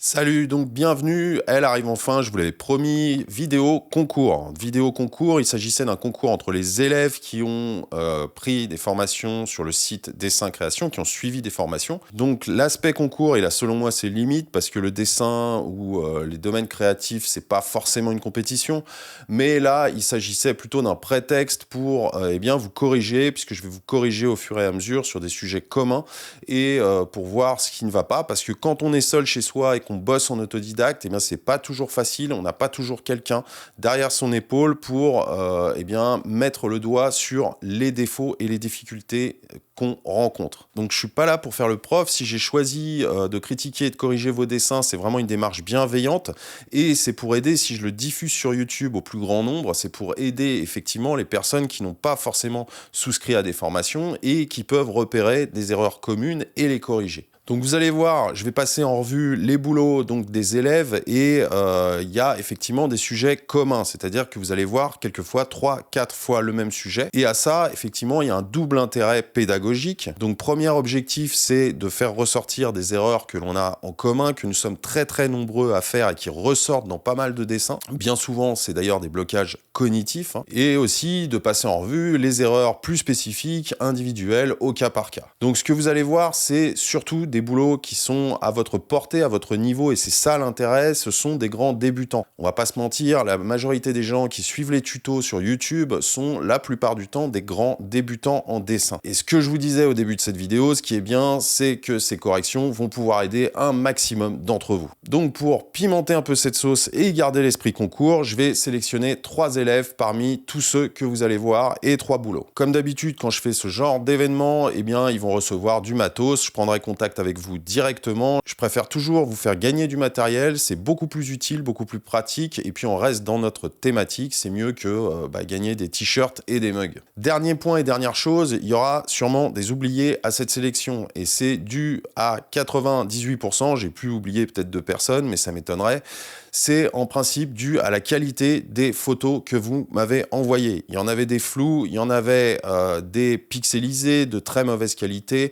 Salut, donc bienvenue, elle arrive enfin, je vous l'avais promis, vidéo concours. Vidéo concours, il s'agissait d'un concours entre les élèves qui ont pris des formations sur le site Dessin Création, qui ont suivi des formations. Donc l'aspect concours, il a selon moi ses limites, parce que le dessin ou les domaines créatifs, c'est pas forcément une compétition. Mais là, il s'agissait plutôt d'un prétexte pour eh bien, vous corriger, puisque je vais vous corriger au fur et à mesure sur des sujets communs, et pour voir ce qui ne va pas, parce que quand on est seul chez soi et qu'on bosse en autodidacte, eh bien, c'est pas toujours facile, on n'a pas toujours quelqu'un derrière son épaule pour eh bien, mettre le doigt sur les défauts et les difficultés qu'on rencontre. Donc je suis pas là pour faire le prof. Si j'ai choisi de critiquer et de corriger vos dessins, c'est vraiment une démarche bienveillante, et c'est pour aider, si je le diffuse sur YouTube au plus grand nombre, c'est pour aider effectivement les personnes qui n'ont pas forcément souscrit à des formations et qui peuvent repérer des erreurs communes et les corriger. Donc vous allez voir, je vais passer en revue les boulots donc, des élèves, et il y a effectivement des sujets communs, c'est-à-dire que vous allez voir quelquefois 3-4 fois le même sujet, et à ça, effectivement, il y a un double intérêt pédagogique. Donc premier objectif, c'est de faire ressortir des erreurs que l'on a en commun, que nous sommes très très nombreux à faire et qui ressortent dans pas mal de dessins. Bien souvent, c'est d'ailleurs des blocages cognitifs, et aussi de passer en revue les erreurs plus spécifiques, individuelles, au cas par cas. Donc ce que vous allez voir, c'est surtout des boulots qui sont à votre portée, à votre niveau, et c'est ça l'intérêt, ce sont des grands débutants. On va pas se mentir, la majorité des gens qui suivent les tutos sur YouTube sont la plupart du temps des grands débutants en dessin. Et ce que je vous disais au début de cette vidéo, ce qui est bien, c'est que ces corrections vont pouvoir aider un maximum d'entre vous. Donc pour pimenter un peu cette sauce et garder l'esprit concours, je vais sélectionner 3 élèves parmi tous ceux que vous allez voir et 3 boulots. Comme d'habitude, quand je fais ce genre d'événement, eh bien, ils vont recevoir du matos, je prendrai contact avec vous directement. Je préfère toujours vous faire gagner du matériel, c'est beaucoup plus utile, beaucoup plus pratique, et puis on reste dans notre thématique, c'est mieux que gagner des t-shirts et des mugs. Dernier point et dernière chose, il y aura sûrement des oubliés à cette sélection, et c'est dû à 98%, j'ai pu oublier peut-être 2 personnes, mais ça m'étonnerait. C'est en principe dû à la qualité des photos que vous m'avez envoyées. Il y en avait des flous, il y en avait des pixelisés de très mauvaise qualité.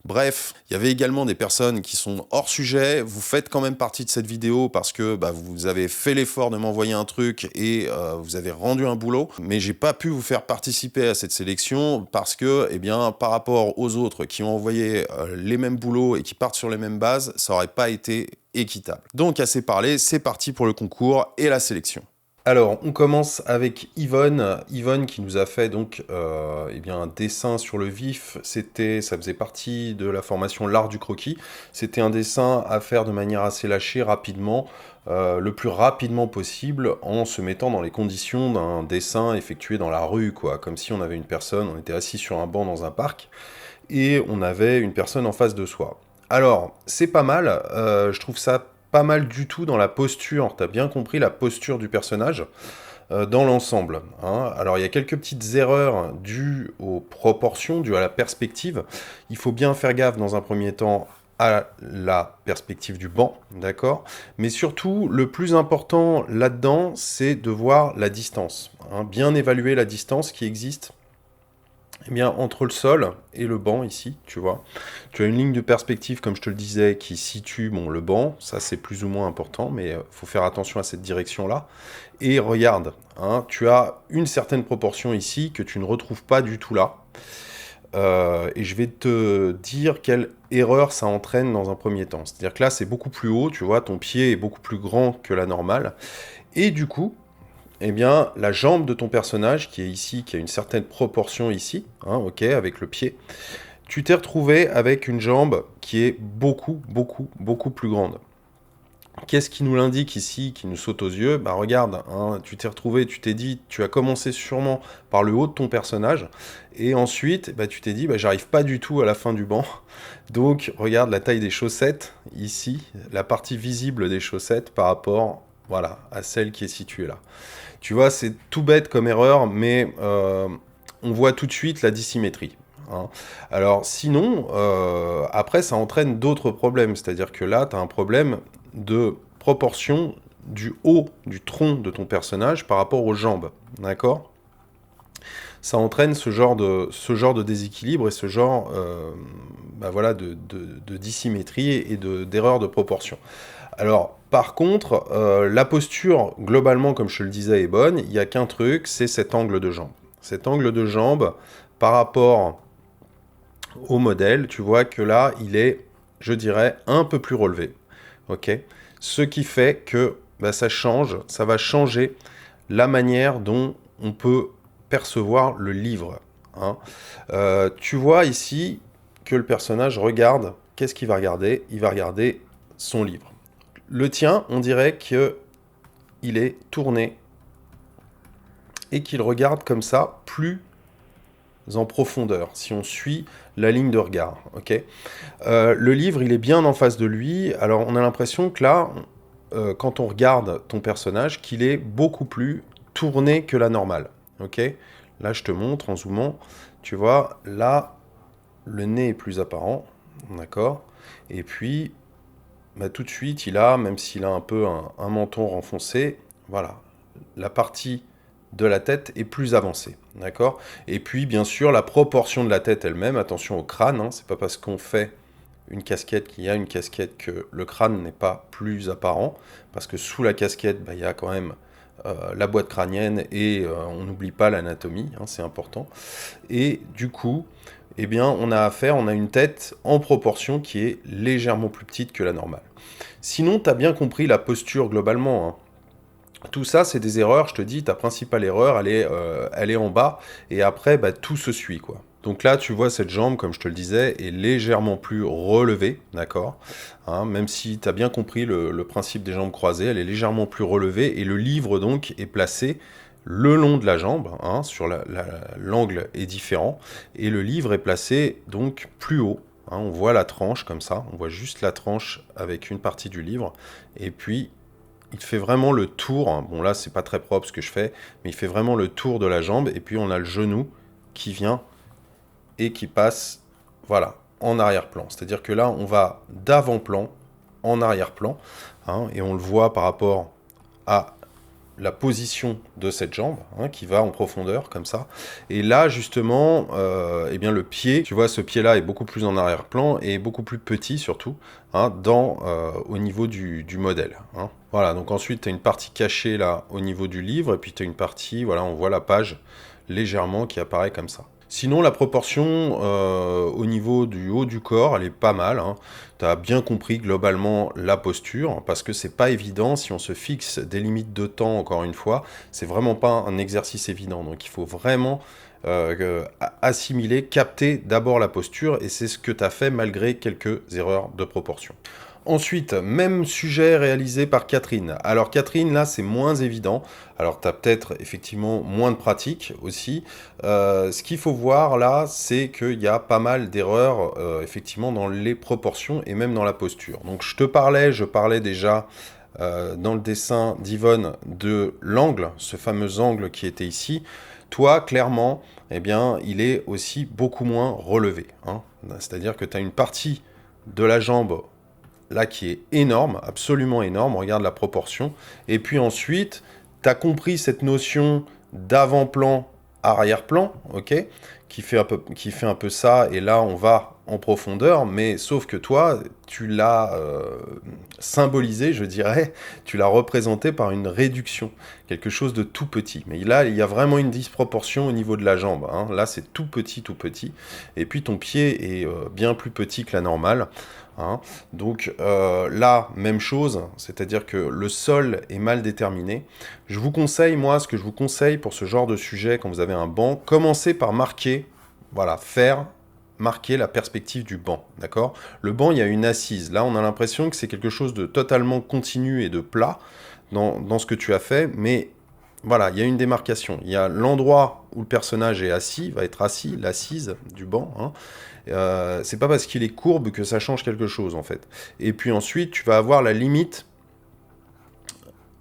Bref, il y avait également des personnes qui sont hors sujet. Vous faites quand même partie de cette vidéo parce que vous avez fait l'effort de m'envoyer un truc et vous avez rendu un boulot. Mais j'ai pas pu vous faire participer à cette sélection parce que, eh bien, par rapport aux autres qui ont envoyé les mêmes boulots et qui partent sur les mêmes bases, ça aurait pas été équitable. Donc, assez parlé, c'est parti pour le concours et la sélection. Alors, on commence avec Yvonne. Yvonne qui nous a fait donc un dessin sur le vif. Ça faisait partie de la formation L'Art du Croquis. C'était un dessin à faire de manière assez lâchée, rapidement, le plus rapidement possible, en se mettant dans les conditions d'un dessin effectué dans la rue, quoi. Comme si on avait une personne, on était assis sur un banc dans un parc, et on avait une personne en face de soi. Alors, c'est pas mal, je trouve ça pas mal du tout dans la posture, t'as bien compris la posture du personnage dans l'ensemble, hein. Alors il y a quelques petites erreurs dues aux proportions, dues à la perspective. Il faut bien faire gaffe dans un premier temps à la perspective du banc, d'accord? Mais surtout, le plus important là-dedans, c'est de voir la distance, hein, bien évaluer la distance qui existe entre le sol et le banc ici, tu vois. Tu as une ligne de perspective, comme je te le disais, qui situe le banc. Ça, c'est plus ou moins important, mais il faut faire attention à cette direction-là. Et regarde, hein, tu as une certaine proportion ici que tu ne retrouves pas du tout là. Et je vais te dire quelle erreur ça entraîne dans un premier temps. C'est-à-dire que là, c'est beaucoup plus haut, tu vois, ton pied est beaucoup plus grand que la normale. Et du coup, eh bien, la jambe de ton personnage, qui est ici, qui a une certaine proportion ici, hein, ok, avec le pied, tu t'es retrouvé avec une jambe qui est beaucoup, beaucoup, beaucoup plus grande. Qu'est-ce qui nous l'indique ici, qui nous saute aux yeux? Bah regarde, hein, tu t'es retrouvé, tu t'es dit, tu as commencé sûrement par le haut de ton personnage, et ensuite, tu t'es dit, j'arrive pas du tout à la fin du banc. Donc, regarde la taille des chaussettes, ici, la partie visible des chaussettes par rapport, voilà, à celle qui est située là. Tu vois, c'est tout bête comme erreur, mais on voit tout de suite la dissymétrie, hein. Alors sinon, après, ça entraîne d'autres problèmes. C'est-à-dire que là, tu as un problème de proportion du haut du tronc de ton personnage par rapport aux jambes, d'accord? Ça entraîne ce genre de déséquilibre et ce genre de dissymétrie et d'erreur de proportion. Alors, par contre, la posture, globalement, comme je te le disais, est bonne. Il n'y a qu'un truc, c'est cet angle de jambe. Cet angle de jambe, par rapport au modèle, tu vois que là, il est, je dirais, un peu plus relevé. Ok. Ce qui fait que bah, ça va changer la manière dont on peut percevoir le livre. Hein. Tu vois ici que le personnage regarde. Qu'est-ce qu'il va regarder? Il va regarder son livre. Le tien, on dirait qu'il est tourné et qu'il regarde comme ça, plus en profondeur, si on suit la ligne de regard. Okay, le livre, il est bien en face de lui. Alors, on a l'impression que là, quand on regarde ton personnage, qu'il est beaucoup plus tourné que la normale. Okay, là, je te montre en zoomant. Tu vois, là, le nez est plus apparent. D'accord. Et puis, bah, tout de suite, il a, même s'il a un peu un menton renfoncé, voilà, la partie de la tête est plus avancée, d'accord. Et puis, bien sûr, la proportion de la tête elle-même, attention au crâne, hein, c'est pas parce qu'on fait une casquette qu'il y a une casquette que le crâne n'est pas plus apparent, parce que sous la casquette, bah, il y a quand même la boîte crânienne et on n'oublie pas l'anatomie, hein, c'est important. Et du coup, eh bien, on a une tête en proportion qui est légèrement plus petite que la normale. Sinon, tu as bien compris la posture globalement. Hein. Tout ça, c'est des erreurs. Je te dis, ta principale erreur, elle est en bas. Et après, bah, tout se suit, quoi. Donc là, tu vois, cette jambe, comme je te le disais, est légèrement plus relevée, d'accord, hein, même si tu as bien compris le principe des jambes croisées, elle est légèrement plus relevée. Et le livre, donc, est placé le long de la jambe, hein, l'angle est différent. Et le livre est placé, donc, plus haut. Hein, on voit la tranche, comme ça. On voit juste la tranche avec une partie du livre. Et puis, il fait vraiment le tour, bon là c'est pas très propre ce que je fais, mais il fait vraiment le tour de la jambe, et puis on a le genou qui vient et qui passe, voilà, en arrière-plan. C'est-à-dire que là on va d'avant-plan en arrière-plan, hein, et on le voit par rapport à la position de cette jambe, hein, qui va en profondeur, comme ça. Et là, justement, eh bien, le pied, tu vois, ce pied-là est beaucoup plus en arrière-plan et beaucoup plus petit, surtout, hein, au niveau du modèle. Hein. Voilà, donc ensuite, tu as une partie cachée, là, au niveau du livre, et puis tu as une partie, voilà, on voit la page légèrement qui apparaît comme ça. Sinon, la proportion au niveau du haut du corps, elle est pas mal. Hein. Tu as bien compris globalement la posture, parce que c'est pas évident si on se fixe des limites de temps, encore une fois. C'est vraiment pas un exercice évident. Donc il faut vraiment assimiler, capter d'abord la posture, et c'est ce que tu as fait malgré quelques erreurs de proportion. Ensuite, même sujet réalisé par Catherine. Alors Catherine, là, c'est moins évident. Alors, tu as peut-être effectivement moins de pratique aussi. Ce qu'il faut voir là, c'est qu'il y a pas mal d'erreurs, effectivement, dans les proportions et même dans la posture. Donc, je parlais déjà dans le dessin d'Yvonne de l'angle, ce fameux angle qui était ici. Toi, clairement, eh bien, il est aussi beaucoup moins relevé. Hein. C'est-à-dire que tu as une partie de la jambe là qui est énorme, absolument énorme, regarde la proportion. Et puis ensuite, tu as compris cette notion d'avant-plan, arrière-plan, ok, qui fait un peu ça, et là on va en profondeur, mais sauf que toi, tu l'as symbolisé, je dirais, tu l'as représenté par une réduction, quelque chose de tout petit. Mais là, il y a vraiment une disproportion au niveau de la jambe. Hein. Là, c'est tout petit, et puis ton pied est bien plus petit que la normale. Hein. Donc là, même chose, c'est-à-dire que le sol est mal déterminé. Je vous conseille, moi, ce que je vous conseille pour ce genre de sujet, quand vous avez un banc, commencez par marquer, voilà, marquer la perspective du banc, d'accord? Le banc, il y a une assise. Là, on a l'impression que c'est quelque chose de totalement continu et de plat dans ce que tu as fait, mais voilà, il y a une démarcation. Il y a l'endroit où le personnage est assis, va être assis, l'assise du banc, hein. C'est pas parce qu'il est courbe que ça change quelque chose, en fait. Et puis ensuite, tu vas avoir la limite,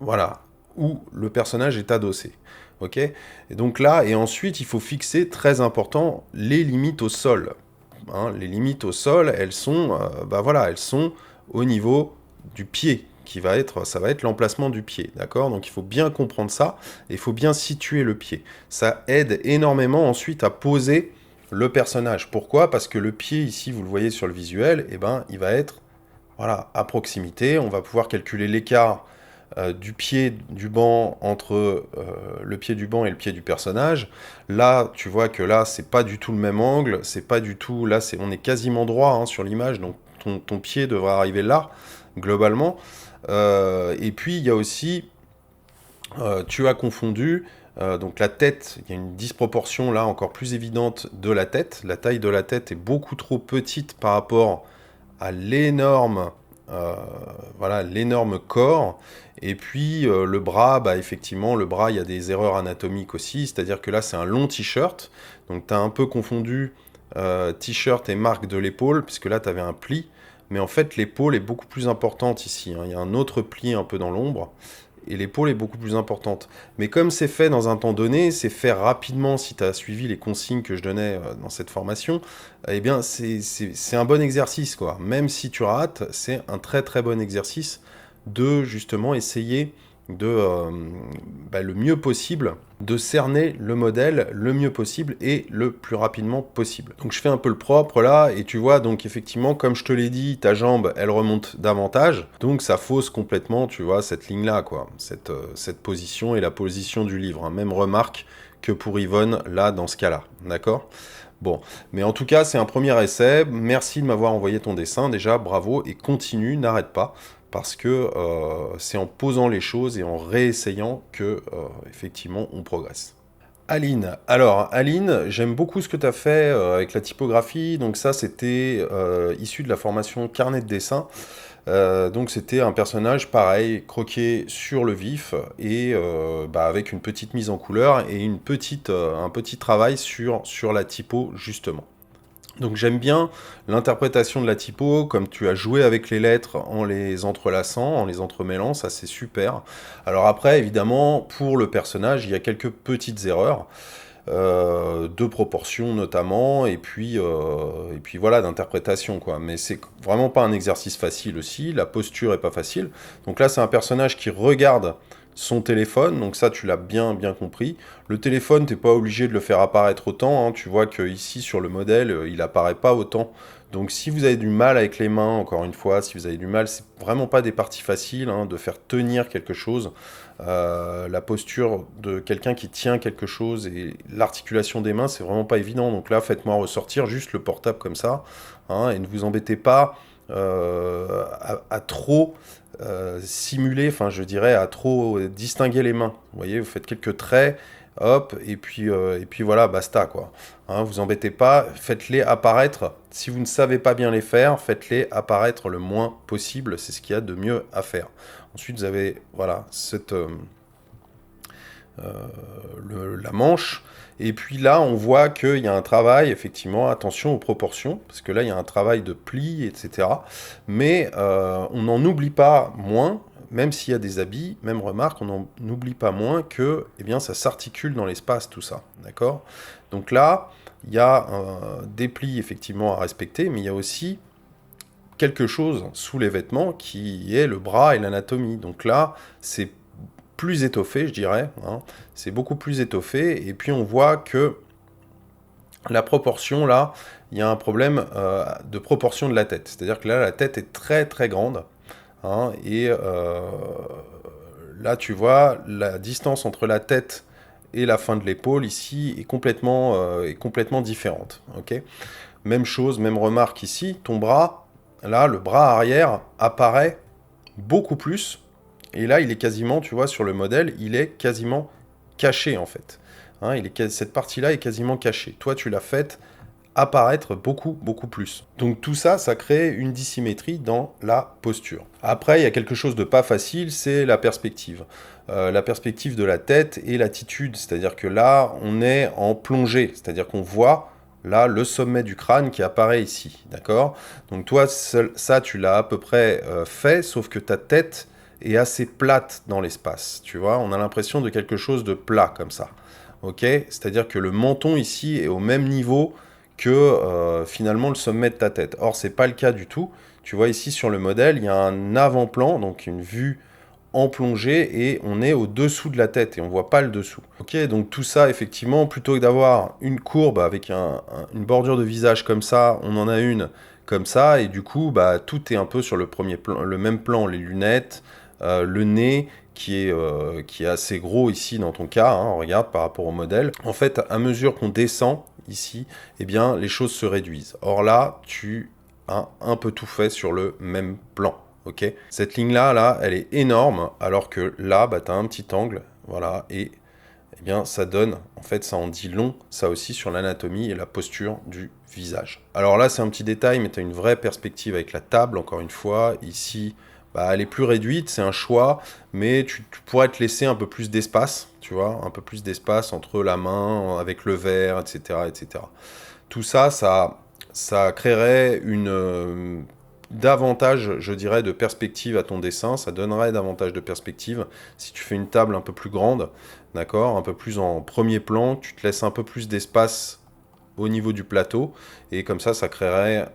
voilà, où le personnage est adossé. Ok? Et donc là, et ensuite, il faut fixer, très important, les limites au sol. Hein, les limites au sol, elles sont, elles sont au niveau du pied, ça va être l'emplacement du pied, d'accord? Donc il faut bien comprendre ça, et il faut bien situer le pied. Ça aide énormément ensuite à poser le personnage. Pourquoi? Parce que le pied, ici, vous le voyez sur le visuel, eh ben, il va être voilà, à proximité. On va pouvoir calculer l'écart du pied du banc entre le pied du banc et le pied du personnage. Là, tu vois que là, c'est pas du tout le même angle, c'est pas du tout... Là, on est quasiment droit hein, sur l'image, donc ton pied devrait arriver là, globalement. Et puis, il y a aussi... tu as confondu... donc la tête, il y a une disproportion là encore plus évidente de la tête. La taille de la tête est beaucoup trop petite par rapport à l'énorme voilà, l'énorme corps. Et puis le bras, bah, effectivement, le bras, il y a des erreurs anatomiques aussi. C'est-à-dire que là, c'est un long t-shirt. Donc tu as un peu confondu t-shirt et marque de l'épaule, puisque là, tu avais un pli. Mais en fait, l'épaule est beaucoup plus importante ici, hein. Il y a un autre pli un peu dans l'ombre. Et l'épaule est beaucoup plus importante. Mais comme c'est fait dans un temps donné, c'est fait rapidement si tu as suivi les consignes que je donnais dans cette formation, eh bien c'est un bon exercice, quoi. Même si tu rates, c'est un très très bon exercice de justement essayer de le mieux possible, de cerner le modèle le mieux possible et le plus rapidement possible. Donc je fais un peu le propre là, et tu vois, donc effectivement, comme je te l'ai dit, ta jambe, elle remonte davantage, donc ça fausse complètement, tu vois, cette ligne-là, quoi, cette position et la position du livre, hein. Même remarque que pour Yvonne, là, dans ce cas-là, d'accord ? Bon, mais en tout cas, c'est un premier essai. Merci de m'avoir envoyé ton dessin, déjà, bravo, et continue, n'arrête pas, parce que c'est en posant les choses et en réessayant que, effectivement, on progresse. Aline, alors Aline, j'aime beaucoup ce que tu as fait avec la typographie, donc ça c'était issu de la formation carnet de dessin. Donc c'était un personnage pareil, croqué sur le vif et avec une petite mise en couleur et un petit travail sur la typo justement. Donc j'aime bien l'interprétation de la typo, comme tu as joué avec les lettres en les entrelaçant, en les entremêlant, ça c'est super. Alors après, évidemment, pour le personnage, il y a quelques petites erreurs, de proportion notamment, et puis voilà, d'interprétation, quoi. Mais c'est vraiment pas un exercice facile aussi, la posture est pas facile. Donc là, c'est un personnage qui regarde son téléphone, donc ça tu l'as bien compris. Le téléphone, t'es pas obligé de le faire apparaître autant, hein. Tu vois que ici sur le modèle, il apparaît pas autant. Donc si vous avez du mal avec les mains, encore une fois, si vous avez du mal, c'est vraiment pas des parties faciles hein, de faire tenir quelque chose. La posture de quelqu'un qui tient quelque chose et l'articulation des mains, c'est vraiment pas évident. Donc là, faites-moi ressortir juste le portable comme ça, hein, et ne vous embêtez pas à trop simuler, enfin je dirais à trop distinguer les mains. Vous voyez, vous faites quelques traits, hop, et puis voilà, basta quoi. Hein, vous embêtez pas, faites-les apparaître. Si vous ne savez pas bien les faire, faites-les apparaître le moins possible. C'est ce qu'il y a de mieux à faire. Ensuite, vous avez voilà la manche. Et puis là, on voit qu'il y a un travail, effectivement, attention aux proportions, parce que là, il y a un travail de pli, etc. Mais on n'en oublie pas moins, même s'il y a des habits, même remarque, on n'en oublie pas moins que eh bien, ça s'articule dans l'espace, tout ça. D'accord ? Donc là, il y a des plis, effectivement, à respecter, mais il y a aussi quelque chose sous les vêtements qui est le bras et l'anatomie. Donc là, c'est plus étoffé, je dirais, hein. C'est beaucoup plus étoffé, et puis on voit que la proportion, là, il y a un problème de proportion de la tête. C'est-à-dire que là, la tête est très très grande, hein, et là, tu vois, la distance entre la tête et la fin de l'épaule, ici, est complètement différente. Okay ? Même chose, même remarque ici, ton bras, là, le bras arrière apparaît beaucoup plus. Et là, il est quasiment, tu vois, sur le modèle, il est quasiment caché, en fait. Hein, cette partie-là est quasiment cachée. Toi, tu l'as faite apparaître beaucoup plus. Donc tout ça, ça crée une dissymétrie dans la posture. Après, il y a quelque chose de pas facile, c'est la perspective. La perspective de la tête et l'attitude. C'est-à-dire que là, on est en plongée. C'est-à-dire qu'on voit là le sommet du crâne qui apparaît ici. D'accord ? Donc toi, ça, tu l'as à peu près fait, sauf que ta tête est assez plate dans l'espace, tu vois, on a l'impression de quelque chose de plat comme ça, ok ? C'est-à-dire que le menton ici est au même niveau que finalement le sommet de ta tête. Or, c'est pas le cas du tout. Tu vois ici sur le modèle, il y a un avant-plan, donc une vue en plongée, et on est au-dessous de la tête et on voit pas le dessous. Ok, donc tout ça, effectivement, plutôt que d'avoir une courbe avec une bordure de visage comme ça, on en a une comme ça, et du coup, bah, tout est un peu sur le premier plan, le même plan, les lunettes, le nez, qui est assez gros ici dans ton cas, hein, regarde, par rapport au modèle. En fait, à mesure qu'on descend ici, eh bien, les choses se réduisent. Or là, tu as un peu tout fait sur le même plan. Okay, cette ligne-là, là, elle est énorme, alors que là, bah, tu as un petit angle, voilà, et eh bien, ça donne, en fait, ça en dit long, ça aussi, sur l'anatomie et la posture du visage. Alors là, c'est un petit détail, mais tu as une vraie perspective avec la table, encore une fois. Ici, bah, elle est plus réduite, c'est un choix, mais tu pourrais te laisser un peu plus d'espace, tu vois, un peu plus d'espace entre la main, avec le verre, etc., etc. Tout ça, ça créerait davantage, je dirais, de perspective à ton dessin. Ça donnerait davantage de perspective si tu fais une table un peu plus grande, d'accord, un peu plus en premier plan, tu te laisses un peu plus d'espace au niveau du plateau, et comme ça créerait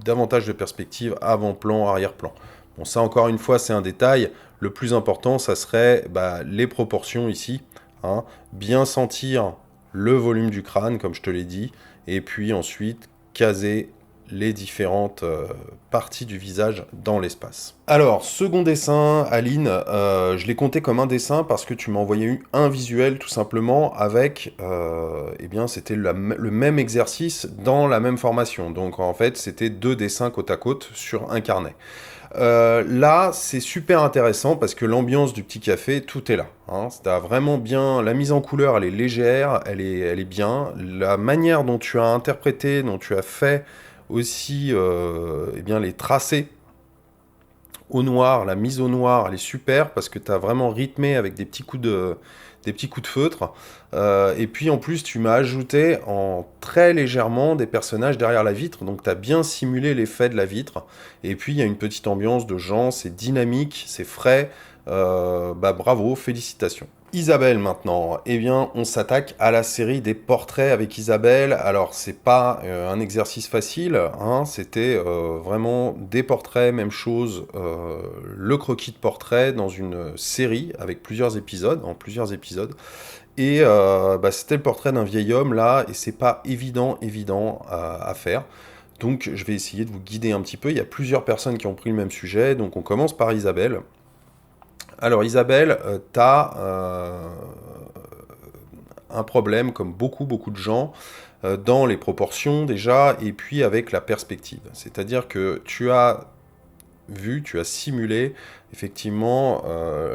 davantage de perspective avant-plan, arrière-plan. Bon, ça, encore une fois, c'est un détail. Le plus important, ça serait les proportions ici, hein, bien sentir le volume du crâne, comme je te l'ai dit, et puis ensuite caser les différentes parties du visage dans l'espace. Alors, second dessin, Aline, je l'ai compté comme un dessin parce que tu m'as envoyé un visuel tout simplement avec, eh bien, c'était le même exercice dans la même formation. Donc en fait, c'était 2 dessins côte à côte sur un carnet. Là, c'est super intéressant parce que l'ambiance du petit café, tout est là. Hein. T'as vraiment bien... La mise en couleur, elle est légère, elle est bien. La manière dont tu as interprété, dont tu as fait aussi eh bien, les tracés au noir, la mise au noir, elle est super parce que tu as vraiment rythmé avec des petits coups de feutre. Et puis en plus, tu m'as ajouté très légèrement des personnages derrière la vitre, donc tu as bien simulé l'effet de la vitre. Et puis il y a une petite ambiance de gens, c'est dynamique, c'est frais. Bravo, félicitations. Isabelle maintenant, eh bien on s'attaque à la série des portraits avec Isabelle. Alors c'est pas un exercice facile, hein, c'était vraiment des portraits, même chose, le croquis de portrait dans une série avec plusieurs épisodes, et c'était le portrait d'un vieil homme là, et c'est pas évident à faire. Donc je vais essayer de vous guider un petit peu, il y a plusieurs personnes qui ont pris le même sujet, donc on commence par Isabelle. Alors Isabelle, tu as un problème, comme beaucoup de gens, dans les proportions déjà, et puis avec la perspective. C'est-à-dire que tu as simulé effectivement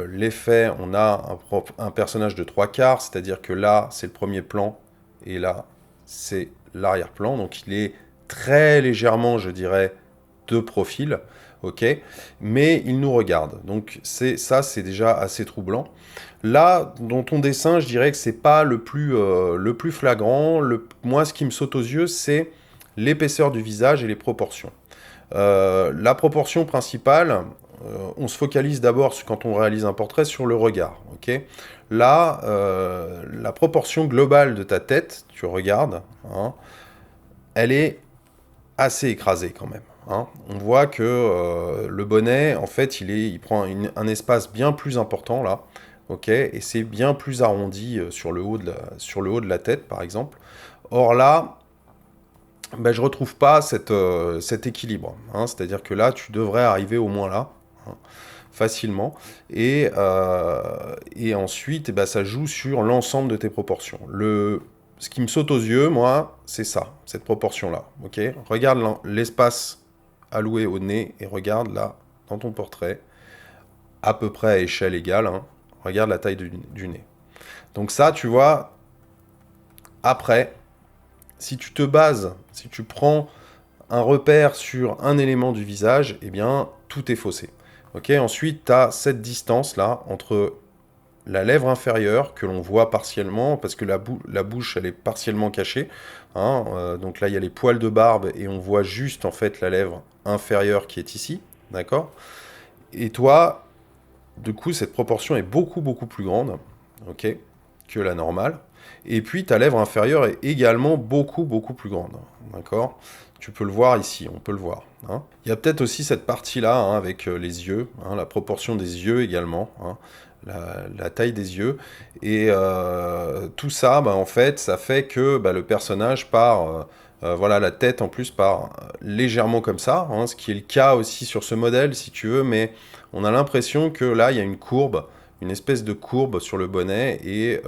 l'effet, on a un personnage de 3/4, c'est-à-dire que là c'est le premier plan, et là c'est l'arrière-plan, donc il est très légèrement, je dirais, de profil. Ok, mais il nous regarde, donc c'est déjà assez troublant. Là, dans ton dessin, je dirais que c'est pas le plus flagrant. Moi, ce qui me saute aux yeux, c'est l'épaisseur du visage et les proportions. La proportion principale, on se focalise d'abord, quand on réalise un portrait, sur le regard. Ok, là, la proportion globale de ta tête, tu regardes, hein, elle est assez écrasée quand même. Hein. On voit que le bonnet, en fait, il prend un espace bien plus important là, ok, et c'est bien plus arrondi sur le haut de la tête, par exemple. Or là, je retrouve pas cet équilibre. Hein. C'est-à-dire que là, tu devrais arriver au moins là, hein, facilement, et ensuite, ça joue sur l'ensemble de tes proportions. Ce qui me saute aux yeux, moi, c'est ça, cette proportion-là. Ok, regarde l'espace alloué au nez et regarde là, dans ton portrait, à peu près à échelle égale, hein, regarde la taille du nez. Donc ça, tu vois, après, si tu prends un repère sur un élément du visage, eh bien, tout est faussé. Ok, ensuite, tu as cette distance-là entre la lèvre inférieure, que l'on voit partiellement, parce que la bouche, elle est partiellement cachée. Hein, donc là, il y a les poils de barbe, et on voit juste, en fait, la lèvre inférieure qui est ici. D'accord ? Et toi, du coup, cette proportion est beaucoup plus grande, ok, que la normale. Et puis, ta lèvre inférieure est également beaucoup plus grande. D'accord ? Tu peux le voir ici, on peut le voir. Hein. Il y a peut-être aussi cette partie-là, hein, avec les yeux, hein, la proportion des yeux également, hein, la taille des yeux. Et tout ça, en fait, ça fait que le personnage part Voilà, la tête en plus part légèrement comme ça, hein, ce qui est le cas aussi sur ce modèle, si tu veux, mais on a l'impression que là, il y a une courbe, une espèce de courbe sur le bonnet, et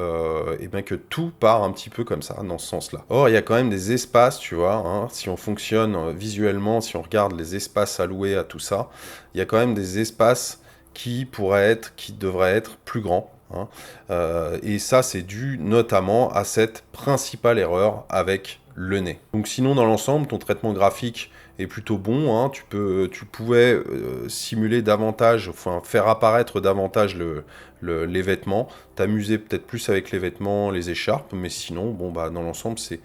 bien que tout part un petit peu comme ça, dans ce sens-là. Or, il y a quand même des espaces, tu vois, hein, si on fonctionne visuellement, si on regarde les espaces alloués à tout ça, il y a quand même des espaces qui devraient être plus grands. Hein. Et ça, c'est dû notamment à cette principale erreur avec le nez. Donc sinon, dans l'ensemble, ton traitement graphique est plutôt bon. Hein. Tu pouvais simuler davantage, enfin faire apparaître davantage les vêtements, t'amuser peut-être plus avec les vêtements, les écharpes, mais sinon, bon, bah, dans l'ensemble, c'est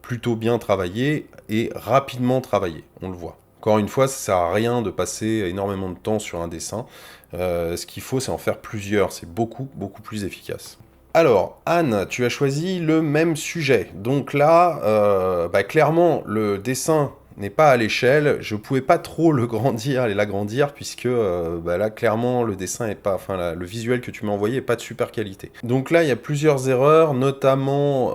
plutôt bien travaillé et rapidement travaillé, on le voit. Encore une fois, ça sert à rien de passer énormément de temps sur un dessin. Ce qu'il faut, c'est en faire plusieurs. C'est beaucoup, beaucoup plus efficace. Alors, Anne, tu as choisi le même sujet. Donc là, bah, clairement, le dessin n'est pas à l'échelle. Je ne pouvais pas trop le grandir et l'agrandir, puisque bah, là, clairement, le dessin est pas, enfin, le visuel que tu m'as envoyé n'est pas de super qualité. Donc là, il y a plusieurs erreurs, notamment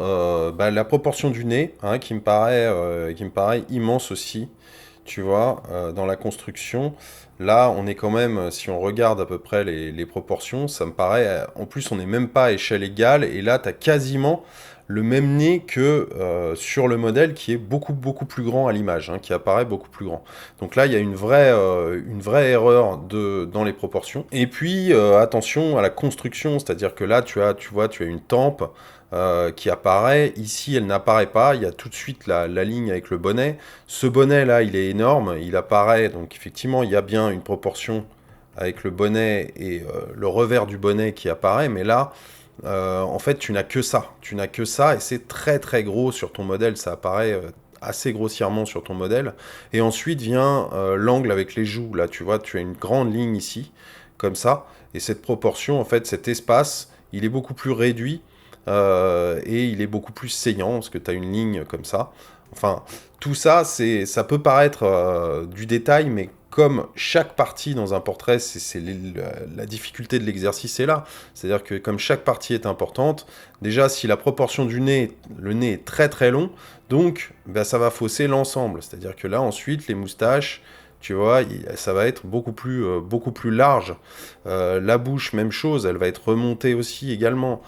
bah, la proportion du nez, hein, qui me paraît immense aussi. Tu vois, dans la construction, là, on est quand même, si on regarde à peu près les proportions, ça me paraît, en plus, on n'est même pas à échelle égale, et là, tu as quasiment le même nez que sur le modèle qui est beaucoup, beaucoup plus grand à l'image, hein, qui apparaît beaucoup plus grand. Donc là, il y a une vraie erreur dans les proportions. Et puis, attention à la construction, c'est-à-dire que là, tu vois, tu as une tempe, qui apparaît. Ici, elle n'apparaît pas. Il y a tout de suite la ligne avec le bonnet. Ce bonnet-là, il est énorme. Il apparaît. Donc, effectivement, il y a bien une proportion avec le bonnet et le revers du bonnet qui apparaît. Mais là, en fait, tu n'as que ça. Tu n'as que ça et c'est très, très gros sur ton modèle. Ça apparaît assez grossièrement sur ton modèle. Et ensuite vient l'angle avec les joues. Là, tu vois, tu as une grande ligne ici, comme ça. Et cette proportion, en fait, cet espace, il est beaucoup plus réduit. Et il est beaucoup plus saignant parce que tu as une ligne comme ça. Enfin, tout ça, ça peut paraître du détail, mais comme chaque partie dans un portrait, la difficulté de l'exercice est là. C'est-à-dire que comme chaque partie est importante, déjà si la proportion du nez, le nez est très très long, donc ben, ça va fausser l'ensemble. C'est-à-dire que là ensuite, les moustaches, tu vois, ça va être beaucoup plus large. La bouche, même chose, elle va être remontée aussi également.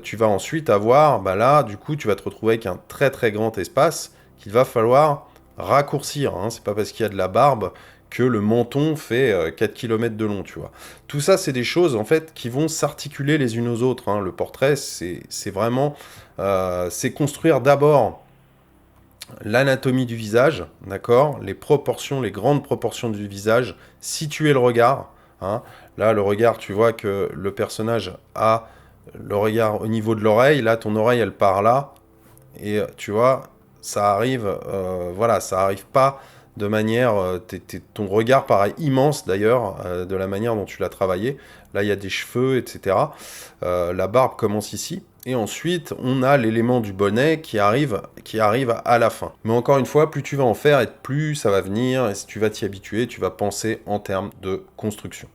Tu vas ensuite avoir, bah là, du coup, tu vas te retrouver avec un très très grand espace qu'il va falloir raccourcir. Hein. C'est pas parce qu'il y a de la barbe que le menton fait 4 km de long, tu vois. Tout ça, c'est des choses, en fait, qui vont s'articuler les unes aux autres. Hein. Le portrait, c'est vraiment... c'est construire d'abord l'anatomie du visage, d'accord, les proportions, les grandes proportions du visage, situer le regard. Hein. Là, le regard, tu vois que le personnage a le regard au niveau de l'oreille. Là, ton oreille, elle part là. Et tu vois, ça arrive, voilà, ça arrive pas de manière... ton regard paraît immense, d'ailleurs, de la manière dont tu l'as travaillé. Là, il y a des cheveux, etc. La barbe commence ici. Et ensuite, on a l'élément du bonnet qui arrive à la fin. Mais encore une fois, plus tu vas en faire, et plus ça va venir, et si tu vas t'y habituer, tu vas penser en termes de construction.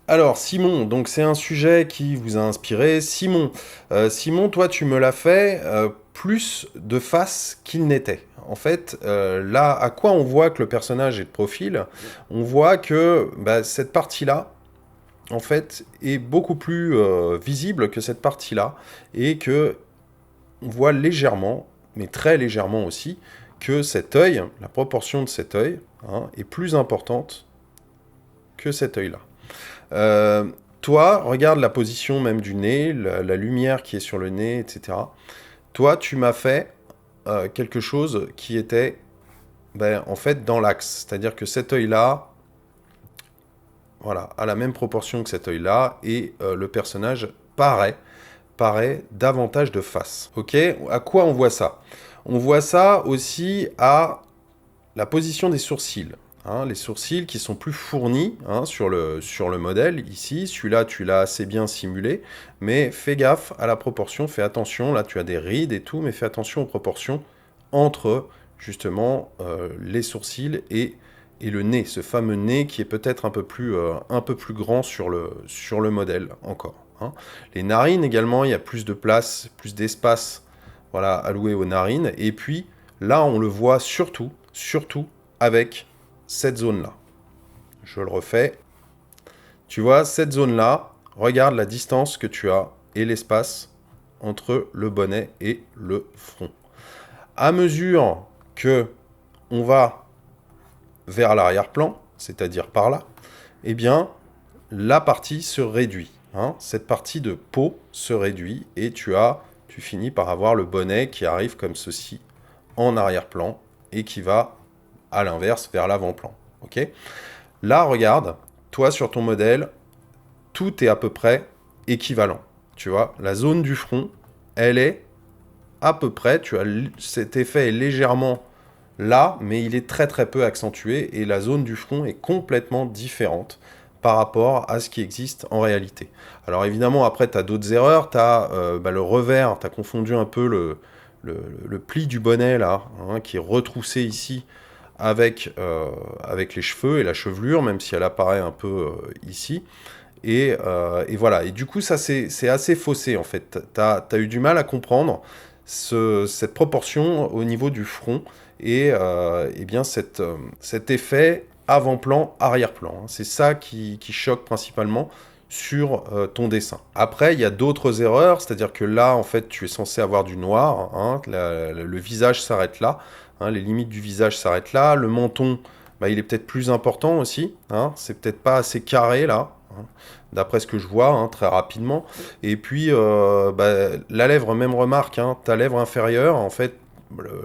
Alors, Simon, donc c'est un sujet qui vous a inspiré. Simon, toi, tu me l'as fait plus de face qu'il n'était. En fait, là, à quoi on voit que le personnage est de profil? On voit que bah, cette partie-là, en fait, est beaucoup plus visible que cette partie-là, et que on voit légèrement, mais très légèrement aussi, que cet œil, la proportion de cet œil, hein, est plus importante que cet œil-là. Toi, regarde la position même du nez, la lumière qui est sur le nez, etc. Toi, tu m'as fait quelque chose qui était, ben, en fait, dans l'axe. C'est-à-dire que cet œil-là, voilà, a la même proportion que cet œil-là, et le personnage paraît davantage de face. Ok? À quoi on voit ça? On voit ça aussi à la position des sourcils. Hein, les sourcils qui sont plus fournis hein, sur le modèle ici. Celui-là, tu l'as assez bien simulé, mais fais gaffe à la proportion, fais attention. Là, tu as des rides et tout, mais fais attention aux proportions entre justement les sourcils et le nez, ce fameux nez qui est peut-être un peu plus grand sur le modèle encore. Hein. Les narines également, il y a plus de place, plus d'espace voilà, alloué aux narines. Et puis, Là, on le voit surtout avec cette zone-là. Je le refais. Tu vois, cette zone-là, regarde la distance que tu as et l'espace entre le bonnet et le front. À mesure que on va vers l'arrière-plan, c'est-à-dire par là, eh bien, la partie se réduit. Hein. Cette partie de peau se réduit et tu finis par avoir le bonnet qui arrive comme ceci en arrière-plan et qui va à l'inverse vers l'avant-plan. Okay, là, regarde, toi sur ton modèle, tout est à peu près équivalent. Tu vois, la zone du front, elle est à peu près, cet effet est légèrement là, mais il est très très peu accentué et la zone du front est complètement différente par rapport à ce qui existe en réalité. Alors évidemment, après, tu as d'autres erreurs, tu as le revers, tu as confondu un peu le pli du bonnet là, hein, qui est retroussé ici avec les cheveux et la chevelure, même si elle apparaît un peu ici. Et voilà. Et du coup, ça, c'est assez faussé, en fait. Tu as eu du mal à comprendre cette proportion au niveau du front et bien cet effet avant-plan, arrière-plan. Hein. C'est ça qui choque principalement sur ton dessin. Après, il y a d'autres erreurs, c'est-à-dire que là, en fait, tu es censé avoir du noir. Hein, le visage s'arrête là. Hein, les limites du visage s'arrêtent là. Le menton, bah, il est peut-être plus important aussi. Hein, c'est peut-être pas assez carré là. Hein, d'après ce que je vois, hein, très rapidement. Et puis, la lèvre, même remarque, hein, ta lèvre inférieure, en fait,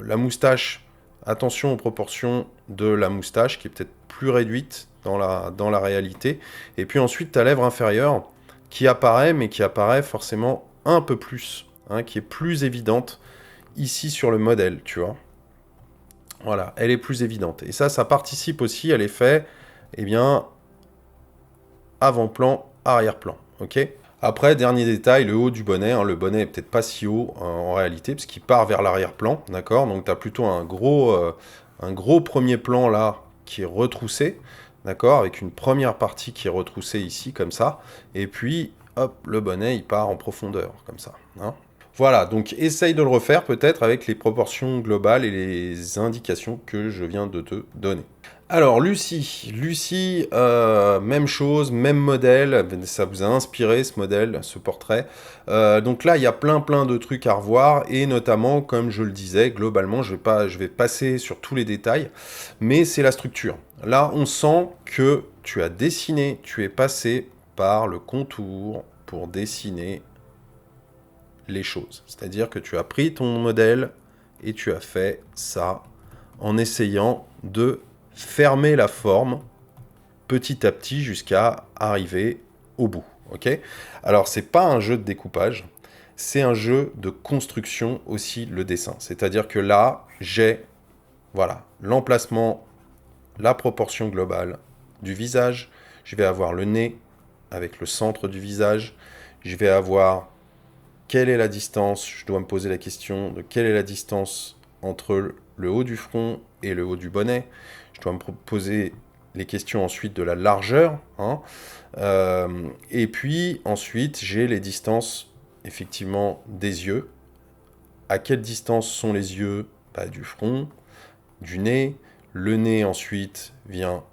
la moustache, attention aux proportions de la moustache, qui est peut-être plus réduite dans la réalité. Et puis ensuite, ta lèvre inférieure, qui apparaît, mais qui apparaît forcément un peu plus, hein, qui est plus évidente ici sur le modèle, tu vois. Voilà, elle est plus évidente. Et ça participe aussi à l'effet, eh bien, avant-plan, arrière-plan, ok ? Après, dernier détail, le haut du bonnet. Hein, le bonnet est peut-être pas si haut en réalité, parce qu'il part vers l'arrière-plan, d'accord ? Donc, tu as plutôt un gros premier plan là, qui est retroussé, d'accord ? Avec une première partie qui est retroussée ici, comme ça. Et puis, hop, le bonnet, il part en profondeur, comme ça. Hein ? Voilà, donc essaye de le refaire peut-être avec les proportions globales et les indications que je viens de te donner. Alors, Lucie, même chose, même modèle, ça vous a inspiré ce modèle, ce portrait. Donc là, il y a plein de trucs à revoir, et notamment, comme je le disais, globalement, je vais passer sur tous les détails, mais c'est la structure. Là, on sent que tu as dessiné, tu es passé par le contour pour dessiner les choses. C'est-à-dire que tu as pris ton modèle et tu as fait ça en essayant de fermer la forme petit à petit jusqu'à arriver au bout. Okay ? Alors, c'est pas un jeu de découpage, c'est un jeu de construction aussi, le dessin. C'est-à-dire que là, j'ai l'emplacement, la proportion globale du visage. Je vais avoir le nez avec le centre du visage. Je vais avoir quelle est la distance. Je dois me poser la question de quelle est la distance entre le haut du front et le haut du bonnet. Je dois me poser les questions ensuite de la largeur. Hein. Et puis ensuite, j'ai les distances effectivement des yeux. À quelle distance sont les yeux ? Du front, du nez. Le nez ensuite vient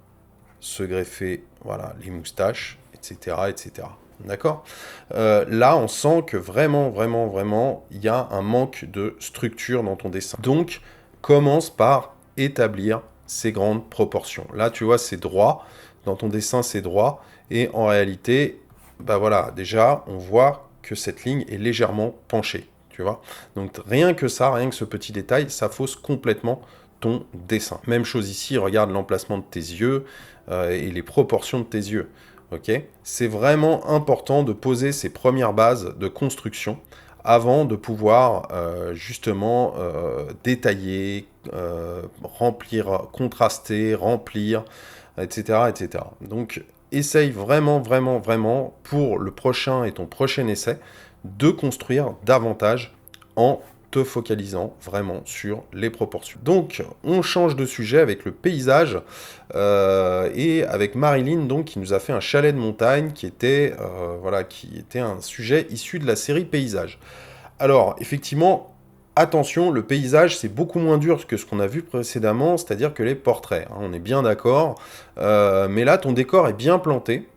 se greffer, les moustaches, etc., etc. D'accord ? Là, on sent que vraiment, il y a un manque de structure dans ton dessin. Donc, commence par établir ces grandes proportions. Là, tu vois, c'est droit. Dans ton dessin, c'est droit. Et en réalité, déjà, on voit que cette ligne est légèrement penchée. Tu vois ? Donc, rien que ce petit détail, ça fausse complètement ton dessin. Même chose ici, regarde l'emplacement de tes yeux et les proportions de tes yeux. Okay ? C'est vraiment important de poser ces premières bases de construction avant de pouvoir détailler, remplir, contraster, remplir, etc., etc. Donc, essaye vraiment, pour le prochain et ton prochain essai, de construire davantage en te focalisant vraiment sur les proportions. Donc, on change de sujet avec le paysage et avec Marilyn, donc, qui nous a fait un chalet de montagne qui était un sujet issu de la série Paysage. Alors, effectivement, Attention, le paysage, c'est beaucoup moins dur que ce qu'on a vu précédemment, c'est-à-dire que les portraits, hein, on est bien d'accord. Mais là, ton décor est bien planté.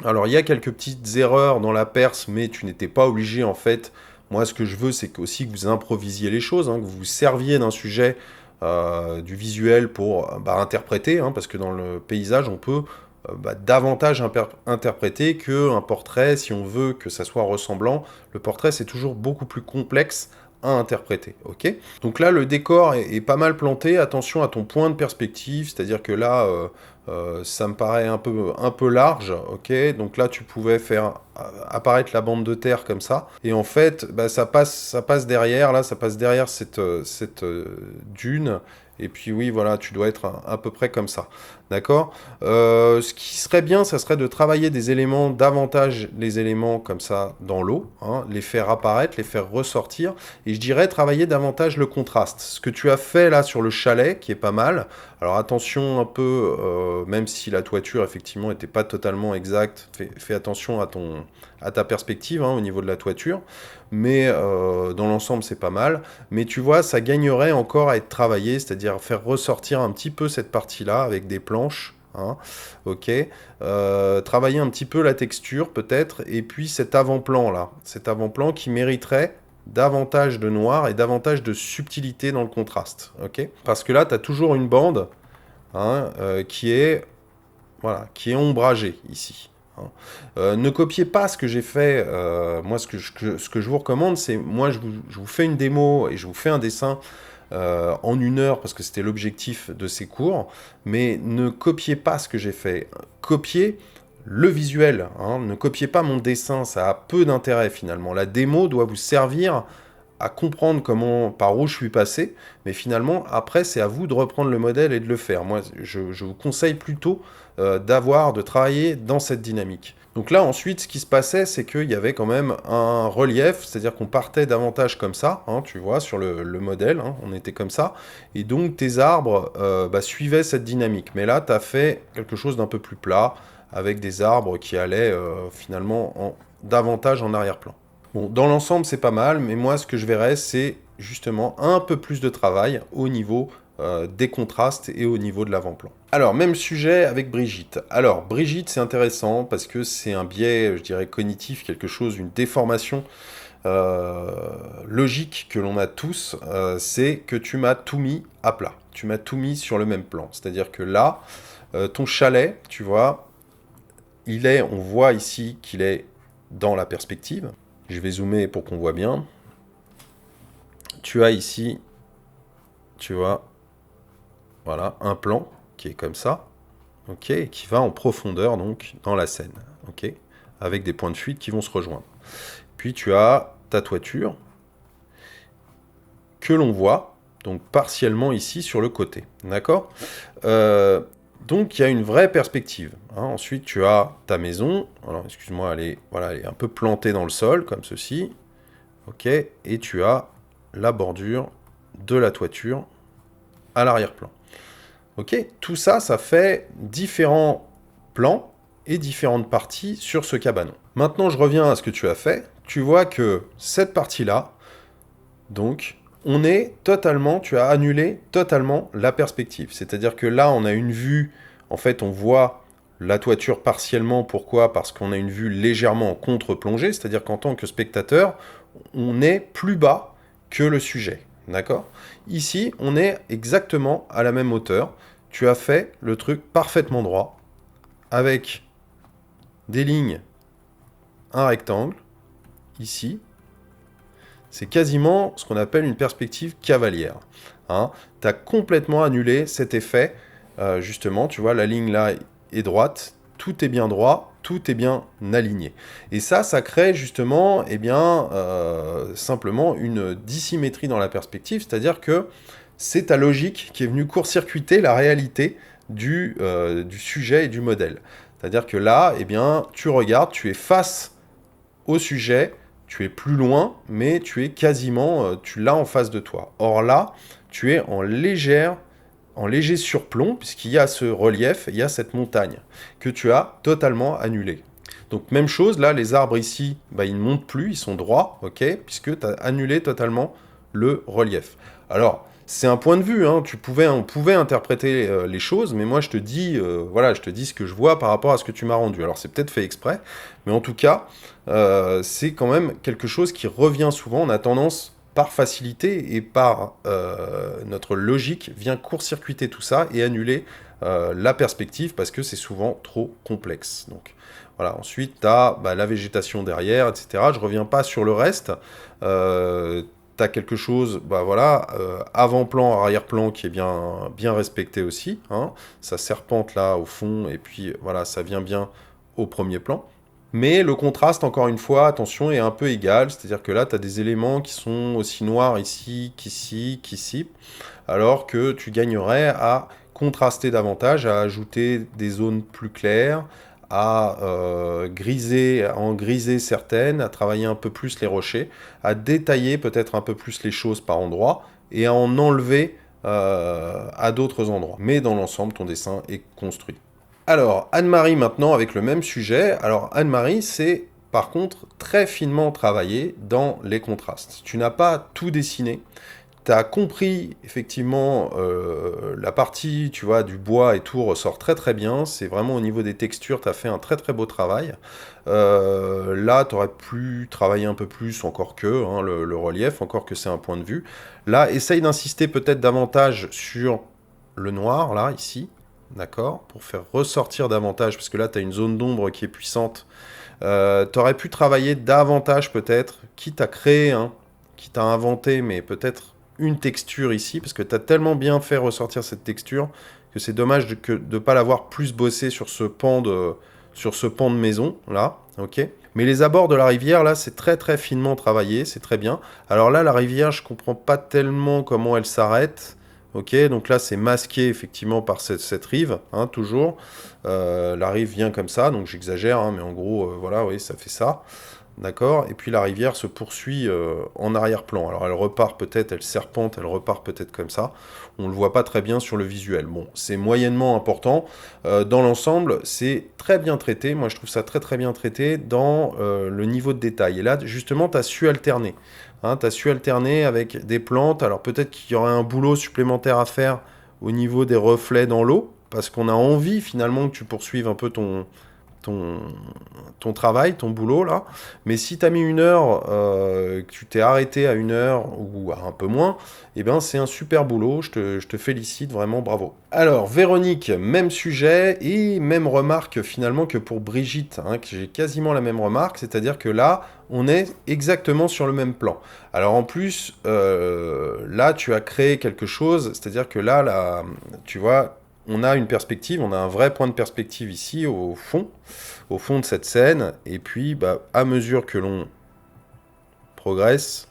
Alors, il y a quelques petites erreurs dans la perce, mais tu n'étais pas obligé, en fait. Moi, ce que je veux, c'est aussi que vous improvisiez les choses, hein, que vous vous serviez d'un sujet, du visuel pour interpréter, hein, parce que dans le paysage, on peut davantage interpréter qu'un portrait, si on veut que ça soit ressemblant. Le portrait, c'est toujours beaucoup plus complexe à interpréter, ok? Donc là, le décor est pas mal planté. Attention à ton point de perspective, c'est-à-dire que là, ça me paraît un peu large, ok? Donc là, tu pouvais faire apparaître la bande de terre comme ça, et en fait, ça passe derrière, là, ça passe derrière cette dune, et puis oui, voilà, tu dois être à peu près comme ça, d'accord? Ce qui serait bien, ça serait de travailler des éléments, davantage les éléments comme ça dans l'eau, hein, les faire apparaître, les faire ressortir, et je dirais travailler davantage le contraste. Ce que tu as fait là sur le chalet, qui est pas mal, alors attention un peu, même si la toiture effectivement n'était pas totalement exacte, fais attention à ta perspective, hein, au niveau de la toiture, mais dans l'ensemble c'est pas mal. Mais tu vois, ça gagnerait encore à être travaillé, c'est-à-dire faire ressortir un petit peu cette partie-là avec des planches, hein, ok, travailler un petit peu la texture peut-être, et puis cet avant-plan là, cet avant-plan qui mériterait davantage de noir et davantage de subtilité dans le contraste, ok? Parce que là, tu as toujours une bande, hein, voilà, qui est ombragée ici, hein. Ne copiez pas ce que j'ai fait. Moi, ce que je vous recommande, c'est, moi, je vous fais une démo et je vous fais un dessin en 1 heure, parce que c'était l'objectif de ces cours, mais ne copiez pas ce que j'ai fait. Copiez le visuel, hein. Ne copiez pas mon dessin, ça a peu d'intérêt finalement. La démo doit vous servir à comprendre par où je suis passé, mais finalement, après, c'est à vous de reprendre le modèle et de le faire. Moi, je vous conseille plutôt de travailler dans cette dynamique. Donc là, ensuite, ce qui se passait, c'est qu'il y avait quand même un relief, c'est-à-dire qu'on partait davantage comme ça, hein, tu vois, sur le modèle, hein, on était comme ça, et donc tes arbres suivaient cette dynamique. Mais là, tu as fait quelque chose d'un peu plus plat, avec des arbres qui allaient finalement davantage en arrière-plan. Bon, dans l'ensemble, c'est pas mal, mais moi, ce que je verrais, c'est justement un peu plus de travail au niveau des contrastes et au niveau de l'avant-plan. Alors, même sujet avec Brigitte. Alors, Brigitte, c'est intéressant parce que c'est un biais, je dirais, cognitif, quelque chose, une déformation logique que l'on a tous, c'est que tu m'as tout mis à plat. Tu m'as tout mis sur le même plan. C'est-à-dire que là, ton chalet, tu vois, on voit ici qu'il est dans la perspective. Je vais zoomer pour qu'on voit bien. Tu as ici, tu vois, voilà, un plan qui est comme ça, ok, et qui va en profondeur, donc, dans la scène, ok, avec des points de fuite qui vont se rejoindre. Puis tu as ta toiture, que l'on voit, donc partiellement ici sur le côté, d'accord? Donc il y a une vraie perspective, hein. Ensuite tu as ta maison, alors excuse-moi, elle est un peu plantée dans le sol, comme ceci, ok, et tu as la bordure de la toiture à l'arrière-plan. Ok, tout ça, ça fait différents plans et différentes parties sur ce cabanon. Maintenant, je reviens à ce que tu as fait. Tu vois que cette partie-là, donc, tu as annulé totalement la perspective. C'est-à-dire que là, on a une vue, en fait, on voit la toiture partiellement. Pourquoi? Parce qu'on a une vue légèrement en contre-plongée, c'est-à-dire qu'en tant que spectateur, on est plus bas que le sujet. D'accord? Ici, on est exactement à la même hauteur. Tu as fait le truc parfaitement droit, avec des lignes, un rectangle, ici. C'est quasiment ce qu'on appelle une perspective cavalière, hein. Tu as complètement annulé cet effet. Justement, tu vois, la ligne là est droite, tout est bien droit, tout est bien aligné. Et ça crée justement, simplement une dissymétrie dans la perspective, c'est-à-dire que c'est ta logique qui est venue court-circuiter la réalité du sujet et du modèle. C'est-à-dire que là, tu regardes, tu es face au sujet, tu es plus loin, mais tu es quasiment, tu l'as en face de toi. Or là, tu es en léger surplomb, puisqu'il y a ce relief, il y a cette montagne, que tu as totalement annulé. Donc même chose, là, les arbres ici, ils ne montent plus, ils sont droits, ok, puisque tu as annulé totalement le relief. Alors, c'est un point de vue, hein. On pouvait interpréter les choses, mais moi je te dis, voilà, je te dis ce que je vois par rapport à ce que tu m'as rendu. Alors c'est peut-être fait exprès, mais en tout cas, c'est quand même quelque chose qui revient souvent. On a tendance, par facilité et par notre logique, vient court-circuiter tout ça et annuler la perspective parce que c'est souvent trop complexe. Donc voilà, ensuite tu as la végétation derrière, etc. Je reviens pas sur le reste. Tu as quelque chose, voilà, avant-plan, arrière-plan qui est bien respecté aussi. Hein. Ça serpente là au fond et puis voilà, ça vient bien au premier plan. Mais le contraste, encore une fois, attention, est un peu égal. C'est-à-dire que là, tu as des éléments qui sont aussi noirs ici, qu'ici, alors que tu gagnerais à contraster davantage, à ajouter des zones plus claires, à en griser certaines, à travailler un peu plus les rochers, à détailler peut-être un peu plus les choses par endroits, et à en enlever à d'autres endroits. Mais dans l'ensemble, ton dessin est construit. Alors, Anne-Marie maintenant avec le même sujet. Alors, Anne-Marie, c'est par contre très finement travaillé dans les contrastes. Tu n'as pas tout dessiné. Tu as compris effectivement la partie, tu vois, du bois et tout ressort très très bien. C'est vraiment au niveau des textures, tu as fait un très très beau travail. Là, tu aurais pu travailler un peu plus, encore que hein, le relief, encore que c'est un point de vue. Là, essaye d'insister peut-être davantage sur le noir, là, ici. D'accord, pour faire ressortir davantage, parce que là, tu as une zone d'ombre qui est puissante. Tu aurais pu travailler davantage, peut-être, quitte à créer, hein, quitte à inventer, mais peut-être une texture ici, parce que tu as tellement bien fait ressortir cette texture que c'est dommage de ne pas l'avoir plus bossé sur ce pan de maison, là, ok. Mais les abords de la rivière, là, c'est très très finement travaillé, c'est très bien. Alors là, la rivière, je comprends pas tellement comment elle s'arrête. Ok, donc là c'est masqué effectivement par cette rive, hein, toujours. La rive vient comme ça, donc j'exagère, hein, mais en gros, voilà, oui, ça fait ça. D'accord. Et puis la rivière se poursuit en arrière-plan. Alors elle repart peut-être, elle serpente, elle repart peut-être comme ça. On ne le voit pas très bien sur le visuel. Bon, c'est moyennement important. Dans l'ensemble, c'est très bien traité. Moi, je trouve ça très très bien traité dans le niveau de détail. Et là, justement, tu as su alterner. Hein, tu as su alterner avec des plantes. Alors peut-être qu'il y aurait un boulot supplémentaire à faire au niveau des reflets dans l'eau, parce qu'on a envie finalement que tu poursuives un peu ton travail, ton boulot là. Mais si tu as mis 1 heure, que tu t'es arrêté à 1 heure ou à un peu moins, eh ben c'est un super boulot, je te félicite, vraiment bravo. Alors Véronique, même sujet et même remarque finalement que pour Brigitte, hein, que j'ai quasiment la même remarque, c'est-à-dire que là, on est exactement sur le même plan. Alors en plus, là tu as créé quelque chose, c'est-à-dire que là, tu vois, on a une perspective, on a un vrai point de perspective ici au fond de cette scène, et puis à mesure que l'on progresse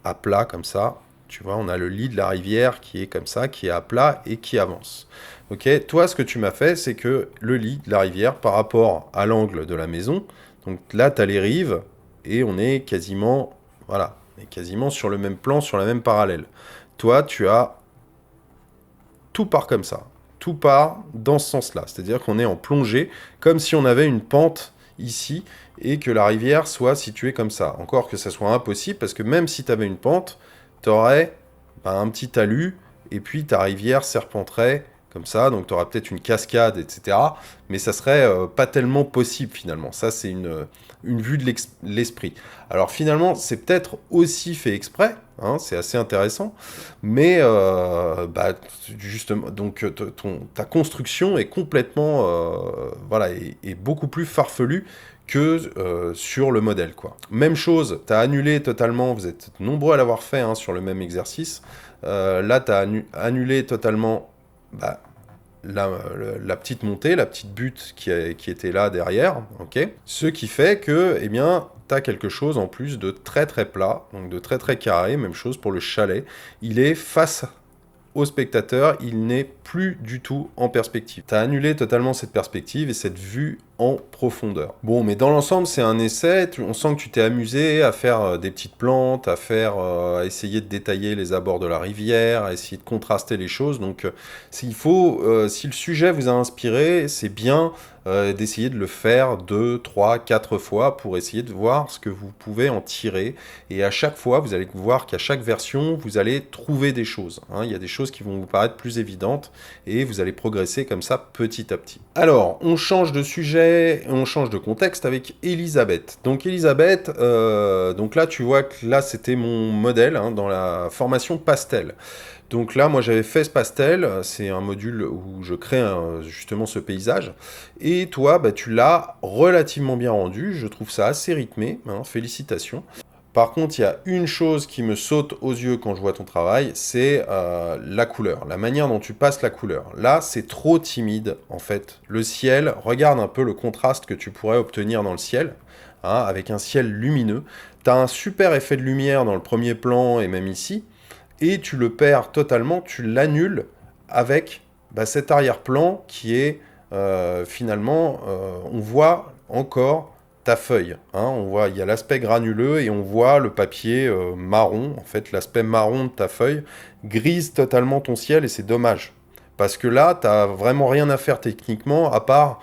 à plat comme ça, tu vois, on a le lit de la rivière qui est comme ça, qui est à plat et qui avance. Ok, toi ce que tu m'as fait, c'est que le lit de la rivière par rapport à l'angle de la maison, donc là tu as les rives, et on est quasiment, voilà, on est quasiment sur le même plan, sur la même parallèle. Toi tu as tout part comme ça. Tout part dans ce sens-là. C'est-à-dire qu'on est en plongée, comme si on avait une pente ici, et que la rivière soit située comme ça. Encore que ça soit impossible, parce que même si tu avais une pente, tu aurais un petit talus, et puis ta rivière serpenterait comme ça, donc tu auras peut-être une cascade, etc. Mais ça serait pas tellement possible finalement. Ça, c'est une vue de l'esprit. Alors finalement, c'est peut-être aussi fait exprès, hein, c'est assez intéressant, mais justement, donc ta construction est complètement, voilà, est beaucoup plus farfelue que sur le modèle, quoi. Même chose, tu as annulé totalement, vous êtes nombreux à l'avoir fait hein, sur le même exercice. Là, tu as annulé totalement la petite montée, la petite butte qui était là derrière, ok. Ce qui fait que, eh bien, tu as quelque chose en plus de très très plat, donc de très très carré, même chose pour le chalet. Il est face au spectateur, il n'est plus du tout en perspective. Tu as annulé totalement cette perspective et cette vue en profondeur. Bon, mais dans l'ensemble, c'est un essai. On sent que tu t'es amusé à faire des petites plantes, à essayer de détailler les abords de la rivière, à essayer de contraster les choses. Donc, si le sujet vous a inspiré, c'est bien d'essayer de le faire 2, 3, 4 fois pour essayer de voir ce que vous pouvez en tirer. Et à chaque fois, vous allez voir qu'à chaque version, vous allez trouver des choses. Hein. Il y a des choses qui vont vous paraître plus évidentes et vous allez progresser comme ça petit à petit. Alors, on change de sujet, on change de contexte avec Elisabeth. Donc Elisabeth, donc là tu vois que là c'était mon modèle hein, dans la formation pastel. Donc là, moi j'avais fait ce pastel, c'est un module où je crée justement ce paysage. Et toi, bah, tu l'as relativement bien rendu, je trouve ça assez rythmé, hein, félicitations. Par contre, il y a une chose qui me saute aux yeux quand je vois ton travail, c'est la couleur, la manière dont tu passes la couleur. Là, c'est trop timide, en fait. Le ciel, regarde un peu le contraste que tu pourrais obtenir dans le ciel, hein, avec un ciel lumineux. Tu as un super effet de lumière dans le premier plan et même ici, et tu le perds totalement, tu l'annules avec cet arrière-plan qui est finalement, on voit encore ta feuille. Hein, on voit, il y a l'aspect granuleux et on voit le papier marron. En fait, l'aspect marron de ta feuille grise totalement ton ciel et c'est dommage. Parce que là, tu n'as vraiment rien à faire techniquement à part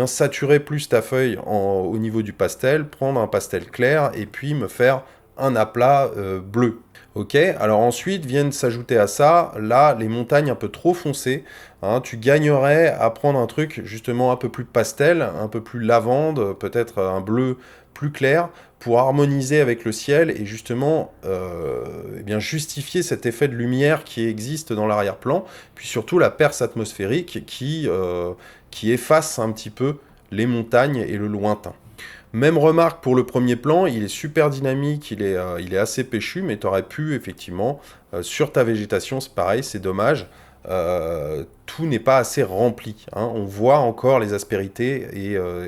saturer plus ta feuille au niveau du pastel, prendre un pastel clair et puis me faire un aplat bleu. Ok, alors ensuite viennent s'ajouter à ça, là, les montagnes un peu trop foncées. Hein, tu gagnerais à prendre un truc justement un peu plus pastel, un peu plus lavande, peut-être un bleu plus clair, pour harmoniser avec le ciel et justement justifier cet effet de lumière qui existe dans l'arrière-plan, puis surtout la perce atmosphérique qui efface un petit peu les montagnes et le lointain. Même remarque pour le premier plan, il est super dynamique, il est assez péchu, mais tu aurais pu effectivement, sur ta végétation, c'est pareil, c'est dommage, tout n'est pas assez rempli. Hein. On voit encore les aspérités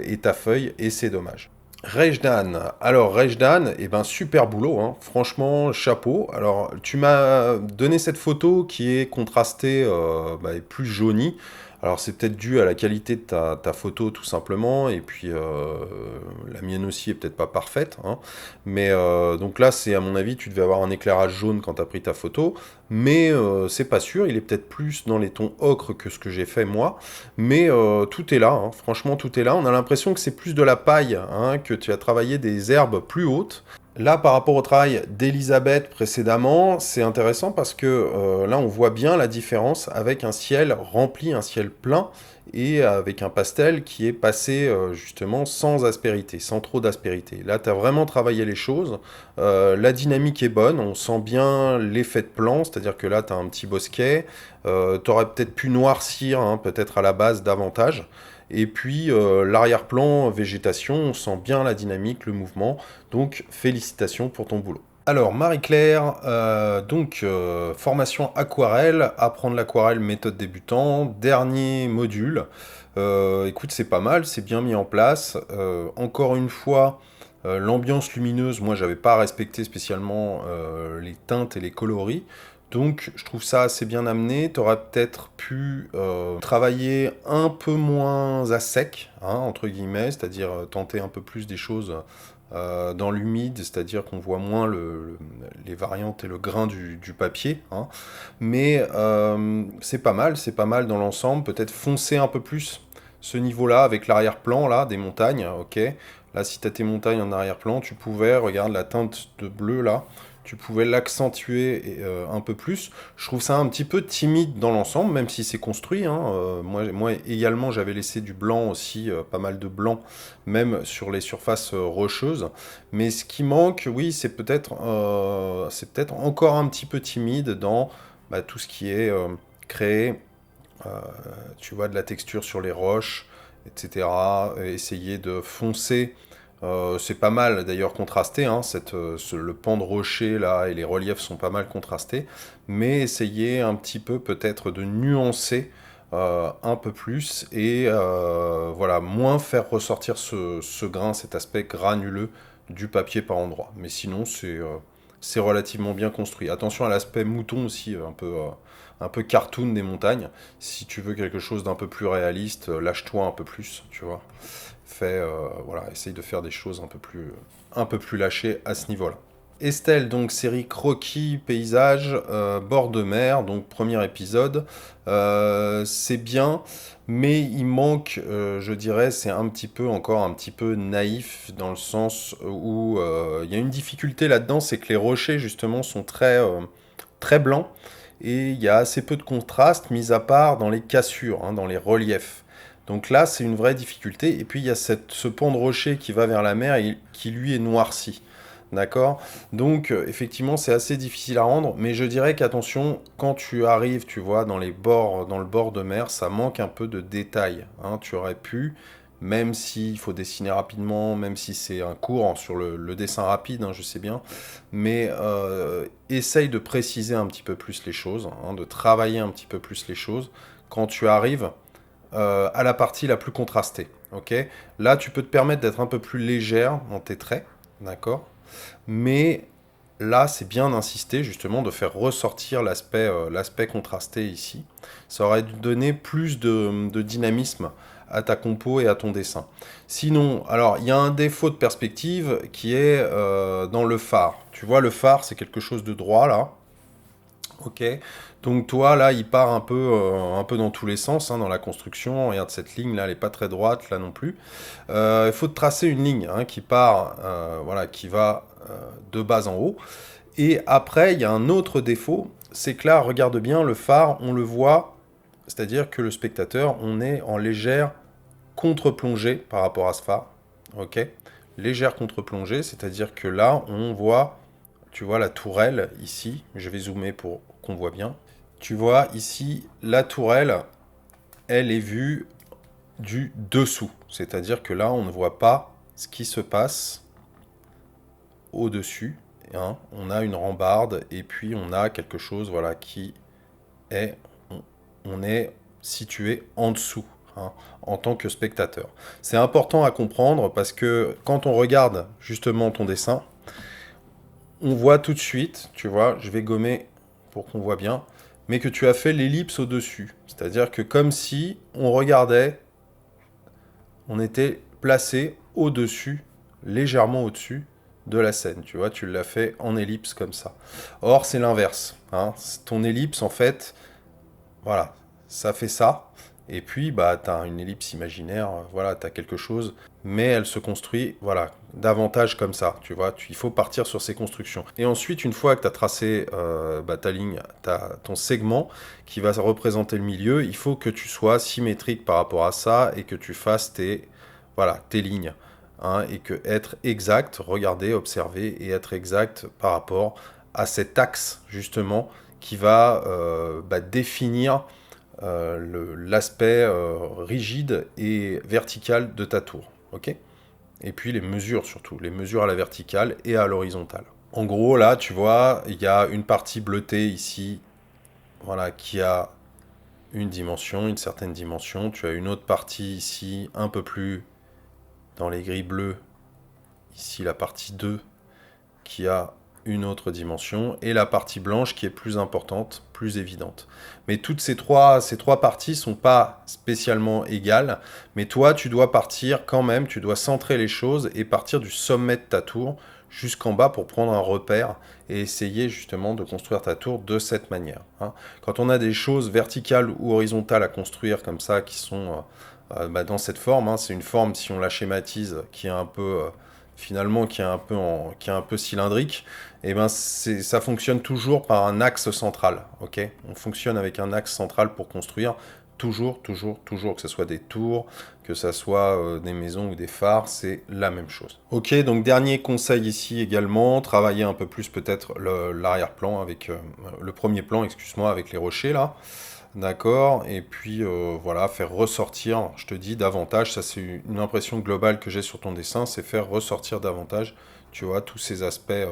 et ta feuille, et c'est dommage. Rejdan, alors Rejdan, super boulot, hein. Franchement, chapeau. Alors, tu m'as donné cette photo qui est contrastée et plus jaunie. Alors, c'est peut-être dû à la qualité de ta photo, tout simplement, et puis la mienne aussi est peut-être pas parfaite. Hein. Mais donc là, c'est à mon avis, tu devais avoir un éclairage jaune quand tu as pris ta photo, mais c'est pas sûr, il est peut-être plus dans les tons ocre que ce que j'ai fait moi, mais tout est là, hein. Franchement, tout est là. On a l'impression que c'est plus de la paille, hein, que tu as travaillé des herbes plus hautes. Là, par rapport au travail d'Elisabeth précédemment, c'est intéressant parce que là, on voit bien la différence avec un ciel rempli, un ciel plein, et avec un pastel qui est passé justement sans aspérité, sans trop d'aspérité. Là, tu as vraiment travaillé les choses. La dynamique est bonne, on sent bien l'effet de plan, c'est-à-dire que là, tu as un petit bosquet. Tu aurais peut-être pu noircir, hein, peut-être à la base davantage. Et puis l'arrière-plan végétation, on sent bien la dynamique, le mouvement. Donc félicitations pour ton boulot. Alors Marie-Claire, formation aquarelle, apprendre l'aquarelle méthode débutant, dernier module. Écoute, c'est pas mal, c'est bien mis en place. Encore une fois, l'ambiance lumineuse, moi j'avais pas respecté spécialement les teintes et les coloris. Donc je trouve ça assez bien amené. Tu aurais peut-être pu travailler un peu moins à sec, hein, entre guillemets, c'est-à-dire tenter un peu plus des choses dans l'humide, c'est-à-dire qu'on voit moins les variantes et le grain du papier. Hein. Mais c'est pas mal dans l'ensemble. Peut-être foncer un peu plus ce niveau-là avec l'arrière-plan là, des montagnes. Ok. Là, si tu as tes montagnes en arrière-plan, tu pouvais, regarde la teinte de bleu là, tu pouvais l'accentuer un peu plus. Je trouve ça un petit peu timide dans l'ensemble, même si c'est construit. Hein. Moi également, j'avais laissé du blanc aussi, pas mal de blanc, même sur les surfaces rocheuses. Mais ce qui manque, oui, c'est peut-être encore un petit peu timide dans tout ce qui est créé, tu vois, de la texture sur les roches, etc. Essayer de foncer. C'est pas mal d'ailleurs contrasté, hein, le pan de rocher là et les reliefs sont pas mal contrastés, mais essayez un petit peu peut-être de nuancer un peu plus et voilà, moins faire ressortir ce grain, cet aspect granuleux du papier par endroit. Mais sinon, c'est relativement bien construit. Attention à l'aspect mouton aussi, un peu cartoon des montagnes. Si tu veux quelque chose d'un peu plus réaliste, lâche-toi un peu plus, tu vois. voilà, essaye de faire des choses un peu plus lâchées à ce niveau-là. Estelle, donc série croquis, paysage, bord de mer, donc premier épisode. C'est bien, mais il manque, je dirais, c'est encore un petit peu naïf dans le sens où il y a une difficulté là-dedans, c'est que les rochers justement sont très blancs et il y a assez peu de contraste, mis à part dans les cassures, hein, dans les reliefs. Donc là, c'est une vraie difficulté. Et puis il y a ce pan de rocher qui va vers la mer et qui lui est noirci. D'accord? Donc, effectivement, c'est assez difficile à rendre, mais je dirais qu'attention, quand tu arrives, tu vois, dans le bord de mer, ça manque un peu de détails, hein. Tu aurais pu, même s'il faut dessiner rapidement, même si c'est un cours sur le dessin rapide, hein, je sais bien, mais essaye de préciser un petit peu plus les choses, hein, de travailler un petit peu plus les choses quand tu arrives à la partie la plus contrastée. Ok? Là, tu peux te permettre d'être un peu plus légère dans tes traits, d'accord? Mais là, c'est bien d'insister, justement, de faire ressortir l'aspect contrasté ici. Ça aurait donné plus de dynamisme à ta compo et à ton dessin. Sinon, alors, il y a un défaut de perspective qui est dans le phare. Tu vois, le phare, c'est quelque chose de droit, là. Ok. Donc toi, là, il part un peu dans tous les sens, hein, dans la construction. Regarde, cette ligne, là, elle n'est pas très droite, là non plus. Il faut te tracer une ligne, hein, qui part, voilà, qui va de bas en haut. Et après, il y a un autre défaut, c'est que là, regarde bien, le phare, on le voit, c'est-à-dire que le spectateur, on est en légère contre-plongée par rapport à ce phare. Ok. Légère contre-plongée, c'est-à-dire que là, on voit, tu vois la tourelle ici, je vais zoomer pour qu'on voit bien. Tu vois ici, la tourelle, elle est vue du dessous. C'est-à-dire que là, on ne voit pas ce qui se passe au-dessus. Hein. On a une rambarde et puis on a quelque chose, voilà, qui est... On est situé en dessous, hein, en tant que spectateur. C'est important à comprendre parce que quand on regarde justement ton dessin, on voit tout de suite, tu vois, je vais gommer pour qu'on voit bien, mais que tu as fait l'ellipse au-dessus. C'est-à-dire que comme si on regardait, on était placé au-dessus, légèrement au-dessus de la scène. Tu vois, tu l'as fait en ellipse comme ça. Or, c'est l'inverse, hein. Ton ellipse, en fait, voilà, ça fait ça. Et puis, bah, tu as une ellipse imaginaire, voilà, tu as quelque chose, mais elle se construit, voilà, davantage comme ça, tu vois. Il faut partir sur ces constructions. Et ensuite, une fois que tu as tracé ta ligne, ton segment qui va représenter le milieu, il faut que tu sois symétrique par rapport à ça et que tu fasses voilà, tes lignes. Hein, et que être exact, regarder, observer et être exact par rapport à cet axe, justement, qui va définir l'aspect rigide et vertical de ta tour. Ok? Et puis les mesures surtout, les mesures à la verticale et à l'horizontale. En gros, là, tu vois, il y a une partie bleutée ici, voilà, qui a une dimension, une certaine dimension. Tu as une autre partie ici, un peu plus dans les gris bleus, ici la partie 2, qui a une autre dimension, et la partie blanche qui est plus importante, plus évidente. Mais toutes ces trois parties sont pas spécialement égales, mais toi, tu dois partir quand même, tu dois centrer les choses et partir du sommet de ta tour jusqu'en bas pour prendre un repère et essayer justement de construire ta tour de cette manière. Hein. Quand on a des choses verticales ou horizontales à construire comme ça, qui sont dans cette forme, hein, c'est une forme, si on la schématise, qui est un peu... finalement qui est un peu cylindrique, et ben ça fonctionne toujours par un axe central. Ok, on fonctionne avec un axe central pour construire toujours, que ce soit des tours, que ce soit des maisons ou des phares, c'est la même chose. Ok, donc dernier conseil ici également, travailler un peu plus peut-être l'arrière-plan avec le premier plan, excuse-moi, avec les rochers là. D'accord, et puis voilà, faire ressortir, je te dis, davantage, ça c'est une impression globale que j'ai sur ton dessin, c'est faire ressortir davantage, tu vois, tous ces aspects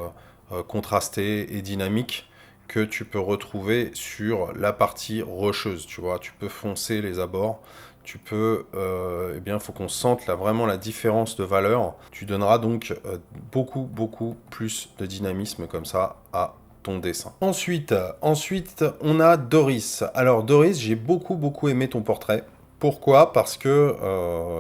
contrastés et dynamiques que tu peux retrouver sur la partie rocheuse, tu vois, tu peux foncer les abords, tu peux, eh bien, il faut qu'on sente là vraiment la différence de valeur, tu donneras donc beaucoup plus de dynamisme comme ça à ton dessin. Ensuite, on a Doris. Alors Doris, j'ai beaucoup aimé ton portrait. Pourquoi? Parce que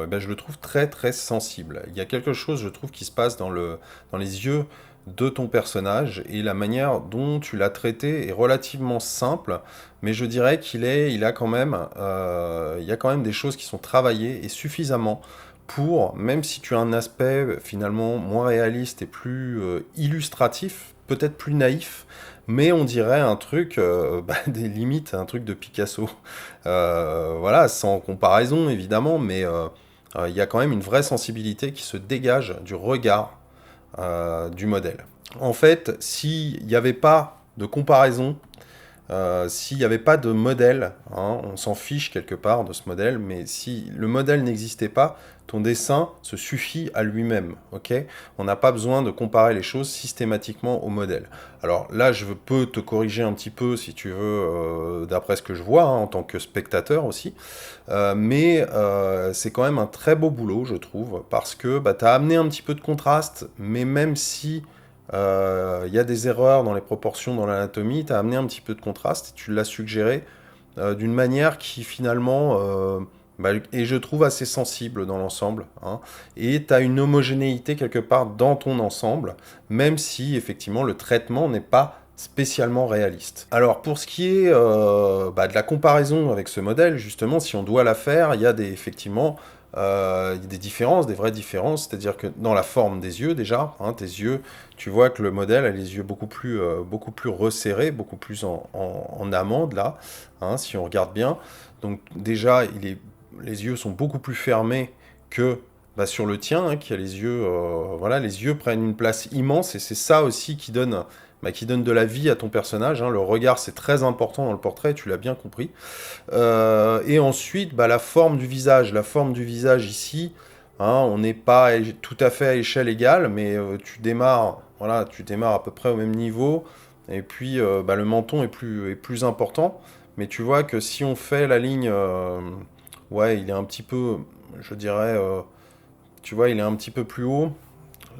eh ben, je le trouve très très sensible. Il y a quelque chose, je trouve, qui se passe dans les yeux de ton personnage et la manière dont tu l'as traité est relativement simple, mais je dirais il a quand même, il y a quand même des choses qui sont travaillées et suffisamment pour, même si tu as un aspect finalement moins réaliste et plus illustratif, peut-être plus naïf, mais on dirait un truc, bah, des limites, un truc de Picasso. Voilà, sans comparaison évidemment, mais il y a quand même une vraie sensibilité qui se dégage du regard du modèle. En fait, s'il n'y avait pas de comparaison, s'il n'y avait pas de modèle, hein, on s'en fiche quelque part de ce modèle, mais si le modèle n'existait pas, ton dessin se suffit à lui-même, ok? On n'a pas besoin de comparer les choses systématiquement au modèle. Alors là, je peux te corriger un petit peu, si tu veux, d'après ce que je vois, hein, en tant que spectateur aussi, mais c'est quand même un très beau boulot, je trouve, parce que bah, tu as amené un petit peu de contraste, mais même si il y a des erreurs dans les proportions, dans l'anatomie, tu as amené un petit peu de contraste, et tu l'as suggéré d'une manière qui finalement bah, est, je trouve, assez sensible dans l'ensemble. Hein. Et tu as une homogénéité quelque part dans ton ensemble, même si effectivement le traitement n'est pas spécialement réaliste. Alors pour ce qui est bah, de la comparaison avec ce modèle, justement, si on doit la faire, il y a effectivement des différences, des vraies différences, c'est-à-dire que dans la forme des yeux déjà, hein, tes yeux, tu vois que le modèle a les yeux beaucoup plus resserrés, beaucoup plus en amande là, hein, si on regarde bien. Donc déjà, les yeux sont beaucoup plus fermés que bah, sur le tien, hein, qui a les yeux, voilà, les yeux prennent une place immense et c'est ça aussi qui donne de la vie à ton personnage. Hein. Le regard, c'est très important dans le portrait, tu l'as bien compris. Et ensuite, bah, la forme du visage. La forme du visage ici, hein, on n'est pas tout à fait à échelle égale, mais tu démarres à peu près au même niveau. Et puis, bah, le menton est plus important. Mais tu vois que si on fait la ligne, ouais, il est un petit peu, je dirais, tu vois, il est un petit peu plus haut.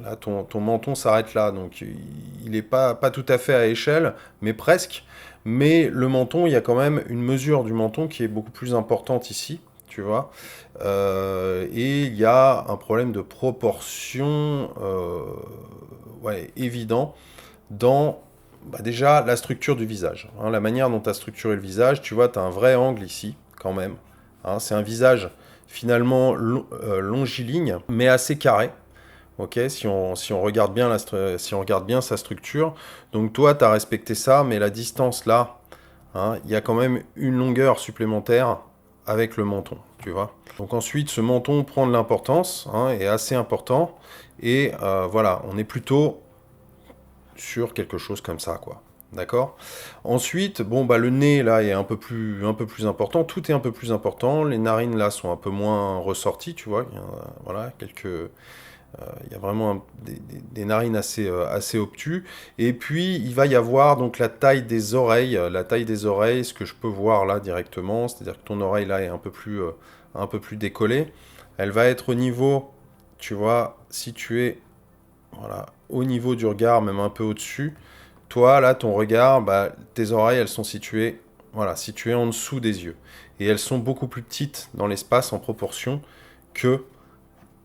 Là, ton menton s'arrête là, donc il n'est pas tout à fait à échelle, mais presque. Mais le menton, il y a quand même une mesure du menton qui est beaucoup plus importante ici, tu vois. Et il y a un problème de proportion ouais, évident dans bah, déjà la structure du visage. Hein, la manière dont tu as structuré le visage, tu vois, tu as un vrai angle ici, quand même. Hein, c'est un visage finalement longiligne, mais assez carré. Ok, si on regarde bien si on regarde bien sa structure, donc toi, tu as respecté ça, mais la distance là, hein, il y a quand même une longueur supplémentaire avec le menton, tu vois. Donc ensuite, ce menton prend de l'importance, hein, est assez important, et voilà, on est plutôt sur quelque chose comme ça, quoi. D'accord. Ensuite, bon, bah, le nez, là, est un peu plus important. Tout est un peu plus important. Les narines, là, sont un peu moins ressorties, tu vois. Voilà, il y a vraiment des narines assez obtus. Et puis, il va y avoir donc la taille des oreilles. La taille des oreilles, ce que je peux voir là directement, c'est-à-dire que ton oreille, là, est un peu plus décollée. Elle va être au niveau, tu vois, située, voilà, au niveau du regard, même un peu au-dessus. Toi, là, ton regard, bah, tes oreilles, elles sont situées, voilà, situées en dessous des yeux. Et elles sont beaucoup plus petites dans l'espace en proportion que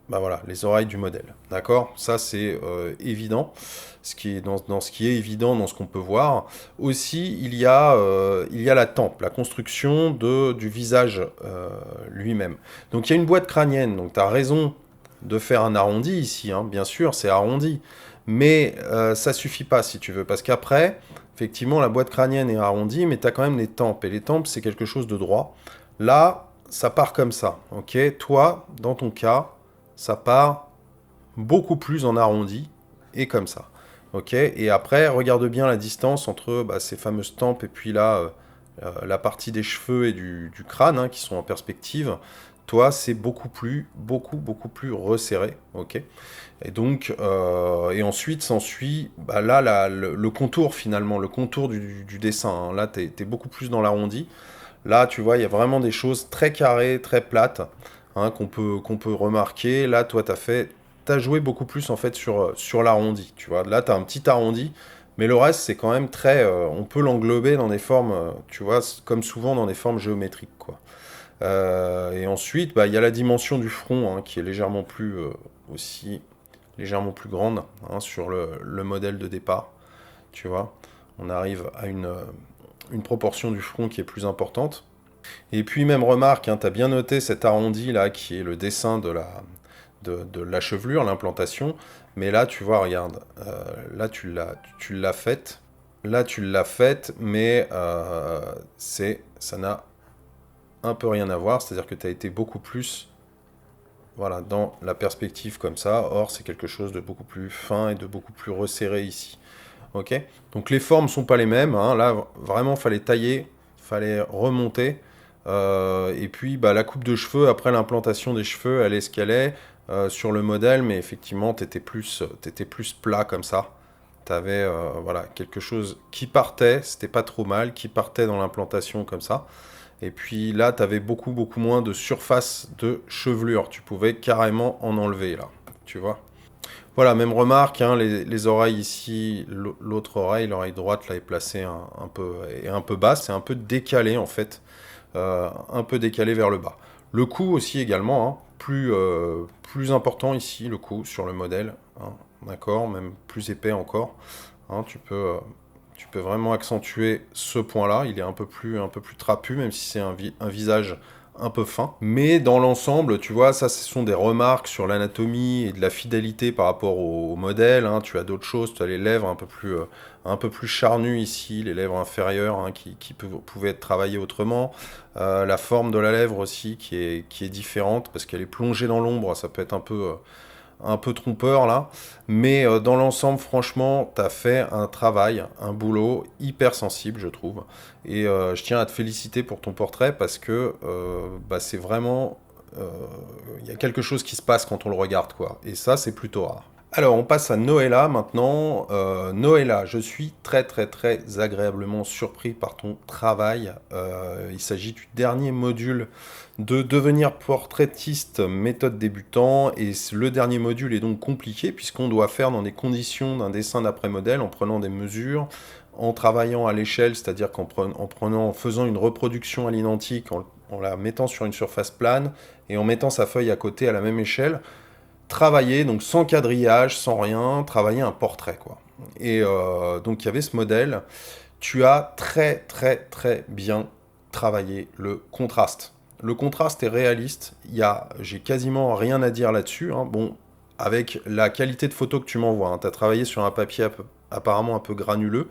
bah voilà, les oreilles du modèle. D'accord. Ça, c'est évident. Ce qui est dans ce qui est évident, dans ce qu'on peut voir. Aussi, il y a la tempe, la construction du visage lui-même. Donc, il y a une boîte crânienne. Donc, tu as raison de faire un arrondi ici. Hein. Bien sûr, c'est arrondi. Mais ça suffit pas, si tu veux. Parce qu'après, effectivement, la boîte crânienne est arrondie, mais tu as quand même les tempes. Et les tempes, c'est quelque chose de droit. Là, ça part comme ça. Ok. Toi, dans ton cas, ça part beaucoup plus en arrondi et comme ça. Ok. Et après, regarde bien la distance entre bah, ces fameuses tempes et puis là, la partie des cheveux et du crâne hein, qui sont en perspective. Toi, c'est beaucoup plus resserré. Ok. Et donc, et ensuite s'ensuit bah, là le contour finalement, le contour du dessin. Hein. Là, tu es beaucoup plus dans l'arrondi. Là, tu vois, il y a vraiment des choses très carrées, très plates, hein, qu'on peut remarquer. Là, toi, t'as joué beaucoup plus en fait sur l'arrondi. Tu vois, là, tu as un petit arrondi, mais le reste, c'est quand même très. On peut l'englober dans des formes, tu vois, comme souvent dans des formes géométriques, quoi. Et ensuite, bah, il y a la dimension du front hein, qui est légèrement plus légèrement plus grande hein, sur le modèle de départ. Tu vois, on arrive à une proportion du front qui est plus importante. Et puis même remarque, hein, tu as bien noté cet arrondi là qui est le dessin de la chevelure, l'implantation. Mais là, tu vois, regarde, là tu l'as faite. Là, tu l'as faite, mais ça n'a un peu rien à voir. C'est-à-dire que tu as été beaucoup plus voilà, dans la perspective comme ça. Or, c'est quelque chose de beaucoup plus fin et de beaucoup plus resserré ici. Ok? Donc les formes sont pas les mêmes. Hein. Là, vraiment, fallait tailler, fallait remonter. Et puis, bah, la coupe de cheveux, après l'implantation des cheveux, elle est ce qu'elle est sur le modèle, mais effectivement, t'étais plus plat comme ça. T'avais voilà, quelque chose qui partait, c'était pas trop mal, qui partait dans l'implantation comme ça. Et puis là, t'avais beaucoup, beaucoup moins de surface de chevelure. Tu pouvais carrément en enlever, là. Tu vois? Voilà, même remarque, hein, les oreilles ici, l'autre oreille, l'oreille droite, là, est placée un peu basse, c'est un peu décalé, en fait. Un peu décalé vers le bas. Le cou aussi également, hein, plus important ici, le cou sur le modèle, hein, d'accord, même plus épais encore. Hein, tu peux vraiment accentuer ce point-là, il est un peu plus trapu, même si c'est un visage un peu fin. Mais dans l'ensemble, tu vois, ça, ce sont des remarques sur l'anatomie et de la fidélité par rapport au modèle. Hein. Tu as d'autres choses, tu as les lèvres un peu plus charnues ici, les lèvres inférieures hein, qui pouvaient être travaillées autrement. La forme de la lèvre aussi qui est différente parce qu'elle est plongée dans l'ombre, ça peut être un peu trompeur là, mais dans l'ensemble, franchement, tu as fait un travail, un boulot hyper sensible, je trouve. Et je tiens à te féliciter pour ton portrait parce que bah, c'est vraiment. Il y a quelque chose qui se passe quand on le regarde, quoi. Et ça, c'est plutôt rare. Alors, on passe à Noëlla maintenant. Noëlla, je suis très très très agréablement surpris par ton travail. Il s'agit du dernier module de devenir portraitiste méthode débutant et le dernier module est donc compliqué puisqu'on doit faire dans des conditions d'un dessin d'après modèle en prenant des mesures, en travaillant à l'échelle, c'est-à-dire en faisant une reproduction à l'identique, en la mettant sur une surface plane et en mettant sa feuille à côté à la même échelle travailler, donc sans quadrillage, sans rien, travailler un portrait, quoi. Et donc il y avait ce modèle. Tu as très très très bien travaillé le contraste. Le contraste est réaliste. J'ai quasiment rien à dire là-dessus. Hein. Bon, avec la qualité de photo que tu m'envoies, hein. Tu as travaillé sur un papier apparemment un peu granuleux.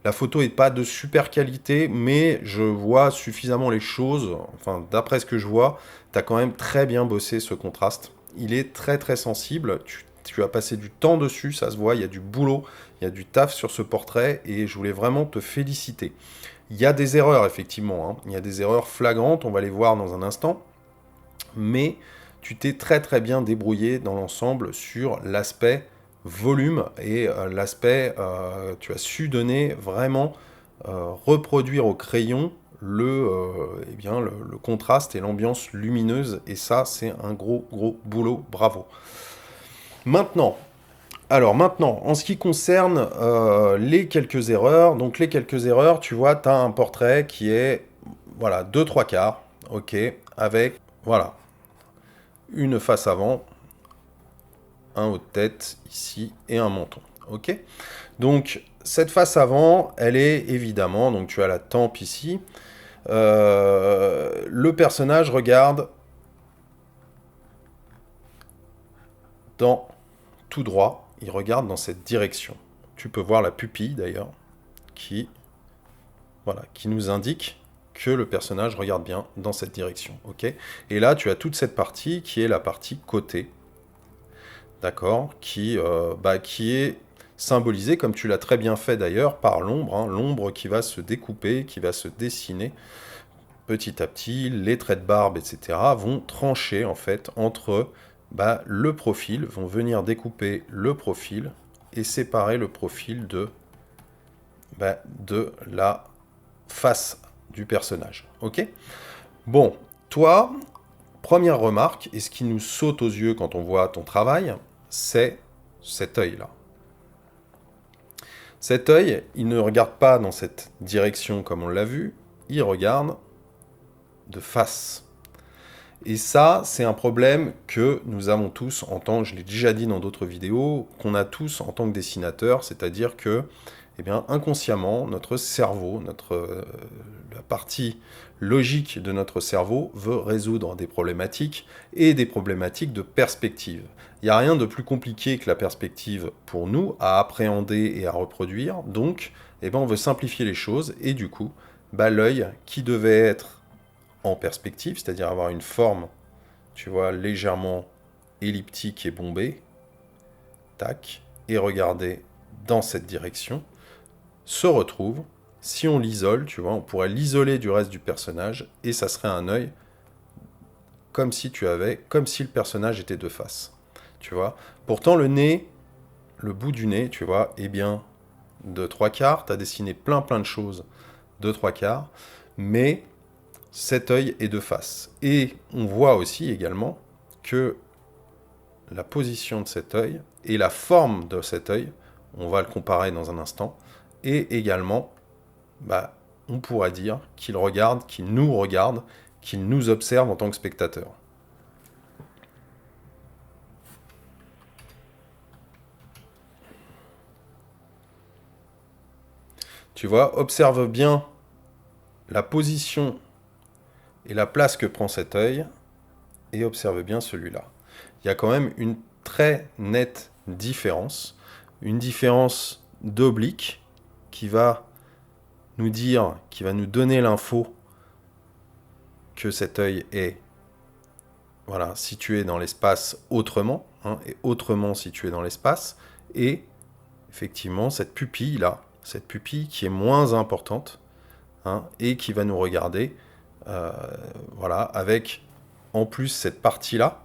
La photo n'est pas de super qualité, mais je vois suffisamment les choses. Enfin, d'après ce que je vois, tu as quand même très bien bossé ce contraste. Il est très très sensible. Tu as passé du temps dessus, ça se voit. Il y a du boulot, il y a du taf sur ce portrait et je voulais vraiment te féliciter. Il y a des erreurs, effectivement. Hein. Il y a des erreurs flagrantes, on va les voir dans un instant. Mais tu t'es très très bien débrouillé dans l'ensemble sur l'aspect volume et tu as su donner vraiment, reproduire au crayon le contraste et l'ambiance lumineuse. Et ça, c'est un gros gros boulot, bravo. Maintenant, en ce qui concerne les quelques erreurs, donc les quelques erreurs, tu vois, tu as un portrait qui est, voilà, 2/3, ok, avec, voilà, une face avant, un haut de tête ici et un menton, ok. Donc, cette face avant, elle est évidemment, donc tu as la tempe ici, le personnage regarde dans tout droit, il regarde dans cette direction. Tu peux voir la pupille d'ailleurs, qui nous indique que le personnage regarde bien dans cette direction. Ok. Et là, tu as toute cette partie qui est la partie côté, d'accord, qui est symbolisée, comme tu l'as très bien fait d'ailleurs, par l'ombre, hein, l'ombre qui va se découper, qui va se dessiner petit à petit, les traits de barbe, etc., vont trancher en fait entre le profil, vont venir découper le profil et séparer le profil de la face du personnage. Ok. Bon, toi, première remarque, et ce qui nous saute aux yeux quand on voit ton travail, c'est cet œil-là. Cet œil, il ne regarde pas dans cette direction comme on l'a vu, il regarde de face. Et ça, c'est un problème que nous avons tous en tant, je l'ai déjà dit dans d'autres vidéos, qu'on a tous en tant que dessinateur, c'est-à-dire que, eh bien, inconsciemment, notre cerveau, la partie logique de notre cerveau veut résoudre des problématiques et des problématiques de perspective. Il n'y a rien de plus compliqué que la perspective pour nous à appréhender et à reproduire, donc eh ben, on veut simplifier les choses et du coup, bah, l'œil qui devait être en perspective, c'est-à-dire avoir une forme, tu vois, légèrement elliptique et bombée, tac, et regarder dans cette direction, se retrouve, si on l'isole, tu vois, on pourrait l'isoler du reste du personnage, et ça serait un œil comme si le personnage était de face, tu vois. Pourtant, le nez, le bout du nez, tu vois, est bien de 3/4, tu as dessiné plein de choses de 3/4, mais cet œil est de face. Et on voit aussi également que la position de cet œil et la forme de cet œil, on va le comparer dans un instant, et également, bah, on pourrait dire qu'il regarde, qu'il nous observe en tant que spectateur. Tu vois, observe bien la position et la place que prend cet œil, et observe bien celui-là. Il y a quand même une très nette différence, une différence d'oblique qui va nous dire, qui va nous donner l'info que cet œil est situé dans l'espace autrement, hein, et autrement situé dans l'espace, et effectivement cette pupille-là, cette pupille qui est moins importante, hein, et qui va nous regarder, avec en plus cette partie-là,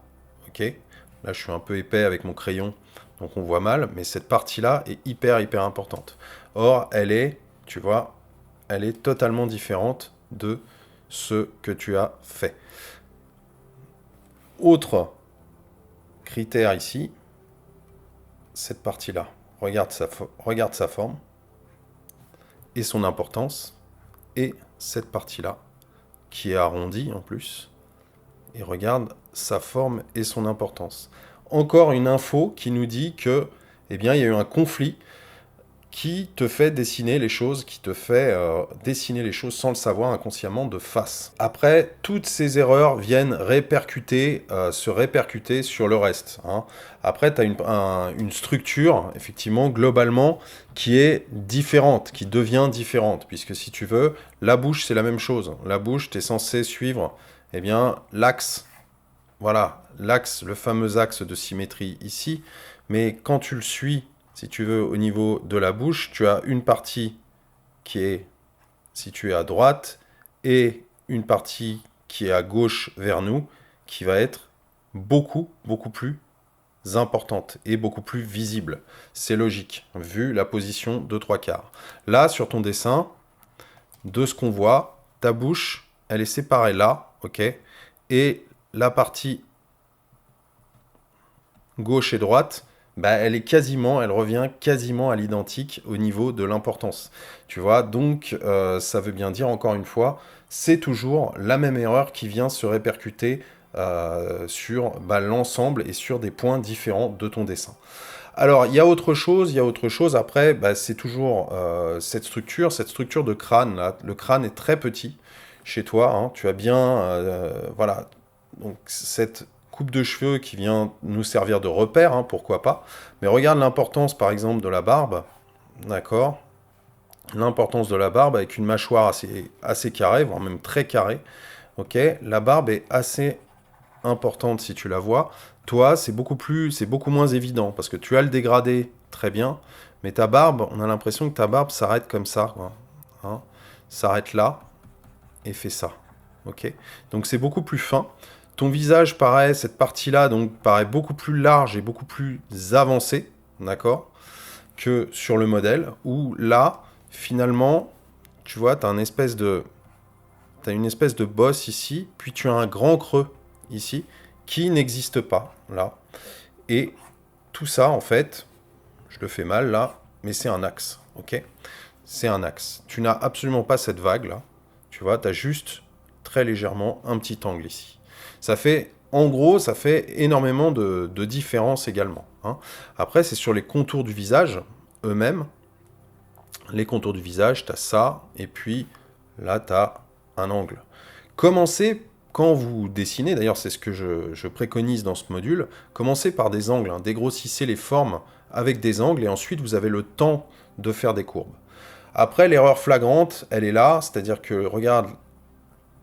ok. Là, je suis un peu épais avec mon crayon, donc on voit mal, mais cette partie-là est hyper importante. Or, elle est, tu vois, elle est totalement différente de ce que tu as fait. Autre critère ici, cette partie-là. Regarde sa forme et son importance, et cette partie-là, qui est arrondie en plus, et regarde sa forme et son importance. Encore une info qui nous dit que, eh bien, il y a eu un conflit qui te fait dessiner les choses, dessiner les choses sans le savoir inconsciemment de face. Après, toutes ces erreurs viennent se répercuter sur le reste, hein. Après, tu as une structure, effectivement, globalement, qui est différente, qui devient différente, puisque si tu veux, la bouche, c'est la même chose. La bouche, tu es censé suivre, eh bien, l'axe, le fameux axe de symétrie ici, mais quand tu le suis, si tu veux, au niveau de la bouche, tu as une partie qui est située à droite et une partie qui est à gauche vers nous, qui va être beaucoup plus importante et beaucoup plus visible. C'est logique, vu la position de 3/4. Là, sur ton dessin, de ce qu'on voit, ta bouche, elle est séparée là, ok, et la partie gauche et droite, elle revient quasiment à l'identique au niveau de l'importance. Tu vois, donc ça veut bien dire, encore une fois, c'est toujours la même erreur qui vient se répercuter sur l'ensemble et sur des points différents de ton dessin. Alors, il y a autre chose après, c'est toujours cette structure de crâne, là. Le crâne est très petit chez toi, hein. Tu as bien, donc cette coupe de cheveux qui vient nous servir de repère, hein, pourquoi pas. Mais regarde l'importance, par exemple, de la barbe, d'accord? L'importance de la barbe avec une mâchoire assez carrée, voire même très carrée, ok? La barbe est assez importante si tu la vois. Toi, c'est beaucoup moins évident, parce que tu as le dégradé très bien, mais ta barbe, on a l'impression que ta barbe s'arrête comme ça, quoi, hein, s'arrête là, et fait ça, ok? Donc c'est beaucoup plus fin. Ton visage cette partie-là, donc, paraît beaucoup plus large et beaucoup plus avancée, d'accord, que sur le modèle, où là, finalement, tu vois, tu as une espèce de bosse ici, puis tu as un grand creux ici, qui n'existe pas, là. Et tout ça, en fait, je le fais mal, là, mais c'est un axe, ok? C'est un axe. Tu n'as absolument pas cette vague, là. Tu vois, tu as juste, très légèrement, un petit angle ici. Ça fait, en gros, ça fait énormément de différence également, hein. Après, c'est sur les contours du visage eux-mêmes. Les contours du visage, tu as ça, et puis là, tu as un angle. Commencez, quand vous dessinez, d'ailleurs c'est ce que je préconise dans ce module, commencez par des angles, hein, dégrossissez les formes avec des angles, et ensuite vous avez le temps de faire des courbes. Après, l'erreur flagrante, elle est là, c'est-à-dire que, regarde,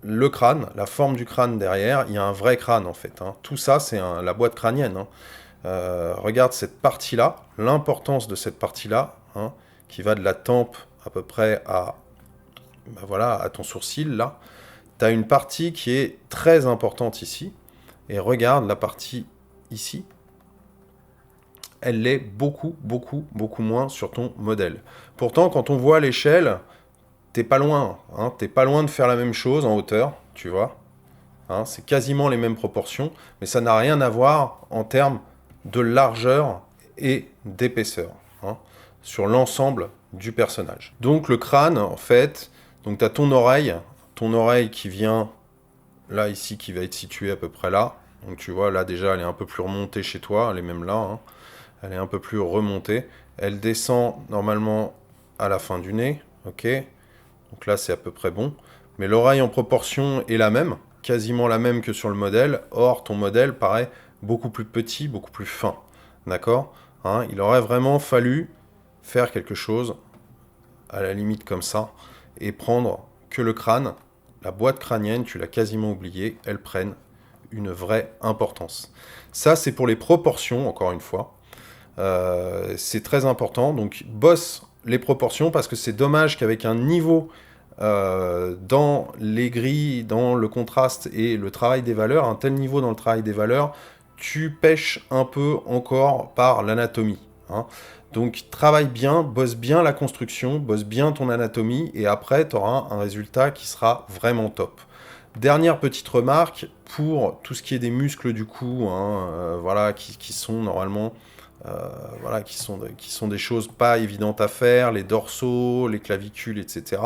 le crâne, la forme du crâne derrière, il y a un vrai crâne en fait, hein. Tout ça, c'est la boîte crânienne, hein. Regarde cette partie-là, l'importance de cette partie-là, hein, qui va de la tempe à peu près à, ben voilà, à ton sourcil là. Tu as une partie qui est très importante ici. Et regarde la partie ici. Elle l'est beaucoup, beaucoup, beaucoup moins sur ton modèle. Pourtant, quand on voit l'échelle, t'es pas loin, hein, t'es pas loin de faire la même chose en hauteur, tu vois. Hein, c'est quasiment les mêmes proportions, mais ça n'a rien à voir en termes de largeur et d'épaisseur, hein, sur l'ensemble du personnage. Donc le crâne, en fait, donc tu as ton oreille qui vient là, ici, qui va être située à peu près là. Donc tu vois, là déjà, elle est un peu plus remontée chez toi, elle est même là, hein. Elle est un peu plus remontée. Elle descend normalement à la fin du nez, ok. Donc là, c'est à peu près bon. Mais l'oreille en proportion est la même, quasiment la même que sur le modèle. Or, ton modèle paraît beaucoup plus petit, beaucoup plus fin. D'accord, hein, il aurait vraiment fallu faire quelque chose, à la limite comme ça, et prendre que le crâne, la boîte crânienne, tu l'as quasiment oublié, elles prennent une vraie importance. Ça, c'est pour les proportions, encore une fois. C'est très important, donc bosse les proportions, parce que c'est dommage qu'avec un niveau dans les grilles, dans le contraste et le travail des valeurs, un tel niveau dans le travail des valeurs, tu pêches un peu encore par l'anatomie, hein. Donc travaille bien, bosse bien la construction, bosse bien ton anatomie, et après tu auras un résultat qui sera vraiment top. Dernière petite remarque, pour tout ce qui est des muscles du cou, hein, voilà, qui sont normalement voilà, qui sont des choses pas évidentes à faire, les dorsaux, les clavicules, etc.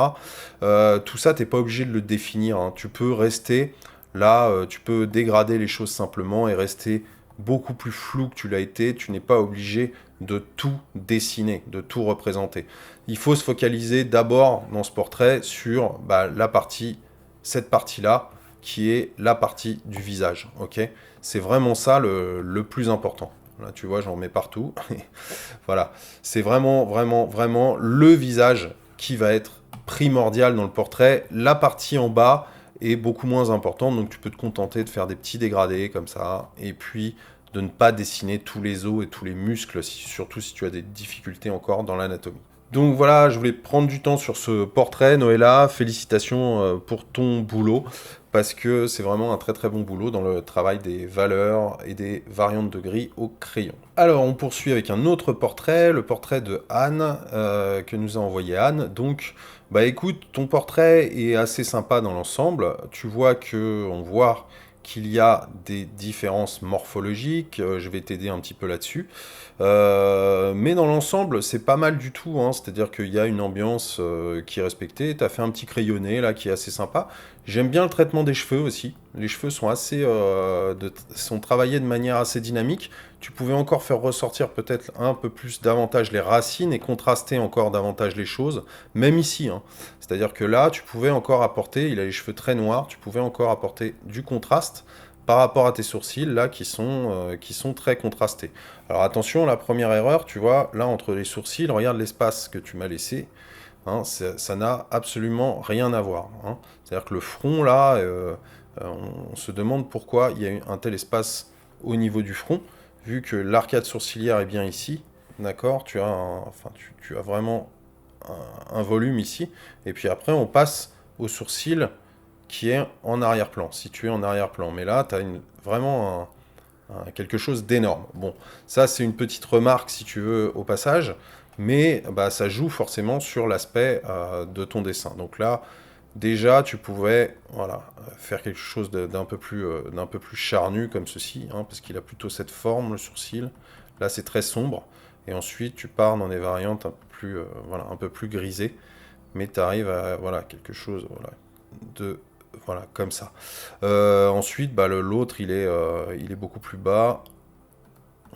Tout ça, t'es pas obligé de le définir, hein. Tu peux rester là, tu peux dégrader les choses simplement et rester beaucoup plus flou que tu l'as été. Tu n'es pas obligé de tout dessiner, de tout représenter. Il faut se focaliser d'abord dans ce portrait sur cette partie-là, qui est la partie du visage. Ok, c'est vraiment ça le plus important. Là, tu vois, j'en mets partout. Voilà, c'est vraiment, vraiment, vraiment le visage qui va être primordial dans le portrait. La partie en bas est beaucoup moins importante, donc tu peux te contenter de faire des petits dégradés comme ça, et puis de ne pas dessiner tous les os et tous les muscles, surtout si tu as des difficultés encore dans l'anatomie. Donc voilà, je voulais prendre du temps sur ce portrait, Noëlla. Félicitations pour ton boulot, parce que c'est vraiment un très très bon boulot dans le travail des valeurs et des variantes de gris au crayon. Alors on poursuit avec un autre portrait, le portrait de Anne, que nous a envoyé Anne. Donc, bah écoute, ton portrait est assez sympa dans l'ensemble. Tu vois on voit qu'il y a des différences morphologiques, je vais t'aider un petit peu là-dessus. Mais dans l'ensemble, c'est pas mal du tout, hein. C'est-à-dire qu'il y a une ambiance qui est respectée. Tu as fait un petit crayonné là qui est assez sympa. J'aime bien le traitement des cheveux aussi. Les cheveux sont sont travaillés de manière assez dynamique. Tu pouvais encore faire ressortir peut-être un peu plus davantage les racines et contraster encore davantage les choses, même ici, hein. C'est-à-dire que là, tu pouvais encore apporter, il a les cheveux très noirs, tu pouvais encore apporter du contraste par rapport à tes sourcils là qui sont très contrastés. Alors attention, la première erreur, tu vois, là entre les sourcils, regarde l'espace que tu m'as laissé, hein, ça n'a absolument rien à voir, hein. C'est-à-dire que le front là, on se demande pourquoi il y a un tel espace au niveau du front, vu que l'arcade sourcilière est bien ici, d'accord, tu as vraiment un volume ici, et puis après on passe au sourcil qui est en arrière-plan, situé en arrière-plan. Mais là, tu as vraiment quelque chose d'énorme. Bon, ça c'est une petite remarque si tu veux au passage, mais bah, ça joue forcément sur l'aspect de ton dessin. Donc là, déjà, tu pouvais voilà, faire quelque chose d'un peu plus charnu comme ceci, hein, parce qu'il a plutôt cette forme, le sourcil. Là, c'est très sombre. Et ensuite, tu pars dans des variantes un peu plus grisées, mais tu arrives à voilà, quelque chose voilà, de voilà, comme ça. Ensuite, bah, l'autre, il est beaucoup plus bas.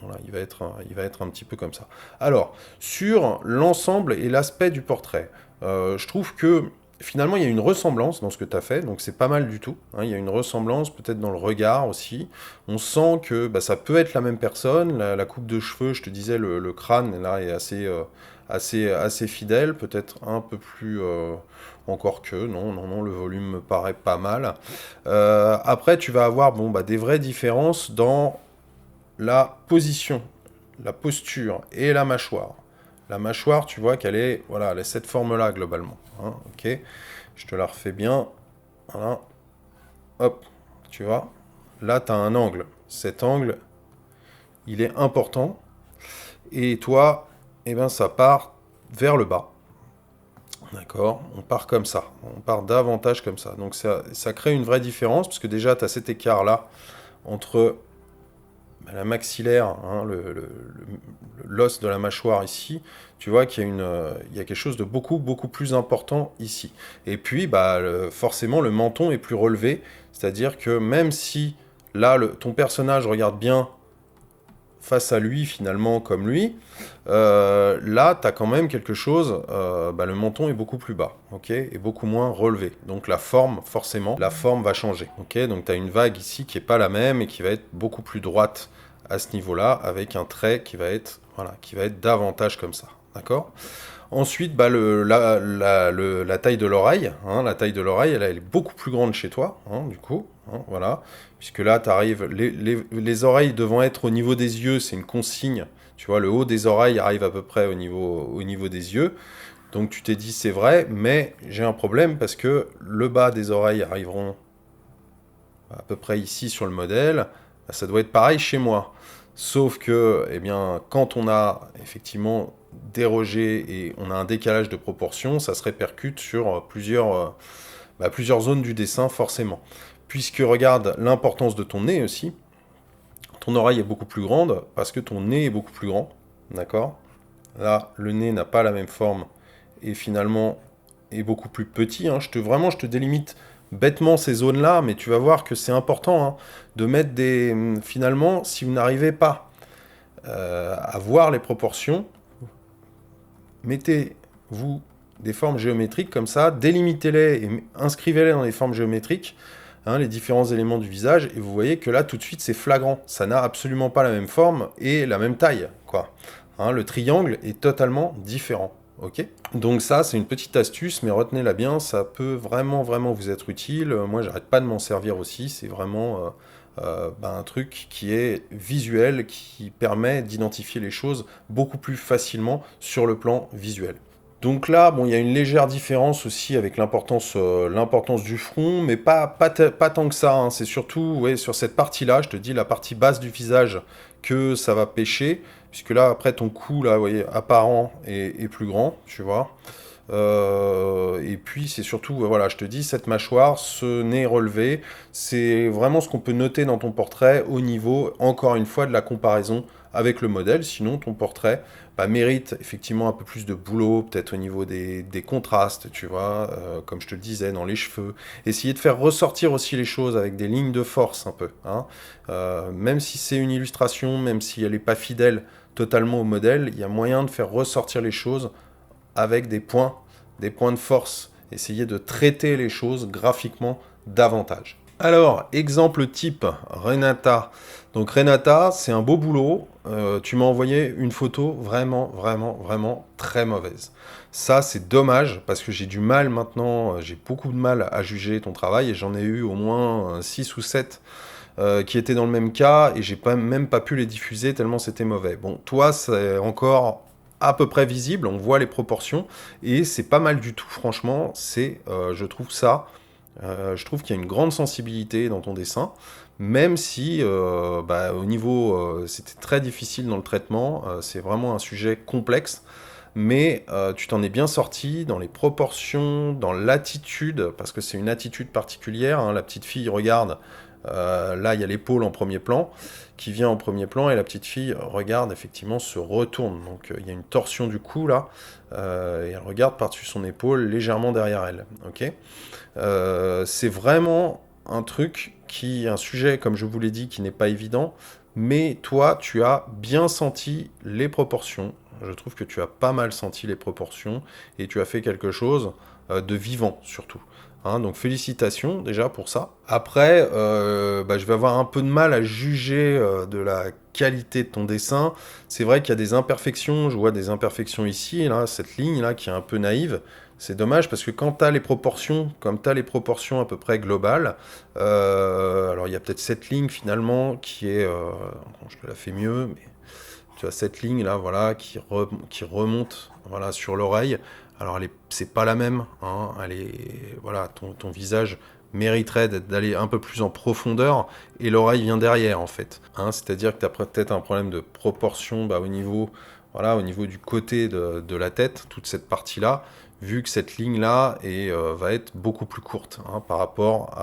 Voilà, il va être un petit peu comme ça. Alors, sur l'ensemble et l'aspect du portrait, je trouve que finalement, il y a une ressemblance dans ce que tu as fait, donc c'est pas mal du tout, hein. Il y a une ressemblance peut-être dans le regard aussi. On sent que bah, ça peut être la même personne. La coupe de cheveux, je te disais, le crâne, là, est assez fidèle, peut-être un peu plus... encore que, non, non, non, le volume me paraît pas mal. Après, tu vas avoir bon, bah, des vraies différences dans la position, la posture et la mâchoire. La mâchoire, tu vois qu'elle est, voilà, elle a cette forme-là globalement, hein, ok. Je te la refais bien. Voilà. Hop, tu vois. Là, tu as un angle. Cet angle, il est important. Et toi, eh ben, ça part vers le bas. D'accord. On part comme ça. On part davantage comme ça. Donc ça crée une vraie différence, parce que déjà, tu as cet écart-là entre la maxillaire, hein, l'os de la mâchoire ici, tu vois qu'il y a il y a quelque chose de beaucoup, beaucoup plus important ici. Et puis, bah, forcément, le menton est plus relevé, c'est-à-dire que même si là, ton personnage regarde bien face à lui, finalement, comme lui, là, tu as quand même quelque chose, bah, le menton est beaucoup plus bas, ok, et beaucoup moins relevé. Donc la forme, forcément, la forme va changer, ok. Donc tu as une vague ici qui n'est pas la même et qui va être beaucoup plus droite à ce niveau-là, avec un trait qui va être, voilà, qui va être davantage comme ça, d'accord. Ensuite, bah, la taille de l'oreille, hein, la taille de l'oreille, elle est beaucoup plus grande chez toi, hein, du coup, hein, voilà. Puisque là, tu arrives, les oreilles devant être au niveau des yeux, c'est une consigne. Tu vois, le haut des oreilles arrive à peu près au niveau des yeux. Donc tu t'es dit, c'est vrai, mais j'ai un problème parce que le bas des oreilles arriveront à peu près ici sur le modèle. Ça doit être pareil chez moi. Sauf que, eh bien, quand on a effectivement dérogé et on a un décalage de proportion, ça se répercute sur plusieurs zones du dessin, forcément. Puisque regarde l'importance de ton nez aussi. Ton oreille est beaucoup plus grande parce que ton nez est beaucoup plus grand. D'accord. Là, le nez n'a pas la même forme et finalement est beaucoup plus petit, hein. Vraiment, je te délimite bêtement ces zones-là, mais tu vas voir que c'est important, hein, de mettre des... Finalement, si vous n'arrivez pas à voir les proportions, mettez-vous des formes géométriques comme ça, délimitez-les et inscrivez-les dans les formes géométriques, hein, les différents éléments du visage, et vous voyez que là, tout de suite, c'est flagrant. Ça n'a absolument pas la même forme et la même taille, quoi. Hein, le triangle est totalement différent. Ok. Donc ça, c'est une petite astuce, mais retenez-la bien, ça peut vraiment, vraiment vous être utile. Moi, j'arrête pas de m'en servir aussi. C'est vraiment un truc qui est visuel, qui permet d'identifier les choses beaucoup plus facilement sur le plan visuel. Donc là, bon, il y a une légère différence aussi avec l'importance du front, mais pas tant que ça, hein. C'est surtout ouais, sur cette partie-là, je te dis, la partie basse du visage, que ça va pêcher, puisque là, après, ton cou, là, vous voyez, apparent est plus grand, tu vois. Et puis, c'est surtout, voilà, je te dis, cette mâchoire, ce nez relevé, c'est vraiment ce qu'on peut noter dans ton portrait au niveau, encore une fois, de la comparaison avec le modèle. Sinon, ton portrait mérite effectivement un peu plus de boulot, peut-être au niveau des contrastes, tu vois, comme je te le disais, dans les cheveux. Essayer de faire ressortir aussi les choses avec des lignes de force un peu, hein. Même si c'est une illustration, même si elle n'est pas fidèle totalement au modèle, il y a moyen de faire ressortir les choses avec des points de force. Essayer de traiter les choses graphiquement davantage. Alors, exemple type, Renata. Donc Renata, c'est un beau boulot. Tu m'as envoyé une photo vraiment, vraiment, vraiment très mauvaise. Ça, c'est dommage, parce que j'ai du mal maintenant, j'ai beaucoup de mal à juger ton travail, et j'en ai eu au moins 6 ou 7 qui étaient dans le même cas, et j'ai même pas pu les diffuser tellement c'était mauvais. Bon, toi, c'est encore à peu près visible, on voit les proportions, et c'est pas mal du tout, franchement, je trouve ça... je trouve qu'il y a une grande sensibilité dans ton dessin, même si au niveau c'était très difficile dans le traitement, c'est vraiment un sujet complexe, mais tu t'en es bien sorti dans les proportions, dans l'attitude, parce que c'est une attitude particulière, hein. La petite fille regarde Là, il y a l'épaule en premier plan qui vient en premier plan et la petite fille regarde, effectivement, se retourne. Donc, il y a une torsion du cou là et elle regarde par-dessus son épaule, légèrement derrière elle. Ok. C'est vraiment un sujet, comme je vous l'ai dit, qui n'est pas évident, mais toi, tu as bien senti les proportions. Je trouve que tu as pas mal senti les proportions et tu as fait quelque chose de vivant surtout. Hein, donc félicitations déjà pour ça. Après, je vais avoir un peu de mal à juger de la qualité de ton dessin. C'est vrai qu'il y a des imperfections, je vois des imperfections ici, là, cette ligne là qui est un peu naïve. C'est dommage parce que quand tu as les proportions, comme tu as les proportions à peu près globales, alors il y a peut-être cette ligne finalement qui est, je te la fais mieux, mais tu as cette ligne là, voilà, qui remonte, voilà, sur l'oreille. Alors c'est pas la même, hein, voilà, ton visage mériterait d'aller un peu plus en profondeur et l'oreille vient derrière en fait. Hein, c'est-à-dire que tu as peut-être un problème de proportion au niveau, voilà, au niveau du côté de la tête, toute cette partie-là, vu que cette ligne-là va être beaucoup plus courte hein, par rapport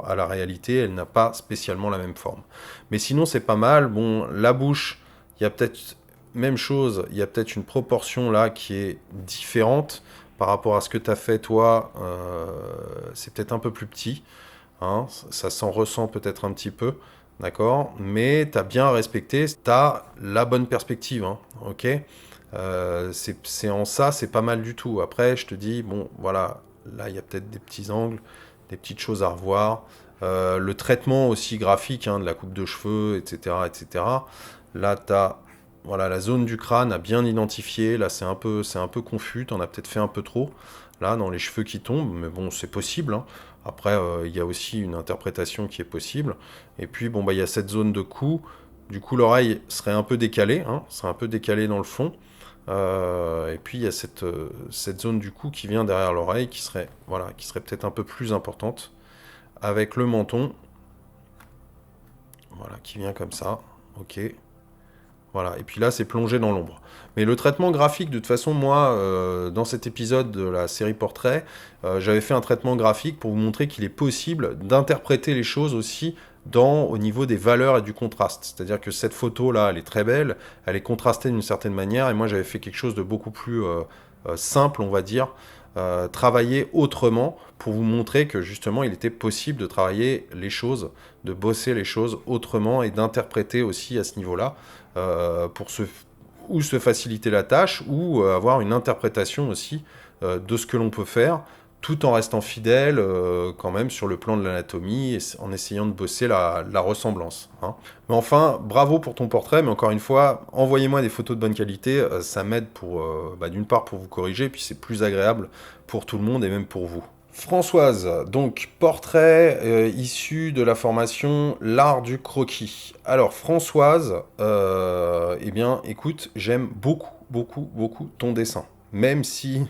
à la réalité, elle n'a pas spécialement la même forme. Mais sinon, c'est pas mal. Bon, la bouche, il y a peut-être même chose, il y a peut-être une proportion là qui est différente par rapport à ce que tu as fait toi. C'est peut-être un peu plus petit, hein, ça s'en ressent peut-être un petit peu, d'accord. Mais tu as bien respecté, tu as la bonne perspective, hein, ok. C'est en ça, c'est pas mal du tout. Après, je te dis, bon, voilà, là, il y a peut-être des petits angles, des petites choses à revoir. Le traitement aussi graphique hein, de la coupe de cheveux, etc., etc. Là, tu as voilà, la zone du crâne à bien identifier. Là, c'est un peu confus. T'en as peut-être fait un peu trop. Là, dans les cheveux qui tombent. Mais bon, c'est possible. Hein. Après, il y a aussi une interprétation qui est possible. Et puis, bon, il y a cette zone de cou. Du coup, l'oreille serait un peu décalée. Hein, serait un peu décalée dans le fond. Et puis, il y a cette zone du cou qui vient derrière l'oreille qui serait peut-être un peu plus importante. Avec le menton. Voilà, qui vient comme ça. Ok. Voilà, et puis là, c'est plongé dans l'ombre. Mais le traitement graphique, de toute façon, moi, dans cet épisode de la série Portrait, j'avais fait un traitement graphique pour vous montrer qu'il est possible d'interpréter les choses aussi au niveau des valeurs et du contraste. C'est-à-dire que cette photo-là, elle est très belle, elle est contrastée d'une certaine manière, et moi, j'avais fait quelque chose de beaucoup plus simple, on va dire, travailler autrement pour vous montrer que justement, il était possible de travailler les choses, de bosser les choses autrement et d'interpréter aussi à ce niveau-là. Pour se faciliter la tâche ou avoir une interprétation aussi de ce que l'on peut faire tout en restant fidèle quand même sur le plan de l'anatomie et en essayant de bosser la ressemblance. Hein. Mais enfin, bravo pour ton portrait, mais encore une fois, envoyez-moi des photos de bonne qualité, ça m'aide d'une part pour vous corriger, puis c'est plus agréable pour tout le monde et même pour vous. Françoise, donc portrait issu de la formation L'art du croquis. Alors Françoise, eh bien écoute, j'aime beaucoup, beaucoup, beaucoup ton dessin. Même si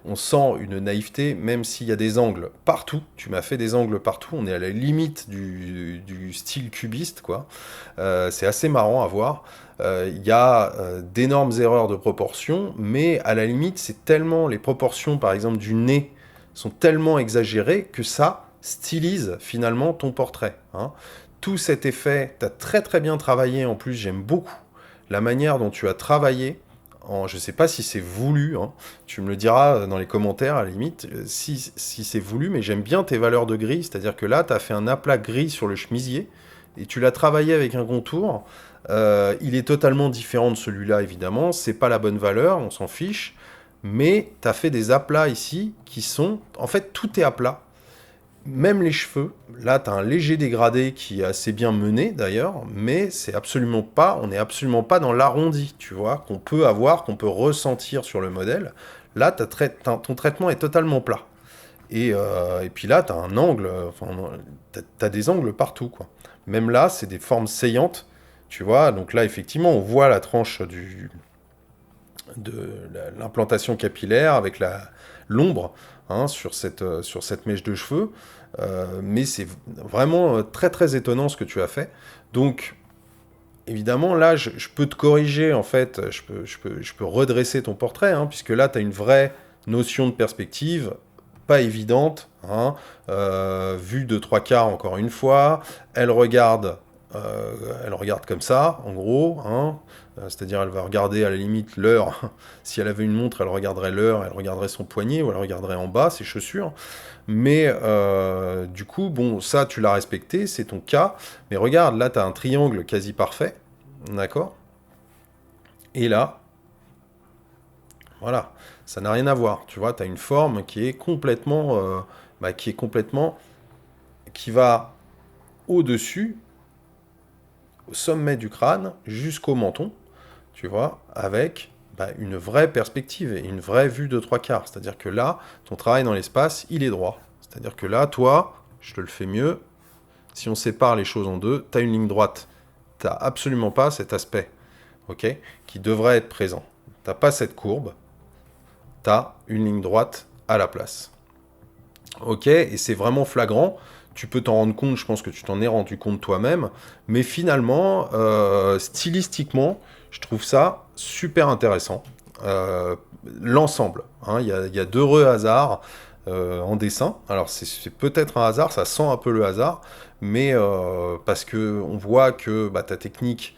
on sent une naïveté, même s'il y a des angles partout, tu m'as fait des angles partout, on est à la limite du style cubiste, quoi. C'est assez marrant à voir. Il y a d'énormes erreurs de proportion, mais à la limite, c'est tellement les proportions, par exemple, du nez, sont tellement exagérés que ça stylise finalement ton portrait. Hein. Tout cet effet, tu as très très bien travaillé en plus, j'aime beaucoup la manière dont tu as travaillé. Je ne sais pas si c'est voulu, hein. Tu me le diras dans les commentaires à la limite, si c'est voulu, mais j'aime bien tes valeurs de gris, c'est-à-dire que là, tu as fait un aplat gris sur le chemisier, et tu l'as travaillé avec un contour. Il est totalement différent de celui-là, évidemment, c'est pas la bonne valeur, on s'en fiche, mais tu as fait des aplats ici qui sont... En fait, tout est aplat. Même les cheveux, là, tu as un léger dégradé qui est assez bien mené, d'ailleurs, mais on n'est absolument pas dans l'arrondi, tu vois, qu'on peut ressentir sur le modèle. Là, ton traitement est totalement plat. Et puis là, tu as un angle, tu as des angles partout, quoi. Même là, c'est des formes saillantes, tu vois. Donc là, effectivement, on voit la tranche de l'implantation capillaire avec l'ombre hein, sur cette mèche de cheveux. Mais c'est vraiment très très étonnant ce que tu as fait. Donc, évidemment, là, je peux te corriger, en fait, je peux redresser ton portrait, hein, puisque là, tu as une vraie notion de perspective pas évidente, hein, vue de 3/4 encore une fois, elle regarde comme ça, en gros, hein, c'est-à-dire elle va regarder à la limite l'heure, si elle avait une montre, elle regarderait l'heure, elle regarderait son poignet, ou elle regarderait en bas, ses chaussures, mais du coup, bon, ça tu l'as respecté, c'est ton cas, mais regarde, là tu as un triangle quasi parfait, d'accord? Et là, voilà, ça n'a rien à voir. Tu vois, tu as une forme qui est complètement, qui va au-dessus, au sommet du crâne, jusqu'au menton, tu vois, avec une vraie perspective et une vraie vue de 3/4. C'est-à-dire que là, ton travail dans l'espace, il est droit. C'est-à-dire que là, toi, je te le fais mieux, si on sépare les choses en deux, tu as une ligne droite. Tu n'as absolument pas cet aspect, ok, qui devrait être présent. Tu n'as pas cette courbe, tu as une ligne droite à la place. Ok, et c'est vraiment flagrant. Tu peux t'en rendre compte, je pense que tu t'en es rendu compte toi-même. Mais finalement, stylistiquement, je trouve ça super intéressant. L'ensemble, hein, il y a d'heureux hasards en dessin. Alors c'est peut-être un hasard, ça sent un peu le hasard, mais parce que on voit que ta technique,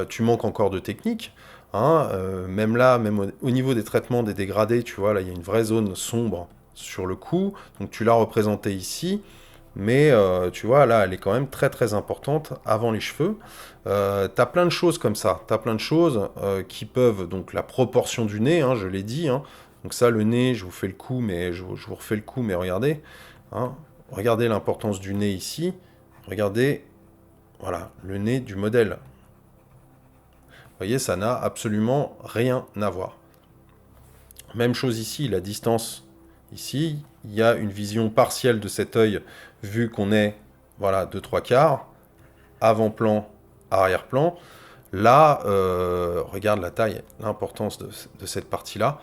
tu manques encore de technique. Hein, même là, même au niveau des traitements des dégradés, tu vois, là, il y a une vraie zone sombre sur le cou, donc tu l'as représenté ici, mais tu vois, là, elle est quand même très très importante avant les cheveux. T'as plein de choses comme ça, t'as plein de choses qui peuvent, donc la proportion du nez, hein, je l'ai dit, hein, donc ça, le nez, je vous fais le coup, mais je vous refais le coup, mais regardez, hein, regardez l'importance du nez ici, regardez, voilà, le nez du modèle. Vous voyez, ça n'a absolument rien à voir. Même chose ici, la distance. Ici, il y a une vision partielle de cet œil, vu qu'on est voilà, de 3/4, avant-plan, arrière-plan. Là, regarde la taille, l'importance de cette partie-là.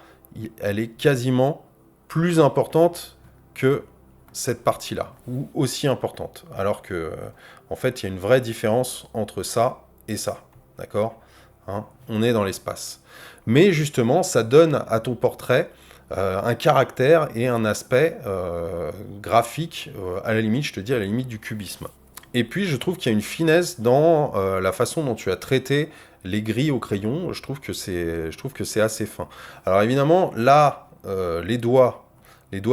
Elle est quasiment plus importante que cette partie-là, ou aussi importante. Alors que, en fait, il y a une vraie différence entre ça et ça. D'accord, hein, on est dans l'espace. Mais justement, ça donne à ton portrait un caractère et un aspect graphique, à la limite, je te dis, à la limite du cubisme. Et puis, je trouve qu'il y a une finesse dans la façon dont tu as traité les gris au crayon. Je trouve que c'est assez fin. Alors évidemment, là, les doigts,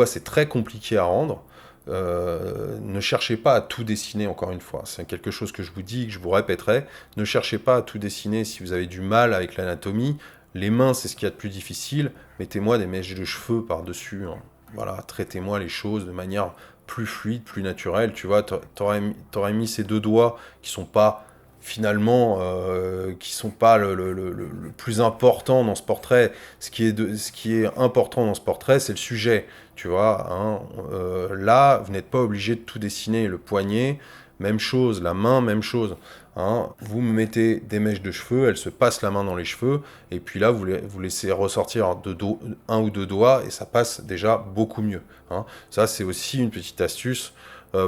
c'est très compliqué à rendre. Ne cherchez pas à tout dessiner, encore une fois. C'est quelque chose que je vous dis, que je vous répéterai. Ne cherchez pas à tout dessiner si vous avez du mal avec l'anatomie. Les mains, c'est ce qu'il y a de plus difficile. Mettez-moi des mèches de cheveux par-dessus, hein. Voilà, traitez-moi les choses de manière plus fluide, plus naturelle. Tu vois, t'aurais mis ces deux doigts qui sont pas finalement, qui sont pas le plus important dans ce portrait. Ce qui est important dans ce portrait, c'est le sujet. Tu vois, hein, là, vous n'êtes pas obligé de tout dessiner. Le poignet, même chose. La main, même chose. Hein. Vous me mettez des mèches de cheveux, elle se passe la main dans les cheveux, et puis là, vous laissez ressortir un ou deux doigts, et ça passe déjà beaucoup mieux. Hein. Ça, c'est aussi une petite astuce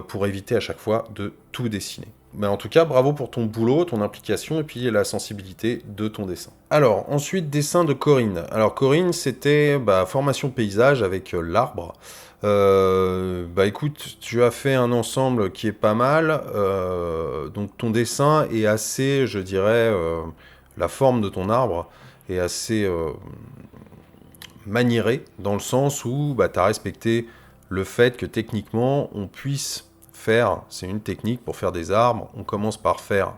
pour éviter à chaque fois de tout dessiner. Mais en tout cas, bravo pour ton boulot, ton implication, et puis la sensibilité de ton dessin. Alors, ensuite, dessin de Corinne. Alors, Corinne, c'était formation paysage avec l'arbre. Écoute, tu as fait un ensemble qui est pas mal, donc ton dessin est assez, je dirais, la forme de ton arbre est assez maniérée, dans le sens où tu as respecté le fait que techniquement on puisse faire, c'est une technique pour faire des arbres, on commence par faire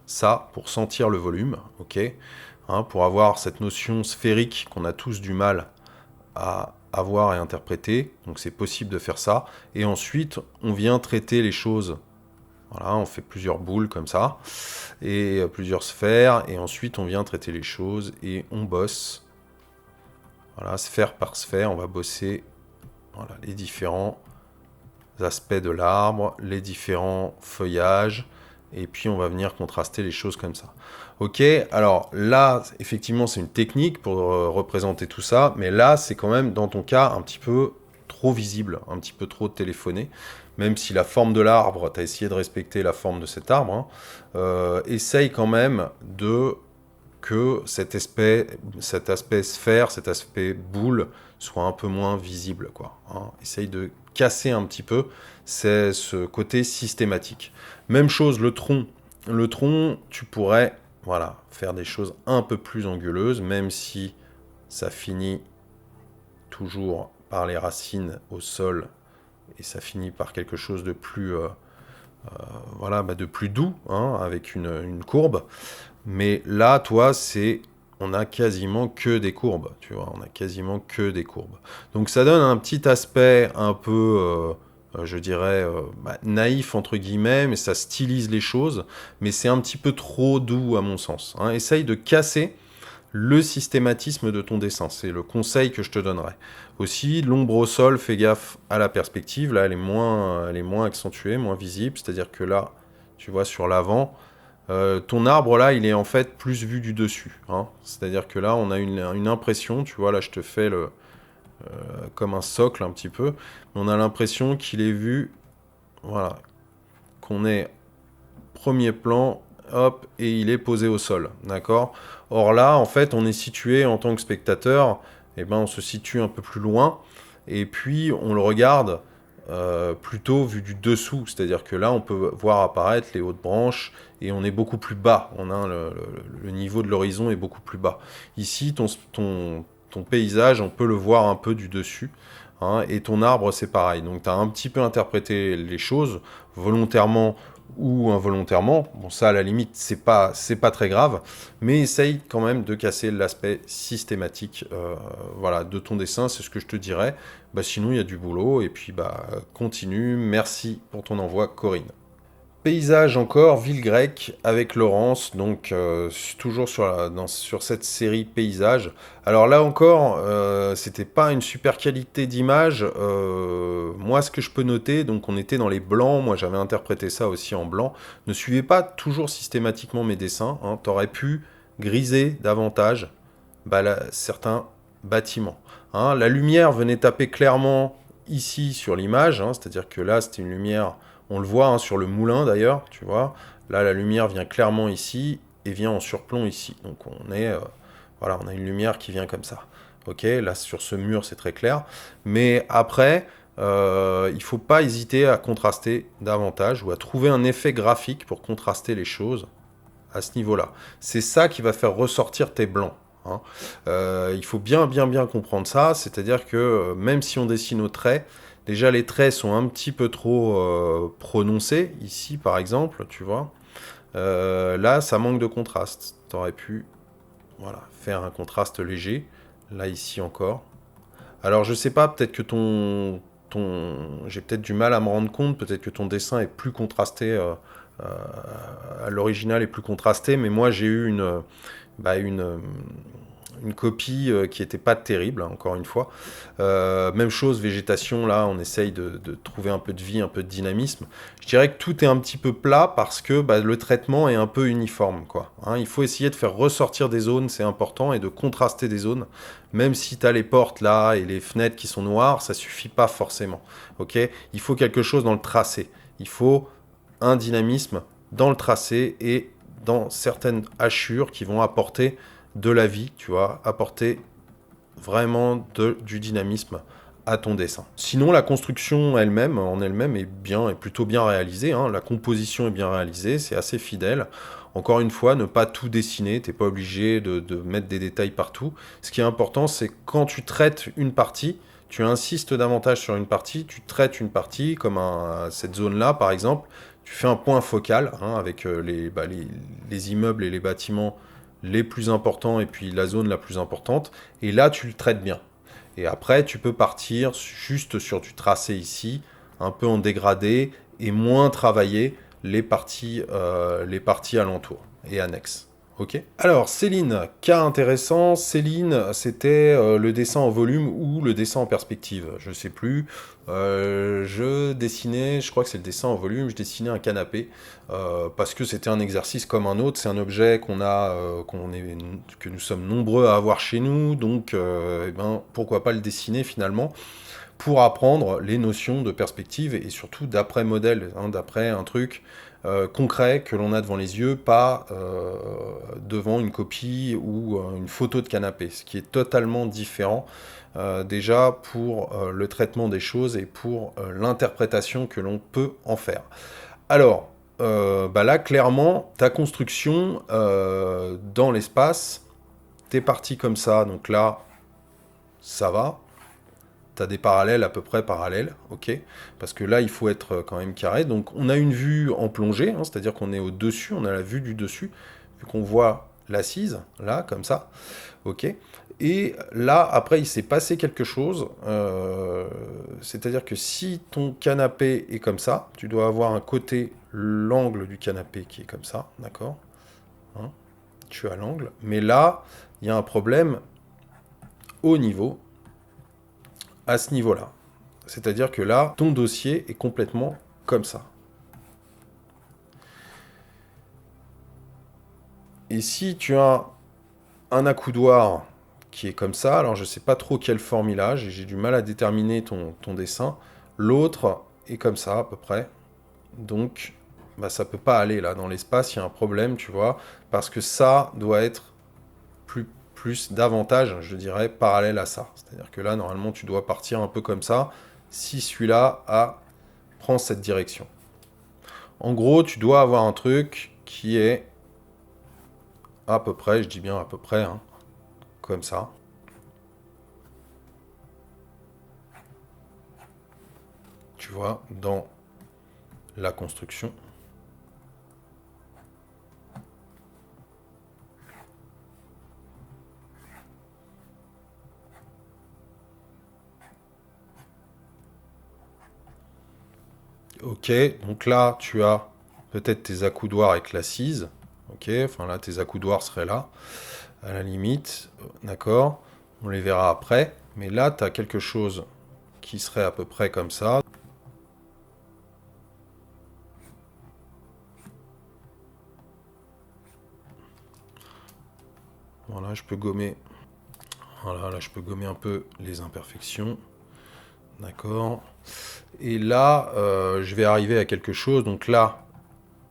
ça pour sentir le volume, ok, hein, pour avoir cette notion sphérique qu'on a tous du mal à avoir et interpréter, donc c'est possible de faire ça, et ensuite on vient traiter les choses, voilà, on fait plusieurs boules comme ça, et plusieurs sphères, et ensuite on vient traiter les choses, et on bosse, voilà, sphère par sphère, on va bosser voilà, les différents aspects de l'arbre, les différents feuillages, et puis on va venir contraster les choses comme ça. Ok, alors là, effectivement, c'est une technique pour représenter tout ça, mais là, c'est quand même, dans ton cas, un petit peu trop visible, un petit peu trop téléphoné, même si la forme de l'arbre, tu as essayé de respecter la forme de cet arbre, hein, essaye quand même de que cet aspect sphère, cet aspect boule soit un peu moins visible, quoi. Hein. Essaye de casser un petit peu ce côté systématique. Même chose, le tronc. Le tronc, tu pourrais faire des choses un peu plus anguleuses, même si ça finit toujours par les racines au sol et ça finit par quelque chose de plus, de plus doux, hein, avec une courbe. Mais là, toi, on a quasiment que des courbes, tu vois, on a quasiment que des courbes. Donc ça donne un petit aspect un peu, je dirais, naïf entre guillemets, mais ça stylise les choses, mais c'est un petit peu trop doux à mon sens. Hein. Essaye de casser le systématisme de ton dessin, c'est le conseil que je te donnerais. Aussi, l'ombre au sol, fais gaffe à la perspective, là elle est moins accentuée, moins visible, c'est-à-dire que là, tu vois, sur l'avant, ton arbre là, il est en fait plus vu du dessus. Hein. C'est-à-dire que là, on a une impression, tu vois, là je te fais comme un socle un petit peu, on a l'impression qu'il est vu, voilà, qu'on est premier plan, hop, et il est posé au sol, d'accord ? Or là, en fait, on est situé en tant que spectateur, on se situe un peu plus loin, et puis on le regarde plutôt vu du dessous, c'est-à-dire que là, on peut voir apparaître les hautes branches, et on est beaucoup plus bas, le niveau de l'horizon est beaucoup plus bas. Ici, ton paysage, on peut le voir un peu du dessus, hein, et ton arbre, c'est pareil. Donc, tu as un petit peu interprété les choses, volontairement ou involontairement. Bon, ça, à la limite, c'est pas très grave, mais essaye quand même de casser l'aspect systématique de ton dessin, c'est ce que je te dirais. Sinon, il y a du boulot, et puis continue. Merci pour ton envoi, Corinne. Paysage encore, ville grecque avec Laurence, donc toujours sur cette série paysage. Alors là encore, c'était pas une super qualité d'image. Moi, ce que je peux noter, donc on était dans les blancs, moi j'avais interprété ça aussi en blanc. Ne suivez pas toujours systématiquement mes dessins. Hein. T'aurais pu griser davantage certains bâtiments. Hein. La lumière venait taper clairement ici sur l'image, hein, c'est-à-dire que là c'était une lumière. On le voit sur le moulin d'ailleurs, tu vois. Là, la lumière vient clairement ici et vient en surplomb ici. Donc on a une lumière qui vient comme ça. Ok, là sur ce mur c'est très clair. Mais après, il ne faut pas hésiter à contraster davantage ou à trouver un effet graphique pour contraster les choses à ce niveau-là. C'est ça qui va faire ressortir tes blancs. Hein. Il faut bien comprendre ça, c'est-à-dire que même si on dessine au trait, déjà les traits sont un petit peu trop prononcés, ici par exemple, tu vois. Là, ça manque de contraste. Tu aurais pu faire un contraste léger, là ici encore. Alors je sais pas, peut-être que j'ai peut-être du mal à me rendre compte, peut-être que ton dessin est plus contrasté, à l'original est plus contrasté, mais moi j'ai eu une copie qui n'était pas terrible, hein, encore une fois. Même chose, végétation, là, on essaye de trouver un peu de vie, un peu de dynamisme. Je dirais que tout est un petit peu plat parce que le traitement est un peu uniforme, quoi. Hein, il faut essayer de faire ressortir des zones, c'est important, et de contraster des zones. Même si tu as les portes là et les fenêtres qui sont noires, ça suffit pas forcément. Okay, il faut quelque chose dans le tracé. Il faut un dynamisme dans le tracé et dans certaines hachures qui vont apporter de la vie, tu vois, apporter vraiment du dynamisme à ton dessin. Sinon, la construction en elle-même est plutôt bien réalisée. Hein. La composition est bien réalisée, c'est assez fidèle. Encore une fois, ne pas tout dessiner, t'es pas obligé de mettre des détails partout. Ce qui est important, c'est quand tu traites une partie, tu insistes davantage sur une partie, tu traites une partie, comme cette zone-là par exemple, tu fais un point focal avec les immeubles et les bâtiments les plus importants et puis la zone la plus importante, et là tu le traites bien. Et après tu peux partir juste sur du tracé ici, un peu en dégradé, et moins travailler les parties alentours et annexes. Ok. Alors Céline, cas intéressant. Céline, c'était le dessin en volume ou le dessin en perspective, je sais plus. Je dessinais, je crois que c'est le dessin en volume, je dessinais un canapé parce que c'était un exercice comme un autre. C'est un objet que nous sommes nombreux à avoir chez nous, donc pourquoi pas le dessiner finalement pour apprendre les notions de perspective et surtout d'après modèle, d'après un truc concret que l'on a devant les yeux, pas devant une copie ou une photo de canapé, ce qui est totalement différent déjà pour le traitement des choses et pour l'interprétation que l'on peut en faire. Alors, bah là, clairement, ta construction dans l'espace, t'es parti comme ça, donc là, ça va. T'as des parallèles à peu près parallèles, ok? Parce que là, il faut être quand même carré. Donc, on a une vue en plongée, hein, c'est-à-dire qu'on est au-dessus, on a la vue du dessus, vu qu'on voit l'assise, là, comme ça, ok? Et là, après, il s'est passé quelque chose, c'est-à-dire que si ton canapé est comme ça, tu dois avoir un côté, l'angle du canapé qui est comme ça, d'accord? Hein, tu as l'angle. Mais là, il y a un problème au niveau, à ce niveau-là. C'est-à-dire que là, ton dossier est complètement comme ça. Et si tu as un accoudoir qui est comme ça, alors je ne sais pas trop quelle forme il a, j'ai du mal à déterminer ton dessin. L'autre est comme ça à peu près. Donc, bah, ça ne peut pas aller là. Dans l'espace, il y a un problème, tu vois, parce que ça doit être plus davantage, je dirais, parallèle à ça. C'est-à-dire que là, normalement, tu dois partir un peu comme ça, si celui-là prend cette direction. En gros, tu dois avoir un truc qui est à peu près, je dis bien à peu près, hein, comme ça. Tu vois, dans la construction. Ok, donc là, tu as peut-être tes accoudoirs avec l'assise. Ok, enfin là, tes accoudoirs seraient là, à la limite. D'accord, on les verra après. Mais là, tu as quelque chose qui serait à peu près comme ça. Voilà, je peux gommer. Voilà, là, je peux gommer un peu les imperfections. D'accord. Et là, je vais arriver à quelque chose. Donc là,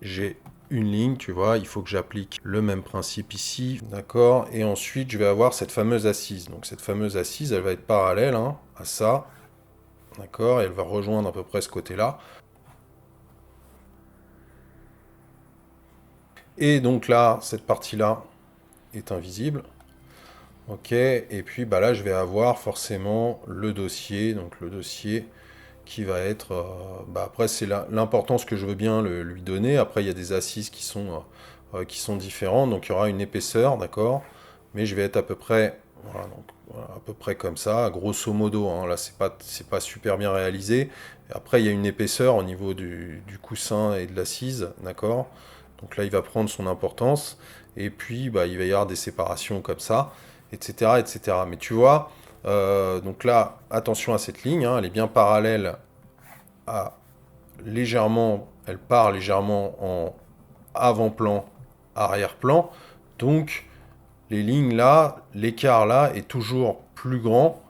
j'ai une ligne, tu vois. Il faut que j'applique le même principe ici. D'accord. Et ensuite, je vais avoir cette fameuse assise. Donc cette fameuse assise, elle va être parallèle hein, à ça. D'accord. Et elle va rejoindre à peu près ce côté-là. Et donc là, cette partie-là est invisible. Ok. Et puis bah là, je vais avoir forcément le dossier. Donc le dossier qui va être... bah après, c'est l'importance que je veux bien lui donner. Après, il y a des assises qui sont différentes. Donc, il y aura une épaisseur, d'accord? Mais je vais être à peu près... Voilà, donc, voilà, à peu près comme ça, grosso modo. Hein, là, c'est pas super bien réalisé. Et après, il y a une épaisseur au niveau du coussin et de l'assise, d'accord? Donc là, il va prendre son importance. Et puis, bah, il va y avoir des séparations comme ça, etc., etc. Mais tu vois... donc là, attention à cette ligne, hein, elle est bien parallèle à légèrement, elle part légèrement en avant-plan, arrière-plan. Donc les lignes là, l'écart là est toujours plus grand,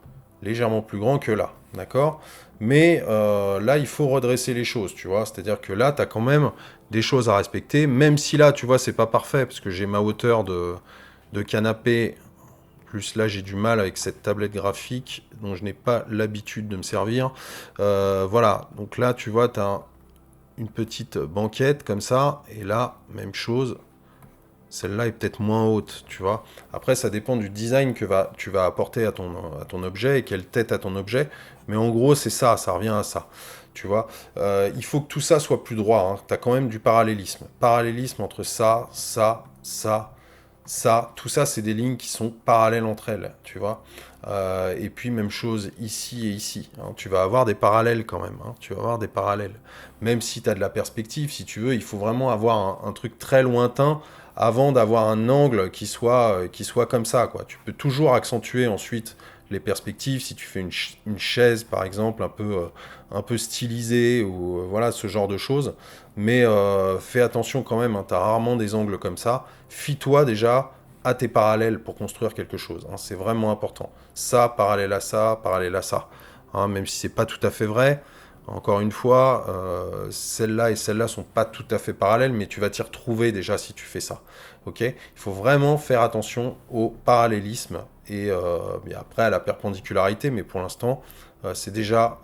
légèrement plus grand que là, d'accord? Mais là, il faut redresser les choses, tu vois. C'est-à-dire que là, tu as quand même des choses à respecter, même si là, tu vois, c'est pas parfait, parce que j'ai ma hauteur de canapé. Plus là, j'ai du mal avec cette tablette graphique dont je n'ai pas l'habitude de me servir. Voilà, donc là, tu vois, tu as une petite banquette comme ça. Et là, même chose. Celle-là est peut-être moins haute, tu vois. Après, ça dépend du design que tu vas apporter à ton objet et quelle tête à ton objet. Mais en gros, c'est ça, ça revient à ça. Tu vois, il faut que tout ça soit plus droit. Hein. Tu as quand même du parallélisme. Parallélisme entre ça, ça, ça, ça, tout ça, c'est des lignes qui sont parallèles entre elles, tu vois. Et puis, même chose ici et ici. Hein. Tu vas avoir des parallèles quand même. Hein. Tu vas avoir des parallèles. Même si tu as de la perspective, si tu veux, il faut vraiment avoir un truc très lointain avant d'avoir un angle qui soit comme ça, quoi. Tu peux toujours accentuer ensuite les perspectives si tu fais une chaise, par exemple, un peu stylisée ou voilà, ce genre de choses. Mais fais attention quand même, hein, tu as rarement des angles comme ça. Fie-toi déjà à tes parallèles pour construire quelque chose. Hein, c'est vraiment important. Ça, parallèle à ça, parallèle à ça. Hein, même si c'est pas tout à fait vrai, Encore une fois, celle-là et celle-là sont pas tout à fait parallèles, mais tu vas t'y retrouver déjà si tu fais ça. Ok? Il faut vraiment faire attention au parallélisme et bien après à la perpendicularité, mais pour l'instant, c'est déjà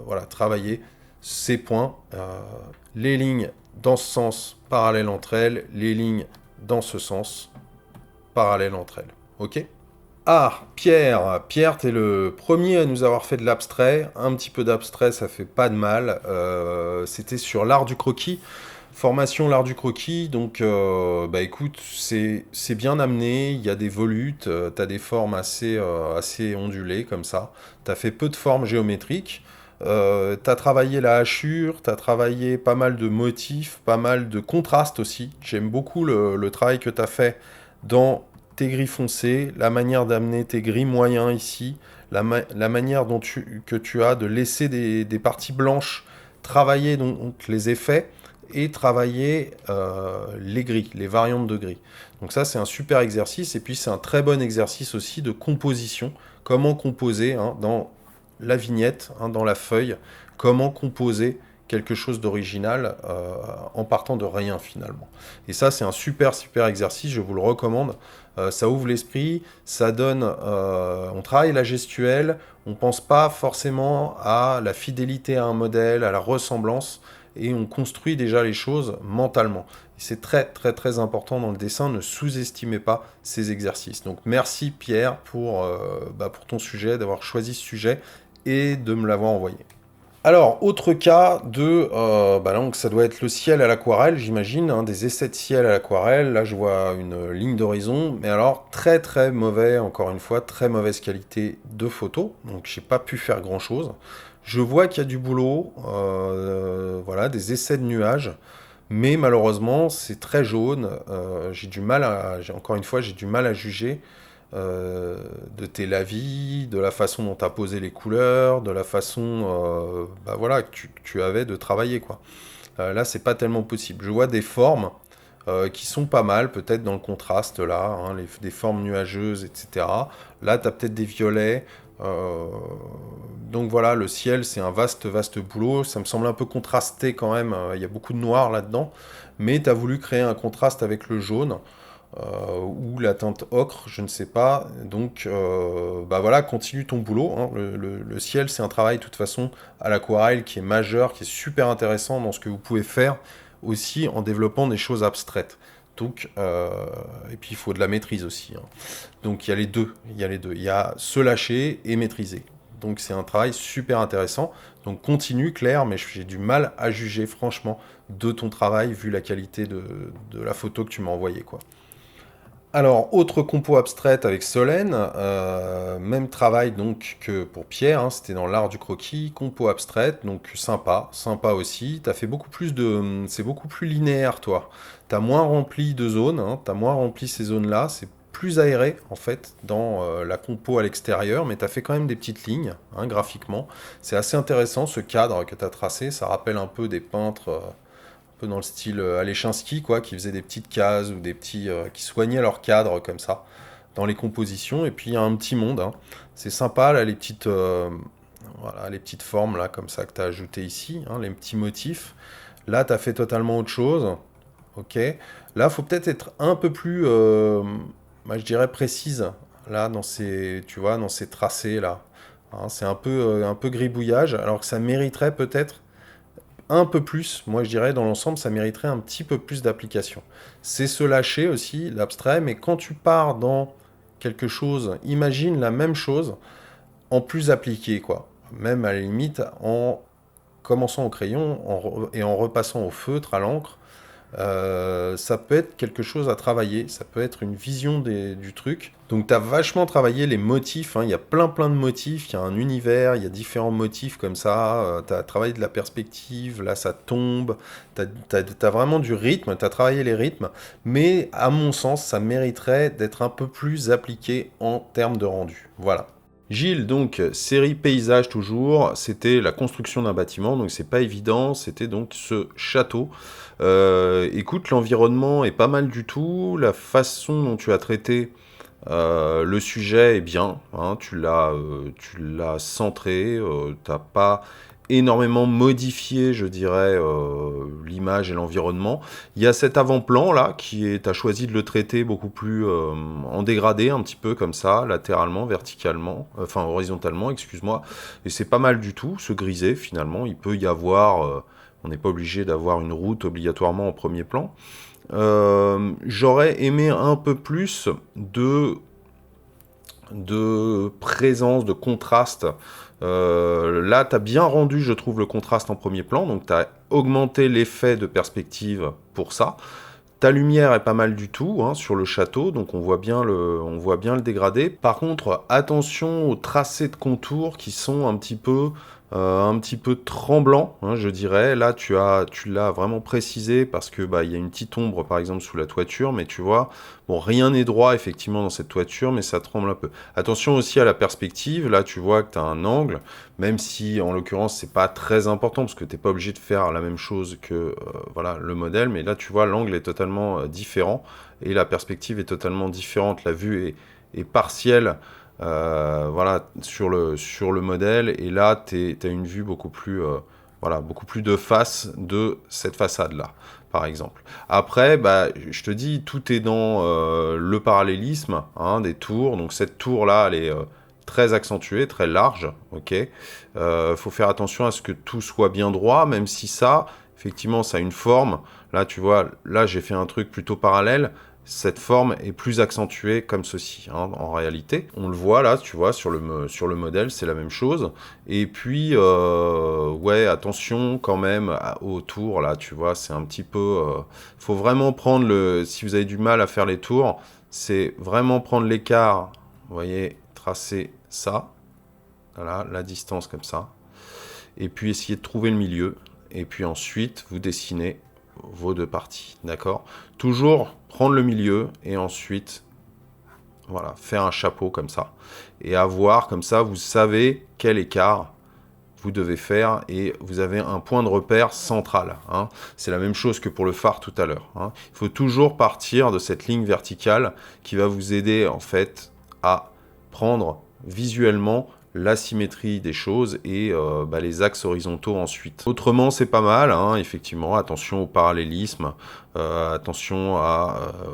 voilà, travailler ces points, les lignes dans ce sens parallèles entre elles, les lignes dans ce sens parallèles entre elles. Ok? Ah, Pierre, t'es le premier à nous avoir fait de l'abstrait. Un petit peu d'abstrait, ça fait pas de mal. C'était sur l'art du croquis, formation l'art du croquis. Donc, bah écoute, c'est bien amené. Il y a des volutes, t'as des formes assez ondulées comme ça. T'as fait peu de formes géométriques. T'as travaillé la hachure, t'as travaillé pas mal de motifs, pas mal de contrastes aussi. J'aime beaucoup le travail que t'as fait dans tes gris foncés, la manière d'amener tes gris moyens ici, la manière que tu as de laisser des parties blanches, travailler donc les effets et travailler les gris, les variantes de gris. Donc ça, c'est un super exercice. Et puis, c'est un très bon exercice aussi de composition. Comment composer dans la vignette, dans la feuille, comment composer quelque chose d'original en partant de rien finalement. Et ça, c'est un super exercice, je vous le recommande. Ça ouvre l'esprit, ça donne... on travaille la gestuelle, on pense pas forcément à la fidélité à un modèle, à la ressemblance, et on construit déjà les choses mentalement. Et c'est très important dans le dessin, ne sous-estimez pas ces exercices. Donc merci Pierre pour ton sujet, d'avoir choisi ce sujet et de me l'avoir envoyé. Alors, autre cas de... donc ça doit être le ciel à l'aquarelle, j'imagine, des essais de ciel à l'aquarelle. Là, je vois une ligne d'horizon, mais alors très mauvais, encore une fois, très mauvaise qualité de photo. Donc, j'ai pas pu faire grand-chose. Je vois qu'il y a du boulot, voilà, des essais de nuages, mais malheureusement, c'est très jaune. Encore une fois, j'ai du mal à juger de tes lavis, de la façon dont tu as posé les couleurs, de la façon que tu avais de travailler, quoi. Là, c'est pas tellement possible. Je vois des formes qui sont pas mal, peut-être dans le contraste, là, des formes nuageuses, etc. Là, tu as peut-être des violets. Donc voilà, le ciel, c'est un vaste boulot. Ça me semble un peu contrasté quand même. Il y a beaucoup de noir là-dedans. Mais tu as voulu créer un contraste avec le jaune. Ou la teinte ocre, je ne sais pas. Donc, voilà, continue ton boulot. Le ciel, c'est un travail, de toute façon, à l'aquarelle qui est majeur, qui est super intéressant dans ce que vous pouvez faire aussi en développant des choses abstraites. Donc, et puis, il faut de la maîtrise aussi. Donc, il y a les deux. Il y a se lâcher et maîtriser. Donc, c'est un travail super intéressant. Donc, continue, Claire, mais j'ai du mal à juger, franchement, de ton travail, vu la qualité de la photo que tu m'as envoyée, quoi. Alors, autre compo abstraite avec Solène, même travail donc que pour Pierre, c'était dans l'art du croquis, compo abstraite, donc sympa aussi. T'as fait c'est beaucoup plus linéaire toi. T'as moins rempli de zones, t'as moins rempli ces zones-là, c'est plus aéré en fait dans la compo à l'extérieur, mais t'as fait quand même des petites lignes, graphiquement. C'est assez intéressant ce cadre que t'as tracé, ça rappelle un peu des peintres. Dans le style Alechinsky, quoi, qui faisait des petites cases ou qui soignaient leur cadre comme ça dans les compositions. Et puis il y a un petit monde. C'est sympa là, les petites formes là comme ça que tu as ajoutées ici, les petits motifs. Là, tu as fait totalement autre chose. Ok. Là, faut peut-être être un peu plus, je dirais précise là dans ces tracés là. C'est un peu gribouillage, alors que ça mériterait peut-être un peu plus, moi je dirais dans l'ensemble, ça mériterait un petit peu plus d'application. C'est se lâcher aussi, l'abstrait, mais quand tu pars dans quelque chose, imagine la même chose en plus appliqué, quoi. Même à la limite en commençant au crayon et en repassant au feutre, à l'encre, ça peut être quelque chose à travailler, ça peut être une vision du truc. Donc tu as vachement travaillé les motifs, il y a plein de motifs, il y a un univers, il y a différents motifs comme ça, tu as travaillé de la perspective, là ça tombe, tu as vraiment du rythme, tu as travaillé les rythmes, mais à mon sens ça mériterait d'être un peu plus appliqué en termes de rendu. Voilà. Gilles, donc, série paysage toujours, c'était la construction d'un bâtiment, donc c'est pas évident, c'était donc ce château. Écoute, l'environnement est pas mal du tout, la façon dont tu as traité le sujet est bien, tu l'as centré, t'as pas énormément modifié, je dirais, l'image et l'environnement. Il y a cet avant-plan là qui est, t'as choisi de le traiter beaucoup plus en dégradé, un petit peu comme ça, latéralement, verticalement, enfin horizontalement, excuse-moi. Et c'est pas mal du tout, ce grisé finalement. Il peut y avoir, on n'est pas obligé d'avoir une route obligatoirement en premier plan. J'aurais aimé un peu plus de présence, de contraste. Là, tu as bien rendu, je trouve, le contraste en premier plan, donc tu as augmenté l'effet de perspective pour ça. Ta lumière est pas mal du tout hein, sur le château, donc on voit bien le dégradé. Par contre, attention aux tracés de contours qui sont un petit peu tremblants, hein, je dirais. Là, tu l'as vraiment précisé parce que y a une petite ombre, par exemple, sous la toiture, mais tu vois, bon, rien n'est droit, effectivement, dans cette toiture, mais ça tremble un peu. Attention aussi à la perspective. Là, tu vois que tu as un angle, même si, en l'occurrence, c'est pas très important parce que tu n'es pas obligé de faire la même chose que voilà, le modèle, mais là, tu vois, l'angle est totalement différent et la perspective est totalement différente. La vue est partielle. Voilà, sur le modèle, et là, tu as une vue beaucoup plus de face de cette façade-là, par exemple. Après, je te dis, tout est dans le parallélisme hein, des tours. Donc cette tour-là, elle est très accentuée, très large, ok. Faut faire attention à ce que tout soit bien droit, même si ça, effectivement, ça a une forme. Là, tu vois, là, j'ai fait un truc plutôt parallèle. Cette forme est plus accentuée comme ceci, hein, en réalité. On le voit là, tu vois, sur le modèle, c'est la même chose. Et puis, ouais, attention quand même aux tours, là, tu vois, c'est un petit peu... faut vraiment prendre si vous avez du mal à faire les tours, c'est vraiment prendre l'écart, vous voyez, tracer ça, voilà, la distance comme ça. Et puis essayer de trouver le milieu. Et puis ensuite, vous dessinez vos deux parties, d'accord? Toujours prendre le milieu et ensuite, voilà, faire un chapeau comme ça. Et avoir comme ça, vous savez quel écart vous devez faire et vous avez un point de repère central. Hein. C'est la même chose que pour le phare tout à l'heure. Hein. Il faut toujours partir de cette ligne verticale qui va vous aider en fait à prendre visuellement la symétrie des choses et les axes horizontaux ensuite. Autrement, c'est pas mal, hein, effectivement. Attention au parallélisme, attention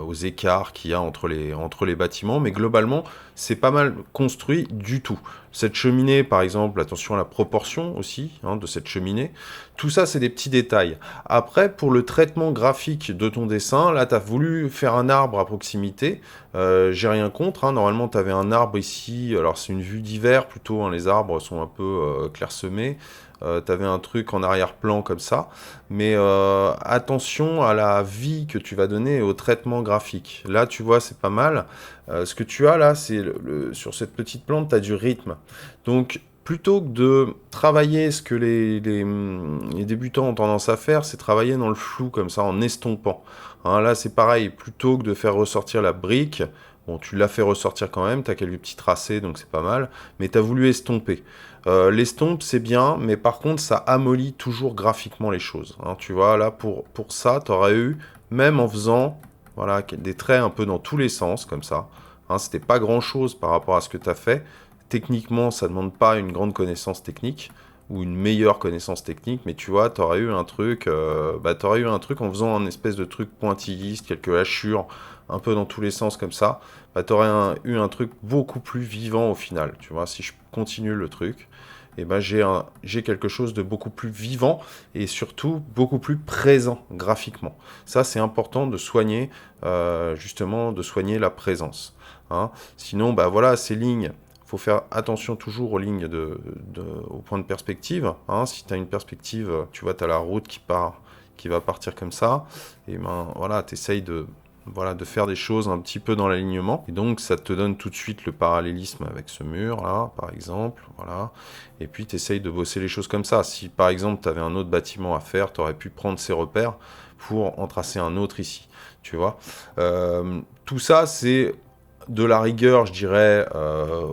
aux écarts qu'il y a entre les bâtiments, mais globalement, c'est pas mal construit du tout. Cette cheminée, par exemple, attention à la proportion aussi hein, de cette cheminée. Tout ça, c'est des petits détails. Après, pour le traitement graphique de ton dessin, là, tu as voulu faire un arbre à proximité. J'ai rien contre. Hein. Normalement, tu avais un arbre ici. Alors, c'est une vue d'hiver plutôt. Hein. Les arbres sont un peu clairsemés. Tu avais un truc en arrière-plan comme ça. Mais attention à la vie que tu vas donner au traitement graphique. Là, tu vois, c'est pas mal. Ce que tu as là, c'est sur cette petite plante, tu as du rythme. Donc, plutôt que de travailler ce que les débutants ont tendance à faire, c'est travailler dans le flou, comme ça, en estompant. Hein, là, c'est pareil. Plutôt que de faire ressortir la brique, bon, tu l'as fait ressortir quand même, tu as quelques petits tracés, donc c'est pas mal, mais tu as voulu estomper. L'estompe, c'est bien, mais par contre, ça amollit toujours graphiquement les choses. Hein, tu vois, là, pour ça, tu aurais eu, même en faisant voilà, des traits un peu dans tous les sens, comme ça. Hein, c'était pas grand-chose par rapport à ce que tu as fait. Techniquement, ça ne demande pas une grande connaissance technique ou une meilleure connaissance technique, mais tu vois, tu aurais eu un truc en faisant un espèce de truc pointilliste, quelques hachures, un peu dans tous les sens comme ça, tu aurais eu un truc beaucoup plus vivant au final. Tu vois, si je continue le truc, j'ai quelque chose de beaucoup plus vivant et surtout beaucoup plus présent graphiquement. Ça, c'est important de soigner, justement, de soigner la présence. Hein. Sinon, voilà, ces lignes, il faut faire attention toujours aux lignes au point de perspective. Hein. Si tu as une perspective, tu vois, tu as la route qui va partir comme ça, et voilà, tu essayes de faire des choses un petit peu dans l'alignement. Et donc, ça te donne tout de suite le parallélisme avec ce mur-là, par exemple. Voilà. Et puis, tu essayes de bosser les choses comme ça. Si, par exemple, tu avais un autre bâtiment à faire, tu aurais pu prendre ces repères pour en tracer un autre ici. Tu vois. Tout ça, c'est de la rigueur, je dirais,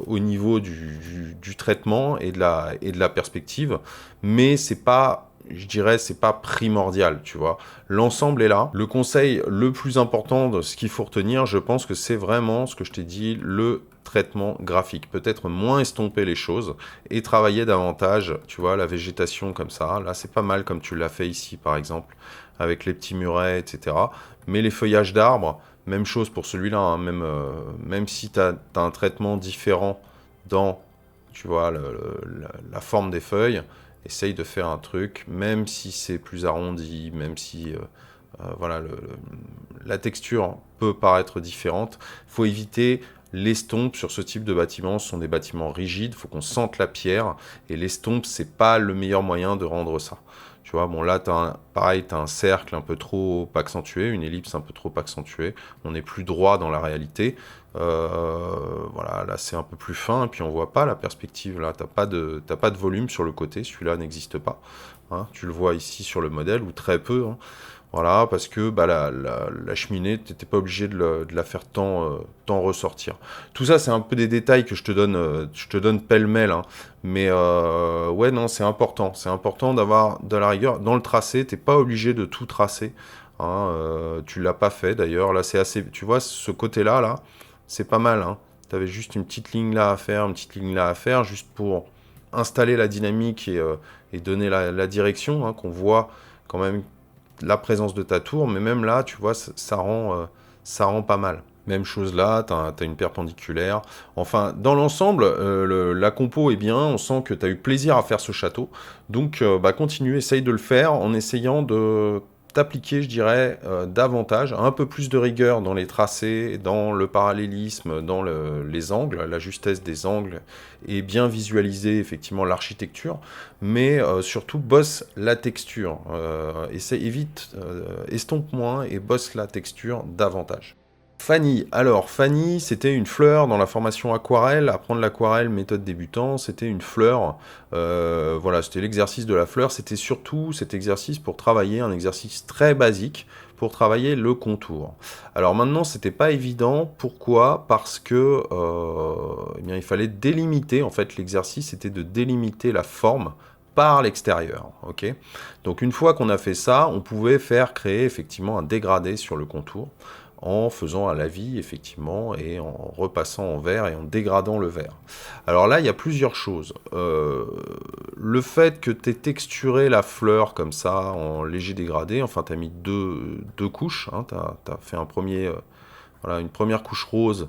au niveau du traitement et de la perspective. Mais c'est pas... je dirais, c'est pas primordial, tu vois. L'ensemble est là. Le conseil le plus important de ce qu'il faut retenir, je pense que c'est vraiment ce que je t'ai dit, le traitement graphique. Peut-être moins estomper les choses et travailler davantage, tu vois, la végétation comme ça. Là, c'est pas mal comme tu l'as fait ici, par exemple, avec les petits murets, etc. Mais les feuillages d'arbres, même chose pour celui-là, hein, même si tu as un traitement différent dans, tu vois, la forme des feuilles, essaye de faire un truc, même si c'est plus arrondi, même si voilà, la texture peut paraître différente. Il faut éviter l'estompe sur ce type de bâtiment. Ce sont des bâtiments rigides, il faut qu'on sente la pierre, et l'estompe, c'est pas le meilleur moyen de rendre ça. Tu vois, bon là, pareil, tu as un cercle un peu trop accentué, une ellipse un peu trop accentuée, on n'est plus droit dans la réalité. Voilà, là c'est un peu plus fin, et puis on voit pas la perspective, là, t'as pas de volume sur le côté, celui-là n'existe pas. Hein, tu le vois ici sur le modèle, ou très peu. Hein. Voilà, parce que bah, la cheminée, tu n'étais pas obligé de la faire tant ressortir. Tout ça, c'est un peu des détails que je te donne pêle-mêle. Hein. Mais ouais, non, c'est important. C'est important d'avoir de la rigueur. Dans le tracé, tu n'es pas obligé de tout tracer. Hein, tu l'as pas fait d'ailleurs. Là, c'est assez. Tu vois, ce côté-là, là, c'est pas mal. Hein. Tu avais juste une petite ligne là à faire, une petite ligne là à faire, juste pour installer la dynamique et donner la direction, hein, qu'on voit quand même la présence de ta tour, mais même là, tu vois, ça rend pas mal. Même chose là, tu as une perpendiculaire. Enfin, dans l'ensemble, la compo est bien, on sent que tu as eu plaisir à faire ce château. Donc, bah, continue, essaye de le faire en essayant de t'appliquer, je dirais, davantage, un peu plus de rigueur dans les tracés, dans le parallélisme, dans les angles, la justesse des angles, et bien visualiser effectivement l'architecture, mais surtout bosse la texture. Estompe moins et bosse la texture davantage. Fanny. Alors, Fanny, c'était une fleur dans la formation aquarelle. Apprendre l'aquarelle, méthode débutant, c'était une fleur. Voilà, c'était l'exercice de la fleur. C'était surtout cet exercice pour travailler, un exercice très basique, pour travailler le contour. Alors maintenant, c'était pas évident. Pourquoi? Parce que eh bien, il fallait délimiter. En fait, l'exercice était de délimiter la forme par l'extérieur. Ok. Donc une fois qu'on a fait ça, on pouvait créer effectivement un dégradé sur le contour, en faisant à la vie, effectivement, et en repassant en vert et en dégradant le vert. Alors là, il y a plusieurs choses. Le fait que tu aies texturé la fleur comme ça, en léger dégradé, enfin, tu as mis deux couches, hein, tu as fait voilà, une première couche rose,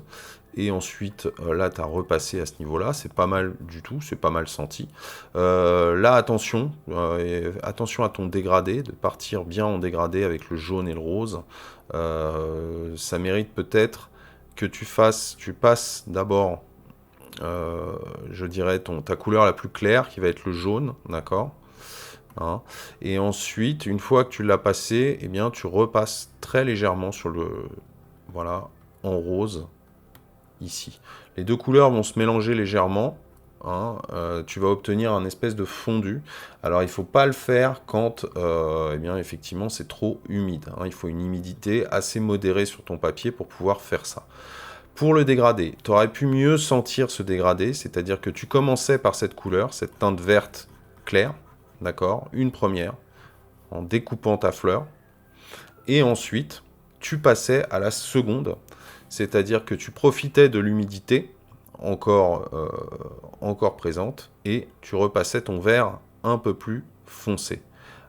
et ensuite, là, tu as repassé à ce niveau-là, c'est pas mal du tout, c'est pas mal senti. Là, attention à ton dégradé, de partir bien en dégradé avec le jaune et le rose. Ça mérite peut-être que tu passes d'abord, je dirais, ta couleur la plus claire, qui va être le jaune, d'accord, hein, et ensuite, une fois que tu l'as passé, eh bien, tu repasses très légèrement voilà, en rose, ici. Les deux couleurs vont se mélanger légèrement. Hein, tu vas obtenir un espèce de fondu. Alors il ne faut pas le faire quand eh bien, effectivement c'est trop humide. Hein. Il faut une humidité assez modérée sur ton papier pour pouvoir faire ça. Pour le dégradé, tu aurais pu mieux sentir ce dégradé, c'est-à-dire que tu commençais par cette couleur, cette teinte verte claire, d'accord, une première, en découpant ta fleur, et ensuite tu passais à la seconde, c'est-à-dire que tu profitais de l'humidité encore présente, et tu repassais ton vert un peu plus foncé.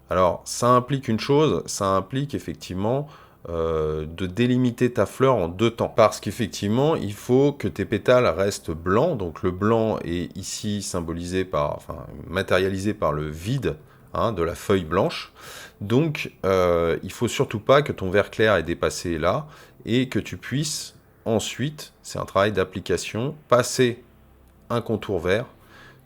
Alors, ça implique une chose, ça implique effectivement de délimiter ta fleur en deux temps. Parce qu'effectivement, il faut que tes pétales restent blancs, donc le blanc est ici matérialisé par le vide, hein, de la feuille blanche. Donc, il faut surtout pas que ton vert clair ait dépassé là, et que tu puisses ensuite, c'est un travail d'application, passer un contour vert,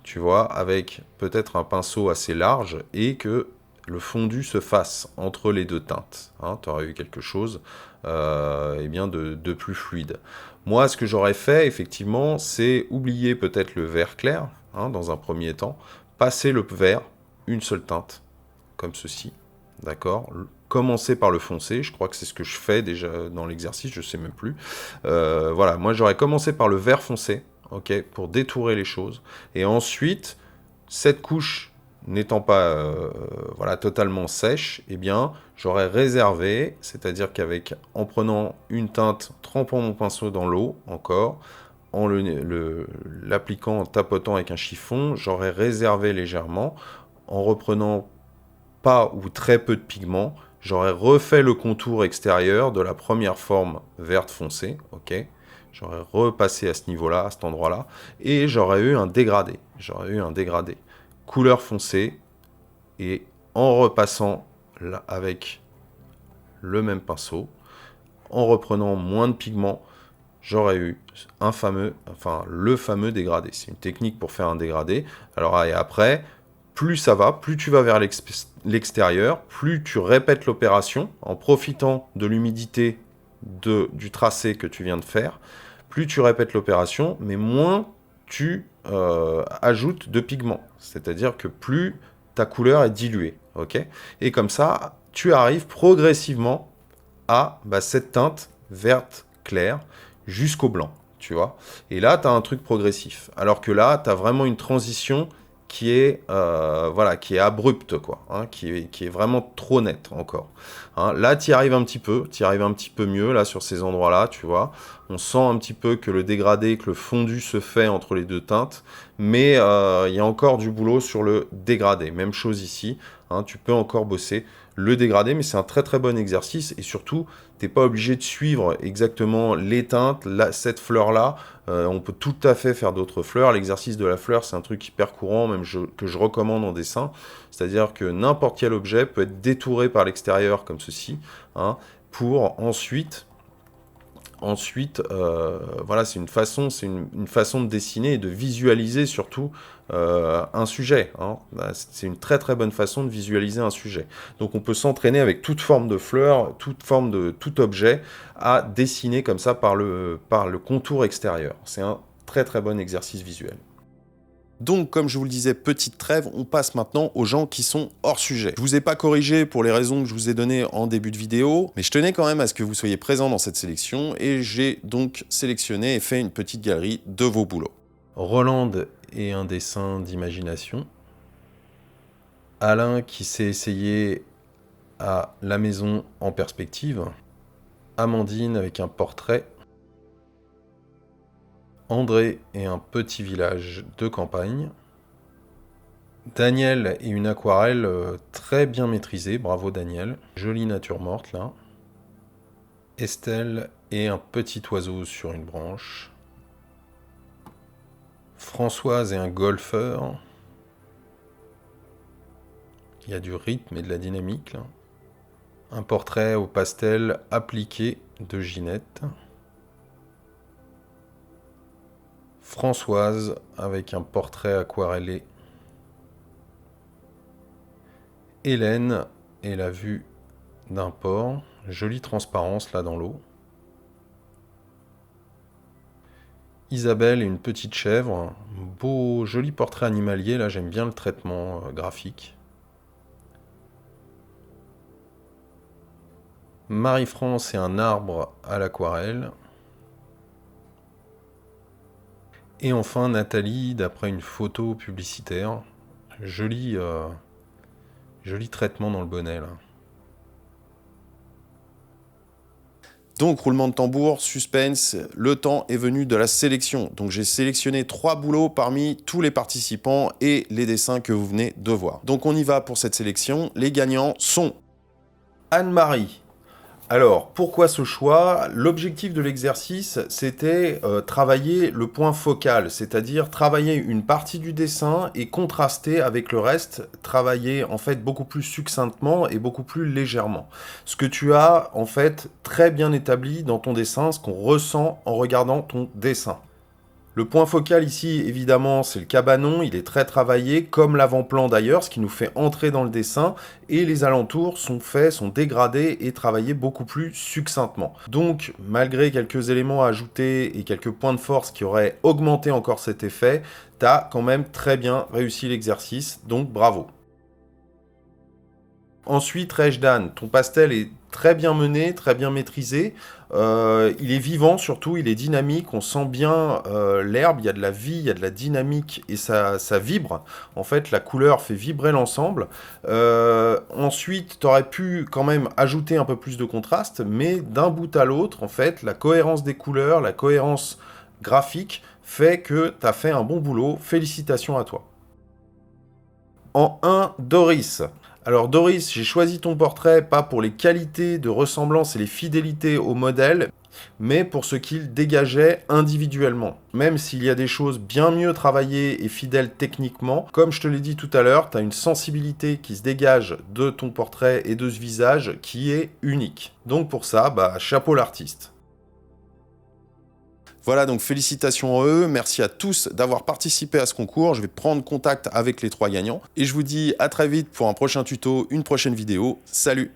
tu vois, avec peut-être un pinceau assez large, et que le fondu se fasse entre les deux teintes. Hein, tu aurais eu quelque chose eh bien de plus fluide. Moi, ce que j'aurais fait, effectivement, c'est oublier peut-être le vert clair, hein, dans un premier temps, passer le vert, une seule teinte, comme ceci, d'accord ? Commencer par le foncé, je crois que c'est ce que je fais déjà dans l'exercice, je sais même plus. Voilà, moi j'aurais commencé par le vert foncé, ok, pour détourer les choses, et ensuite, cette couche n'étant pas voilà, totalement sèche, eh bien, j'aurais réservé, c'est-à-dire en prenant une teinte, trempant mon pinceau dans l'eau, encore, en l'appliquant, en tapotant avec un chiffon, j'aurais réservé légèrement, en reprenant pas ou très peu de pigments, j'aurais refait le contour extérieur de la première forme verte foncée, ok. J'aurais repassé à ce niveau-là, à cet endroit-là, et j'aurais eu un dégradé. Couleur foncée, et en repassant là, avec le même pinceau, en reprenant moins de pigments, j'aurais eu le fameux dégradé. C'est une technique pour faire un dégradé. Alors, et après, plus ça va, plus tu vas vers l'extérieur, plus tu répètes l'opération en profitant de l'humidité du tracé que tu viens de faire. Plus tu répètes l'opération, mais moins tu ajoutes de pigments. C'est-à-dire que plus ta couleur est diluée. Okay, et comme ça, tu arrives progressivement à cette teinte verte claire jusqu'au blanc. Tu vois. Et là, tu as un truc progressif. Alors que là, tu as vraiment une transition qui est abrupte, quoi, hein, qui est vraiment trop nette encore. Hein. Là, tu y arrives un petit peu mieux, là, sur ces endroits-là, tu vois. On sent un petit peu que le dégradé, que le fondu se fait entre les deux teintes, mais il y a encore du boulot sur le dégradé. Même chose ici, hein, tu peux encore bosser le dégradé, mais c'est un très très bon exercice, et surtout, tu n'es pas obligé de suivre exactement les teintes, cette fleur-là. On peut tout à fait faire d'autres fleurs. L'exercice de la fleur, c'est un truc hyper courant, même que je recommande en dessin. C'est-à-dire que n'importe quel objet peut être détouré par l'extérieur, comme ceci, hein, pour ensuite voilà, c'est une façon de dessiner et de visualiser surtout un sujet. Hein. C'est une très très bonne façon de visualiser un sujet. Donc on peut s'entraîner avec toute forme de fleur, toute forme de tout objet, à dessiner comme ça par le contour extérieur. C'est un très très bon exercice visuel. Donc, comme je vous le disais, petite trêve, on passe maintenant aux gens qui sont hors sujet. Je vous ai pas corrigé pour les raisons que je vous ai données en début de vidéo, mais je tenais quand même à ce que vous soyez présents dans cette sélection, et j'ai donc sélectionné et fait une petite galerie de vos boulots. Roland et un dessin d'imagination. Alain qui s'est essayé à la maison en perspective. Amandine avec un portrait. André et un petit village de campagne. Daniel et une aquarelle très bien maîtrisée, bravo Daniel. Jolie nature morte là. Estelle et un petit oiseau sur une branche. Françoise et un golfeur. Il y a du rythme et de la dynamique là. Un portrait au pastel appliqué de Ginette. Françoise avec un portrait aquarellé. Hélène et la vue d'un port. Jolie transparence là dans l'eau. Isabelle et une petite chèvre. Beau, joli portrait animalier. Là, j'aime bien le traitement graphique. Marie-France et un arbre à l'aquarelle. Et enfin Nathalie, d'après une photo publicitaire. Joli traitement dans le bonnet là. Donc, roulement de tambour, suspense, le temps est venu de la sélection. Donc, j'ai sélectionné 3 boulots parmi tous les participants et les dessins que vous venez de voir. Donc, on y va pour cette sélection. Les gagnants sont Anne-Marie. Alors, pourquoi ce choix? L'objectif de l'exercice, c'était travailler le point focal, c'est-à-dire travailler une partie du dessin et contraster avec le reste, travailler en fait beaucoup plus succinctement et beaucoup plus légèrement. Ce que tu as en fait très bien établi dans ton dessin, ce qu'on ressent en regardant ton dessin. Le point focal ici, évidemment, c'est le cabanon, il est très travaillé, comme l'avant-plan d'ailleurs, ce qui nous fait entrer dans le dessin, et les alentours sont dégradés et travaillés beaucoup plus succinctement. Donc, malgré quelques éléments à ajouter et quelques points de force qui auraient augmenté encore cet effet, tu as quand même très bien réussi l'exercice, donc bravo. Ensuite, Rejdan, ton pastel est très bien mené, très bien maîtrisé. Il est vivant surtout, il est dynamique. On sent bien l'herbe, il y a de la vie, il y a de la dynamique et ça vibre. En fait, la couleur fait vibrer l'ensemble. Ensuite, tu aurais pu quand même ajouter un peu plus de contraste, mais d'un bout à l'autre, en fait, la cohérence des couleurs, la cohérence graphique fait que tu as fait un bon boulot. Félicitations à toi. En 1, Doris. Alors Doris, j'ai choisi ton portrait pas pour les qualités de ressemblance et les fidélités au modèle, mais pour ce qu'il dégageait individuellement. Même s'il y a des choses bien mieux travaillées et fidèles techniquement, comme je te l'ai dit tout à l'heure, tu as une sensibilité qui se dégage de ton portrait et de ce visage qui est unique. Donc pour ça, chapeau l'artiste. Voilà, donc félicitations à eux, merci à tous d'avoir participé à ce concours, je vais prendre contact avec les 3 gagnants, et je vous dis à très vite pour un prochain tuto, une prochaine vidéo, salut!